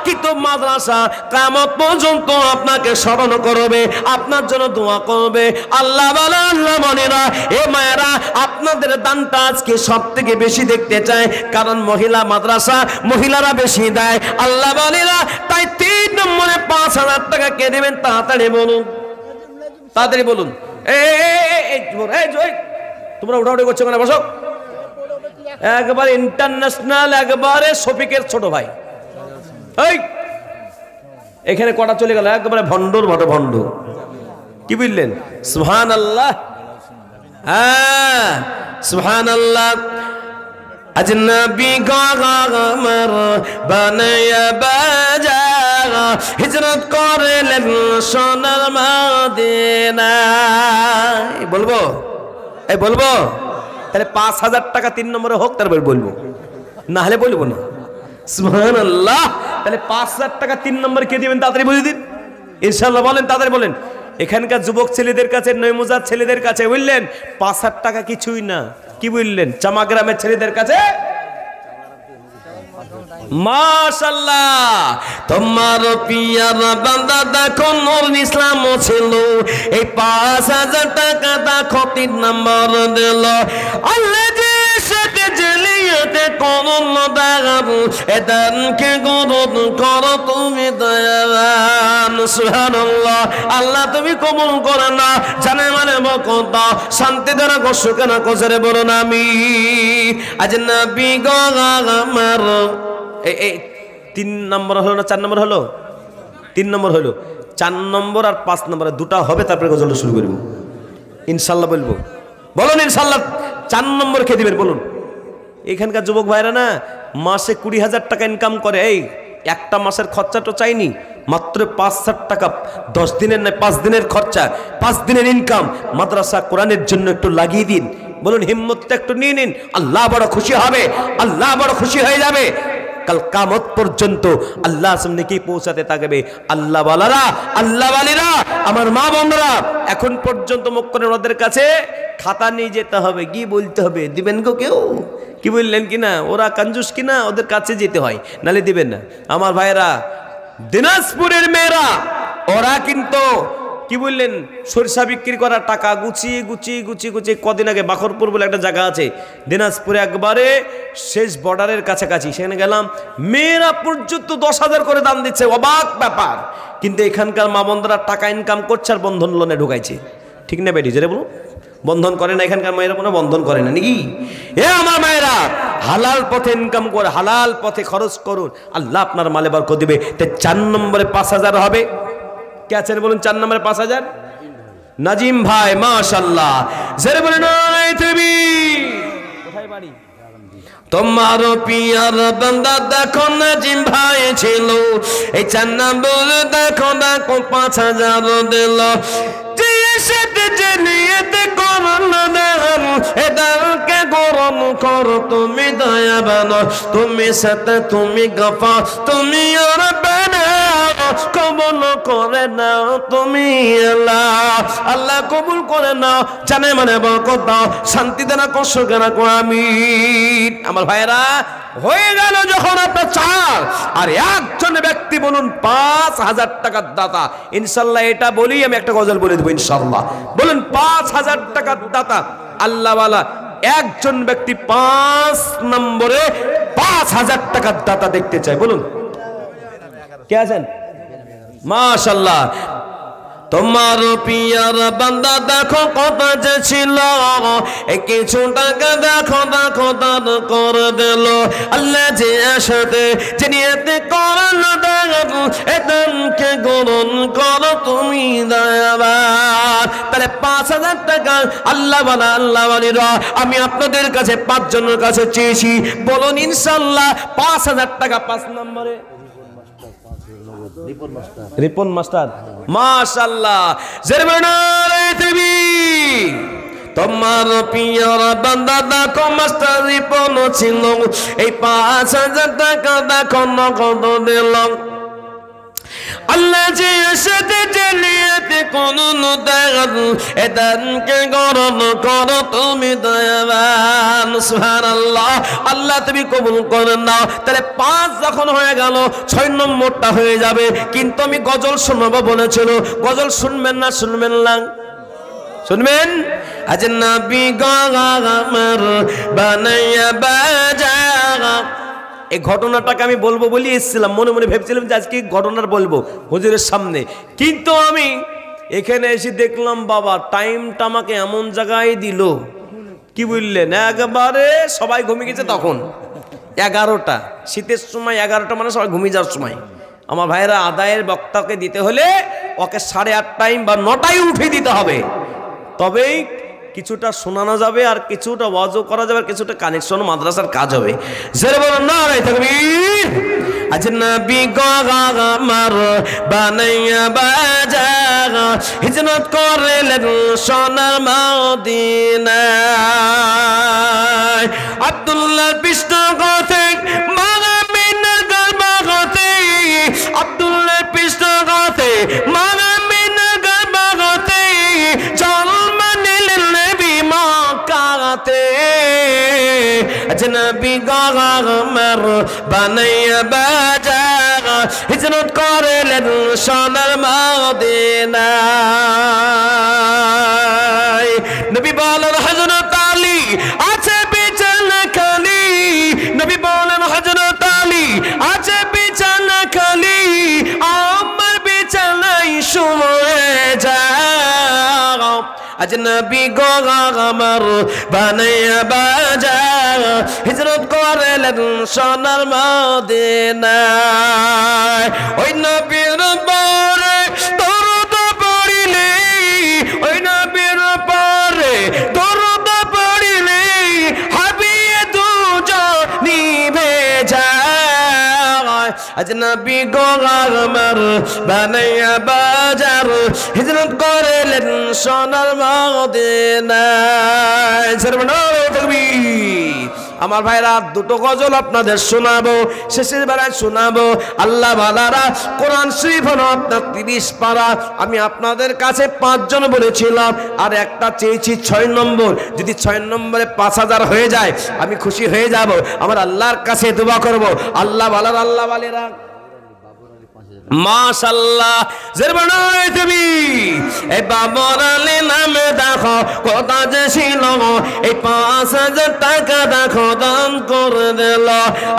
কিন্তু মাদ্রাসা কিয়ামত পর্যন্ত আপনাকে স্মরণ করবে, আপনার জন্য দোয়া করবে। আল্লাহ বালা আল্লাহ মনেরা এ মায়েরা আপনাদের দানটা আজকে সব থেকে বেশি দেখতে চায়, কারণ মহিলা মাদ্রাসা মহিলারা বেশি দেয়। আল্লাহ বলেরা তাই 3 নম্বরে 5000 টাকা কে দেবেন? তাড়াতাড়ি বলুন, তাড়াতাড়ি বলুন। তোমরা উঠাউঠি করছো কেন? বসো। একবার ইন্টারন্যাশনাল, একবারে শফিকের ছোট ভাই। এই এখানে কটা চলে গেল? একবারে ভন্ডর ভট ভন্ড। কি বুঝলেন? সুবহানাল্লাহ। হ্যাঁ সুবহানাল্লাহ। अजनबी गामर बनया बाजा हिजरत करलेन सोनार मदीना। বলবো এই বলবো? তাহলে 5000 টাকা 3 নম্বরে হোক, তারপর বলবো, না হলে বলবো না। সুবহানাল্লাহ। তাহলে 5000 টাকা 3 নম্বরে কে দিবেন? তাড়াতাড়ি বলে দিন ইনশাআল্লাহ। বলেন, তাড়াতাড়ি বলেন। এখানকার যুবক ছেলেদের কাছে, নয়মুজার ছেলেদের কাছে বুঝলেন 5000 টাকা কিছুই না। কি বললেন? চামা গ্রামের ছেলেদের কাছে মাশাআল্লাহ। তোমার পিয়ার বান্দা দেখো নূরুল ইসলাম ছিল, এই 5000 টাকা দেখো 3 নম্বর দিল। আল্লাহ যে সাথে জেলিয়াতে করল দাগাবু, এদানকে গরদ করো তুমি দয়াবান। সুবহানাল্লাহ। আল্লাহ তুমি কবুল করো না, জানে মানে বকত শান্তি দ্বারা গোসকে না কোজরে বলো না আমি। আজ নবী গো আমার এই 3 নম্বর হলো না 4 নম্বর হলো? 3 নম্বর হলো। 4 নম্বর আর 5 নম্বর দুটা হবে, তারপরে গজলটা শুরু করব ইনশাল্লাহ। বলবো, বলুন ইনশাল্লাহ 4 নম্বর কে দিবেন বলুন? এখানকার যুবক ভাইরা না মাসে 20,000 টাকা ইনকাম করে, এই একটা মাসের খরচাটা চাইনি, মাত্র 5,000 টাকা 10 দিনের না 5 দিনের খরচা, 5 দিনের ইনকাম মাদ্রাসা কোরআনের জন্য একটু লাগিয়ে দিন। বলুন হিম্মতটা একটু নিয়ে নিন, আল্লাহ বড় খুশি হবে, আল্লাহ বড় খুশি হয়ে যাবে। কাল কিয়ামত পর্যন্ত আল্লাহ সামনে কি পৌঁছাতে থাকবে। আল্লাহ ওয়ালিরা, আমার মা বোনরা, এখন পর্যন্ত মুখ করে ওদের কাছে খাতা নিয়ে যেতে হবে, কি বলতে হবে, দিবেন গো কেউ? কি বললেন কিনা? ওরা কঞ্জুস কিনা, ওদের কাছে যেতে হয়, নালে দিবেন না। আমার ভাইরা, দিনাজপুরের মেয়েরা ওরা কিন্তু কি বললেন, সরিষা বিক্রি করার টাকা গুছিয়ে গুছিয়ে গুছিয়ে গুছিয়ে, কদিন আগে বাখরপুর বলে একটা জায়গা আছে দিনাজপুরে, একবারে শেষ বর্ডারের কাছাকাছি, সেখানে গেলাম, মেয়েরা পর্যন্ত 10,000 করে দান দিচ্ছে, অবাক ব্যাপার। কিন্তু এখানকার মা বোনরা টাকা ইনকাম করছে আর বন্ধন লোনে ঢুকাইছে, ঠিক না বেটি? যেটা বলুন, বন্ধন করে না এখানকার মায়েরা, মনে বন্ধন করে না নাকি? এ আমার মায়েরা, হালাল পথে ইনকাম করে হালাল পথে খরচ করুন, আল্লাহ আপনার মালে বরকত দিবে। তে 4 নম্বরে 5,000 হবে। কে আছেন বলুন 4 নম্বরে 5,000? নাজিম ভাই, মাশাআল্লাহ। জেরে বলেন কোথায় বাড়ি? তোমার পিয়ার বান্দা দেখো নাজিম ভাই ছিল, এই 4 নম্বর দেখো 5,000 দিল। যে সাথে জেনিয়েতে করল দাম, এদালকে গরম করো তুমি দয়াবান, তুমি সাথে তুমি গফা, তুমি রব্বানা, কবুল করে নাও তুমি আল্লাহ। আল্লাহ কবুল করে নাও, জানে মানে বরকত দাও, শান্তি দেনা কষ্ট কেনা কো আমিন। আমার ভাইরা, হয়ে গেল যখন আপনার 4 আর একজন ব্যক্তি বলুন 5,000 টাকার দাতা, ইনশাল্লাহ এটা বলি আমি একটা গজল বলে দেবো ইনশাল্লাহ। বলুন 5,000 টাকার দাতা আল্লাহওয়ালা একজন ব্যক্তি 5 নম্বরে 5,000 টাকার দাতা দেখতে চাই, বলুন কে আছেন? মাশাআল্লাহ। তোমার পিয়ার বান্দা দেখো কত যে ছিল, কিছু টাকা দেখো দেখো দান করে দিল। আল্লাহ যে আশাতে যে নিয়তে করল দান, এদানকে গ্রহণ করো তুমি দয়াবান। তাহলে 5,000 টাকা আল্লাহ ওয়ালিরা আমি আপনাদের কাছে 5 জনের কাছে চেয়েছি, বলুন ইনশাআল্লাহ 5,000 টাকা 5 নম্বরে রিপন মাস্টার, মাশাআল্লাহ। তোমার পিয়ার বান্দা দেখো মাস্টার রিপন ছিল, এই 5,000 টাকা দেখো নগদ দিল। আল্লাহ যে সাথে জেলিয়াতে কোন দাগ, এদানকে গরম করো তুমি দয়াবান। সুবহানাল্লাহ। আল্লাহ তুমি কবুল করে নাও। তাহলে 5 যখন হয়ে গেল, 6 নম্বরটা হয়ে যাবে। কিন্তু আমি গজল শোনাবো বলেছিল, গজল শুনবেন না? শুনবেন না? শুনবেন? আজ নবী আমার বানাইয়া বাজা, এই ঘটনাটাকে আমি বলবো বলি এসেছিলাম, মনে মনে ভেবেছিলাম যে আজকে ঘটনার বলবো হুজুরের সামনে, কিন্তু আমি এখানে এসে দেখলাম বাবা টাইমটা আমাকে এমন জায়গায় দিল, কি বললেন, একবারে সবাই ঘুমিয়ে গেছে তখন 11টা, শীতের সময় 11টা মানে সবাই ঘুমিয়ে যাওয়ার সময়। আমার ভাইরা, আদায়ের বক্তাকে দিতে হলে ওকে 8:30 টাইম বা 9টায় উঠে দিতে হবে, তবেই কিছুটা শোনানো যাবে আর কিছুটা ওয়াজও করা যাবে আর কিছুটা কানেকশন মাদ্রাসার কাজ হবে। জোরে বলুন নারায়ে তাকবীর। আজ নবী আমার বানাইয়া বাজা, হিজরত করলেন সোনার মদিনায়। আব্দুল্লাহ পৃষ্ঠপথে মাগামিনা গর্ভগতে, আব্দুল্লাহ পৃষ্ঠপথে মাগামিনা গর্ভগতে, জন্ম নিলেন নবী মক্কাতে। আজনবী গগমর বানাইয়া বাজার হিজরত করলেন সোনার মদিনায়। নবী বলেন হযরত আলী আছে বিছানা খালি, নবী বলেন হযরত আলী আছে বিছানা খালি, আমার বিছানায় শুয়ে যাও। আজনবী গগমর বানাইয়া বাজার হিজরত করলেন সোনার মদিনায়। ওই নবীর পরে দরুদ পড়িলে, ওই নবীর পরে দরুদ পড়িলে হাবিয়ে দুজনি ভেজায়। আজনবী গগমর বানাইয়া বাজার হিজরত করলেন সোনার মদিনায়। সর্বনাম তাকবীর। আমার ভাইরা দুটো গজল আপনাদের শোনাবো, শেষের বেলায় শোনাবো। আল্লাহ বালারা কোরআন শরীফ হলো আপনার 30 পারা। আমি আপনাদের কাছে 5 জন বলেছিলাম, আর একটা চেয়েছি 6 নম্বর। যদি 6 নম্বরে 5000 হয়ে যায় আমি খুশি হয়ে যাব। আমার আল্লাহর কাছে দোয়া করব। আল্লাহ বালারা, আল্লাহ বালেরা মাশাআল্লাহ জরবানায় তুমি এই বাবর আলী নামে দেখো কথা যে ছিল, এই 5000 টাকা দেখো দান করে দিল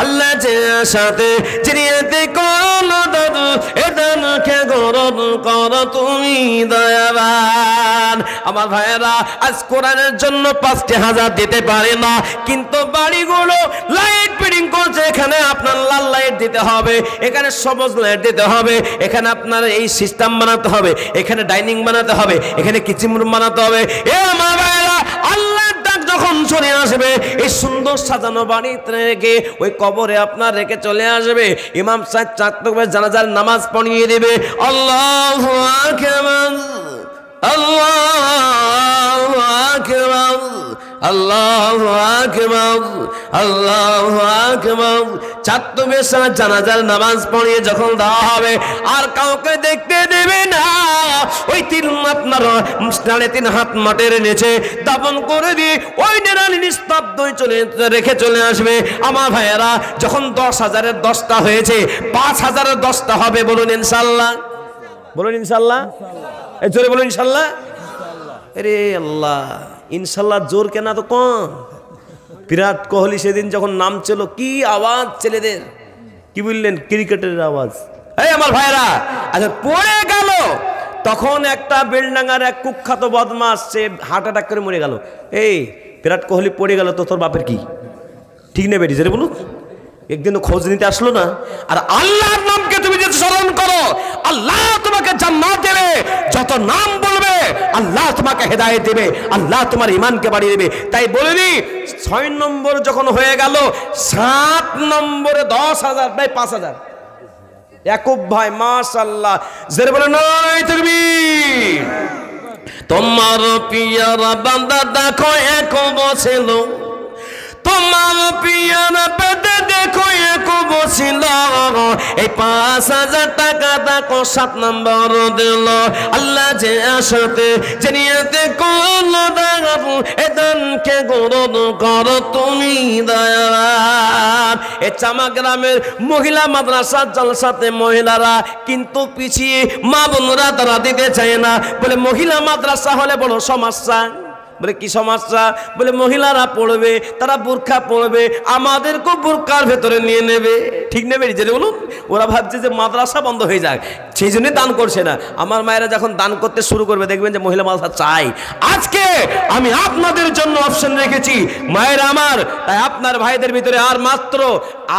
আল্লাহ যে সাথে চিনিয়েতে করলো দাদু এদান কে গরদ কর তুমি দয়াবান। আমার ভাইয়েরা আজ কোরআনের জন্য 5000 দিতে পারে না, কিন্তু বাড়িগুলো লাইট ফিটিং করছে। এখানে আপনার লাল লাইট দিতে হবে, এখানে সবুজ লাইট দিতে হবে, এখানে আপনার এই সিস্টেম বানাতে হবে, এখানে ডাইনিং বানাতে হবে, এখানে কিচেন রুম বানাতে হবে। এ আমার ভাইয়েরা আল্লাহর ডাক যখন চলে আসবে এই সুন্দর সাজানো বাড়িতে রেখে ওই কবরে আপনার রেখে চলে আসবে। ইমাম সাহেব 4 তাকবীর জানাজার নামাজ পড়িয়ে দেবে। আল্লাহু আকবার, আল্লাহু আকবার, আল্লাহু আকবার, আল্লাহু আকবার। 4 তাকবীর জানাজার নামাজ পড়িয়ে যখন দেওয়া হবে আর কাউকে দেখতে দেবে না। ওই 3 আপনার 3.5 হাত মাটির নিচে দাফন করে দিয়ে ওই নিরালি নিস্তব্ধ চলে রেখে চলে আসবে। আমার ভাইয়েরা যখন 10,000-এর 10টা হয়েছে 5,000-এর 10টা হবে। বলুন ইনশাআল্লাহ, বলুন ইনশাআল্লাহ, এই জোরে বলুন ইনশাআল্লাহ। আরে আল্লাহ, ইনশাআল্লাহ জোর কেনা তো কম। বিরাট কোহলি সেদিন যখন নাম ছিল কি আওয়াজ ছেলেদের, কি বললেন ক্রিকেটের আওয়াজ। এই আমার ভাইরা আচ্ছা পড়ে গেল, তখন একটা বেলডাঙ্গার এক কুখ্যাত বদমাস সে হার্ট অ্যাটাক করে মরে গেল। এই বিরাট কোহলি পড়ে গেল তো তোর বাপের কি ঠিক নেই বেটি, বলুন একদিন খোঁজ নিতে আসলো না। আর আল্লাহর নামকে তুমি যদি স্মরণ করো আল্লাহ তোমাকে জান্নাত দেবে। যত নাম বলবে আল্লাহ তোমাকে হেদায়েত দেবে, আল্লাহ তোমার ঈমানকে বাড়িয়ে দেবে। তাই বলিনি 6 নম্বর যখন হয়ে গেল 7 নম্বরে 10,000 প্রায় 5,000। ইয়াকুব ভাই মাশাআল্লাহ জোরে বলেন নাই তাকবীর। তোমার পিয়ারা বান্দা দেখো এক বছিল, তোমার পিয়ারা বান্দা দেখো এক বছিল, এই 5,000 টাকা দেখো 7 নম্বর দিল আল্লাহ যে আশাতে জেনিয়াতে করলো দাগাবো এদানকে গরদ কর তুমি দয়াবান। এই চামা গ্রামের মহিলা মাদ্রাসা জলসাতে মহিলারা কিন্তু পিছিয়ে মা বোনরা তারা দিতে চায় না। বলে মহিলা মাদ্রাসা হলে বড় সমস্যা। বলে কি সমস্যা? বলে মহিলারা পড়বে, তারা বোরখা পড়বে, আমাদেরকেও বোরকার ভেতরে নিয়ে নেবে। ঠিক নেবে যে বলুন, ওরা ভাবছে যে মাদ্রাসা বন্ধ হয়ে যাক, সেই জন্যই দান করছে না। আমার মায়েরা যখন দান করতে শুরু করবে দেখবেন যে মহিলা মাদ্রাসা চাই। আজকে আমি আপনাদের জন্য অপশন রেখেছি মায়েরা আমার, তাই আপনার ভাইদের ভিতরে আর মাত্র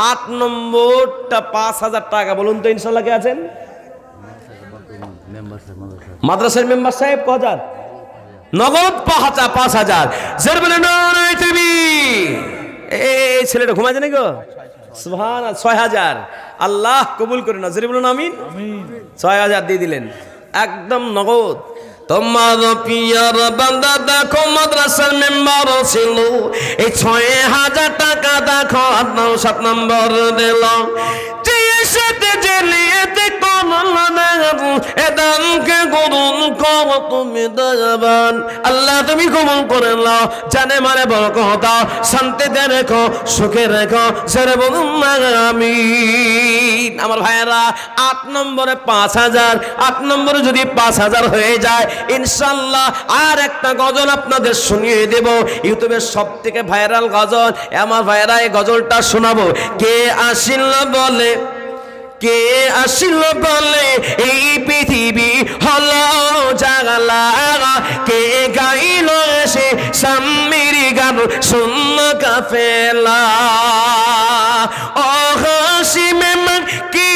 8 নম্বরটা 5,000 টাকা। বলুন তো ইনশাল্লাহ কে আছেন? মাদ্রাসার মেম্বার সাহেব কত? নগদ 5,000। জোরে বলেন নারায়ে তাকবীর। এই ছেলেটা ঘুমাচ্ছে নাকি গো? সুবহানাল্লাহ। 6,000 আল্লাহ কবুল করে না। জোরে বলুন আমিন। 6,000 দিয়ে দিলেন একদম নগদ। তোমার পিয়ার বান্দা দেখো মাদ্রাসার মেম্বার ছিল, এই 6,000 টাকা দেখো 7 নম্বর দিল। সাথে জেলিয়েতে এদানকে কবুল করো তুমি দয়াবান। আল্লাহ তুমি কবুল করে নাও, জানে মানে বরকত দাও, শান্তিতে রেখো, সুখে রেখো, সেরে বলুন আমিন। আমার ভাইয়েরা 8 নম্বরে 5000, 8 নম্বরে যদি 5000 হয়ে যায় ইনশাআল্লাহ আর একটা গজল আপনাদের শুনিয়ে দেব, ইউটিউবের সবথেকে ভাইরাল গজল। আমার ভাইয়েরা এই গজলটা শোনাবো। কে আসিল বলে, কে আসিল বলে এই পৃথিবী হলো জাগালা, কে গাইল এসে সাম্মির গান শূন্য কাফেলা। ও হাসিমে কি,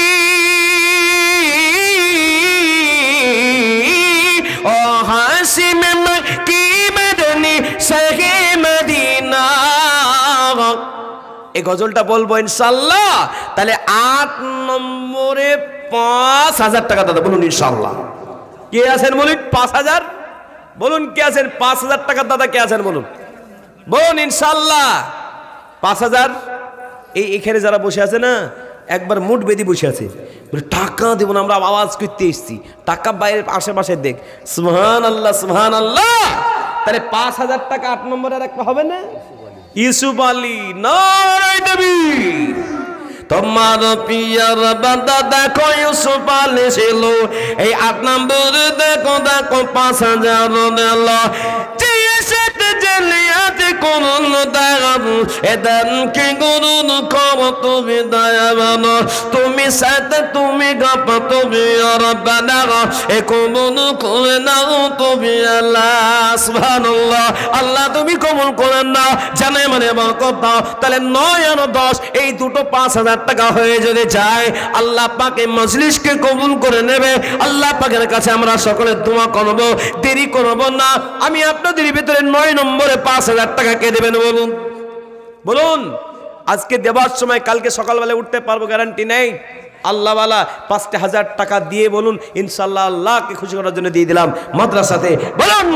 ও হাসিমে কি মদনী শাহে মদিনা। এই গজলটা বলবো ইনশাআল্লাহ। তাহলে 8 নম্বরে 5000 টাকা দাদা বলুন ইনশাআল্লাহ। কে আছেন বলুন 5000, বলুন কে আছেন 5000 টাকা দাদা, কে আছেন বলুন, বলুন ইনশাআল্লাহ 5000। এইখানে যারা বসে আছে না একবার মুঠ বেঁধে বসে আছে, বলে টাকা দেবো না, আমরা আওয়াজ করতে এসেছি, টাকা বাইরের আশেপাশে দেখ। সুবহানাল্লাহ সুবহানাল্লাহ। তাহলে 5000 টাকা 8 নম্বরে রাখতে হবে না? ইউসুফ আলী নারায়ে তাকবীর। তোমার পিয়ার বান্দা দেখো ইউসুফ আলী ছিল, এই 8 নম্বরে দেখো দেখো 5000 দিল। জেলিয়াতে করুন দাগাবু এদানকে করুন করো তুমি দয়াবান, তুমি সাথে তুমি গাপা তুমি রব্বানা, এ কবুল করে নাও তুমি আল্লাহ। সুবহানাল্লাহ। আল্লাহ তুমি কবুল করেন না, জানে মানে বরকত দাও। তাহলে 9 আর 10 এই দুটো 5000 টাকা হয়ে যদি যায় আল্লাহ পাক এই মজলিসকে কবুল করে নেবে। আল্লাহ পাকের কাছে আমরা সকলে দোয়া করব, দেরি করব না। আমি আপনাদের ভিতরে 9 নম্বরে 5000 টাকা কে দেবেন বলুন, বলুন। আজকে দেবার সময় কালকে সকালবেলা উঠতে পারবো গ্যারান্টি নেই। আল্লাহওয়ালা 5000 টাকা দিয়ে বলুন ইনশাআল্লাহ আল্লাহকে খুশি করার জন্য দিয়ে দিলাম মাদ্রাসাতে। বলুন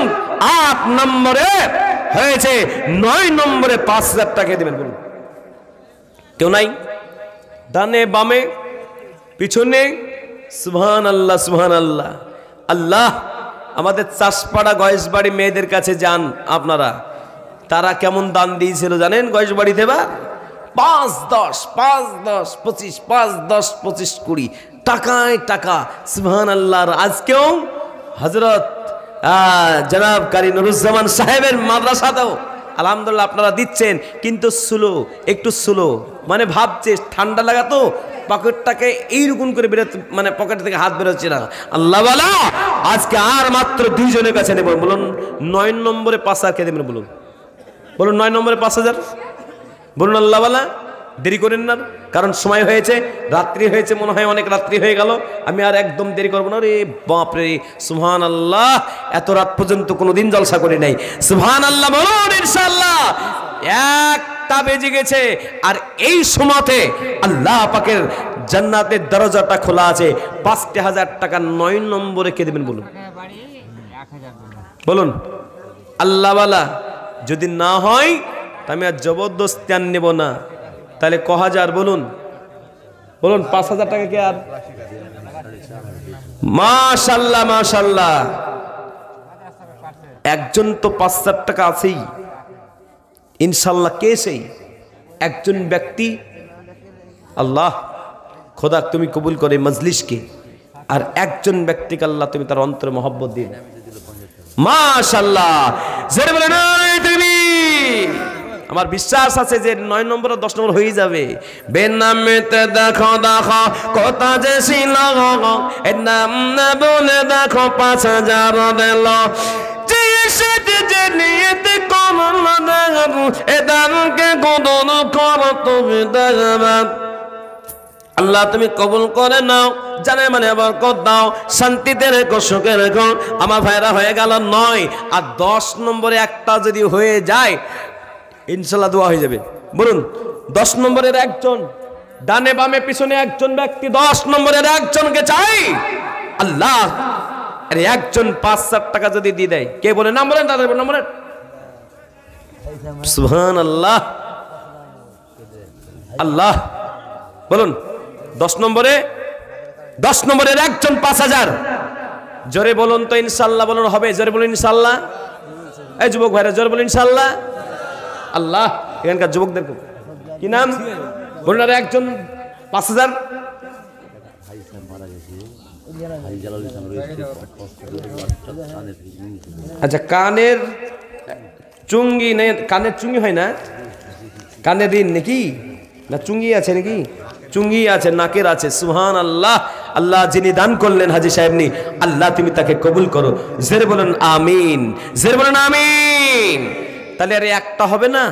8 নম্বরে হয়েছে, 9 নম্বরে 5000 টাকা দেবেন বলুন। কেউ নাই? ডানে বামে পিছনে? সুবহানাল্লাহ সুবহানাল্লাহ। আল্লাহ আমাদের চাষপাড়া গয়েশবাড়ি মেয়েদের কাছে যান আপনারা, তারা কেমন দান দিয়েছিল জানেন গয়েশবাড়িতে? বা 5 10 5 10 25 5 10 25 20 টাকায় টাকা। সুবহানাল্লাহ। আজকেও হযরত জনাব কারি নুরুজ্জামান সাহেবের মাদ্রাসাতেও আলহামদুলিল্লাহ আপনারা দিচ্ছেন, কিন্তু স্লো, একটু স্লো, মানে ভাবছে ঠান্ডা লাগা তো পকেটটাকে এইরকম করে বেরোতে, মানে পকেট থেকে হাত বেরোচ্ছে না। আল্লাহ বালা আজকে আর মাত্র 2 জনের কাছে নেব। বলুন 9 নম্বরে 5000 কে দেবেন বলুন, বলুন 9 নম্বরে 5000 বলুন। আল্লাহ বালা দেরি করেন না, কারণ সময় হয়েছে, রাত্রি হয়েছে, মনে হয় অনেক রাত্রি হয়ে গেল। আমি আর একদম দেরি করবো না। রে বাপরে সুবহানাল্লাহ, এত রাত পর্যন্ত কোনোদিন জলসা করি নাই। সুবহানাল্লাহ বলুন ইনশাআল্লাহ। 1টা বেজে গেছে, আর এই সময়তে আল্লাহ পাকের জান্নাতের দরজাটা খোলা আছে। 5000 টাকা 9 নম্বরে কে দেবেন বলুন, বলুন। আল্লাহওয়ালা যদি না হয় আমি আর জবরদস্তি আর নেব না। তাহলে ক হাজার বলুন, বলুন 5000 টাকা কে আর? মাশাআল্লাহ মাশাআল্লাহ। একজন তো 5000 টাকা আছেই ইনশাআল্লাহ। কে সেই একজন ব্যক্তি? আল্লাহ খোদা তুমি কবুল করে মজলিসকে, আর একজন ব্যক্তিকে আল্লাহ তুমি তার অন্তরে মহব্বত দিন। মাশাআল্লাহ। জোরে বলেন তাকবীর। আমার বিশ্বাস আছে যে 9 নম্বর আর 10 নম্বর হয়ে যাবে। বেনামেতে দেখো দেখো কথা যে ছিল, এর নাম না বলে দেখো 5000 দিল। যে সাথে যে নিয়তে কমল দেবো এদানকে কদর করো তুমি দয়াবান। আল্লাহ তুমি কবুল করে নাও, জানে মানে বরকত দাও, শান্তিতে রেখো, সুখে রেখো। আমার ভাইরা হয়ে গেল 9 আর 10 নম্বরে একটা যদি হয়ে যায় ইনশাআল্লাহ দোয়া হয়ে যাবে। বলুন 10 নম্বরের একজন, ডানে বামে পিছনে একজন ব্যক্তি, 10 নম্বরের একজনকে চাই আল্লাহ। আরে একজন 5000 টাকা যদি দিয়ে দেয়, কে বলে নাম বলেন, তাদের নাম বলেন। সুবহানাল্লাহ। আল্লাহ বলুন 10 নম্বরের একজন 5000। জোরে বলুন তো ইনশাআল্লাহ, বলুন হবে, জোরে বলুন ইনশাআল্লাহ। এই যুবক ভাইরা জোরে বলুন ইনশাআল্লাহ। আল্লাহ, এখানকার যুবকদের কি নাম বলুন? আর একজন 5000। আচ্ছা, কানের চুঙ্গি নেই, কানের চুঙ্গি হয় না, কানের ঋণ নাকি না চুঙ্গি আছে নাকি? চুঙ্গি আছে, নাকের আছে। সুবহানাল্লাহ। আল্লাহ যিনি দান করলেন হাজী সাহেব নি, আল্লাহ তুমি তাকে কবুল করো। জোরে বলেন আমিন, জোরে বলেন আমিন। তাহলে আরে একটা হবে না?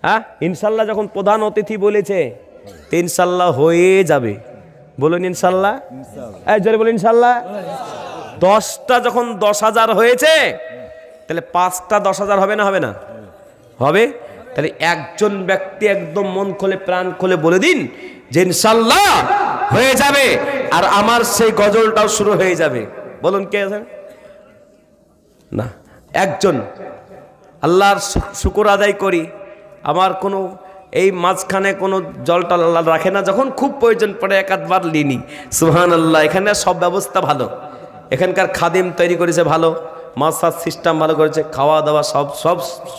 হ্যাঁ, ইনশাল্লাহ যখন প্রধান অতিথি বলেছে তো ইনশাল্লাহ হয়ে যাবে। বলুন ইনশাল্লাহ। এই জোরে বলুন ইনশাল্লাহ। 10টা যখন 10,000 হয়েছে, তাহলে 5টা 10,000 হবে না? হবে না? হবে। তাহলে একজন ব্যক্তি একদম মন খুলে প্রাণ খুলে বলে দিন যে ইনশাল্লাহ হয়ে যাবে, আর আমার সেই গজলটাও শুরু হয়ে যাবে। বলুন কে আছেন? না, একজন। আল্লাহর শুকর আদায় করি, আমার কোনো এই মাঝখানে কোনো জলটা আল্লাহ রাখে না, যখন খুব প্রয়োজন পড়ে এক আধবার লিনি। সুবহানাল্লাহ। এখানে সব ব্যবস্থা ভালো, এখানকার খাদিম তৈরি করেছে ভালো, মাসাজ সিস্টেম ভালো করেছে, খাওয়া দাওয়া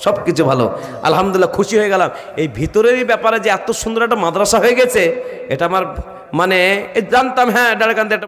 সব কিছু ভালো। আলহামদুলিল্লাহ, খুশি হয়ে গেলাম। এই ভিতরেরই ব্যাপারে যে এত সুন্দর একটা মাদ্রাসা হয়ে গেছে, এটা আমার মানে জানতাম, হ্যাঁ ডারকান্তে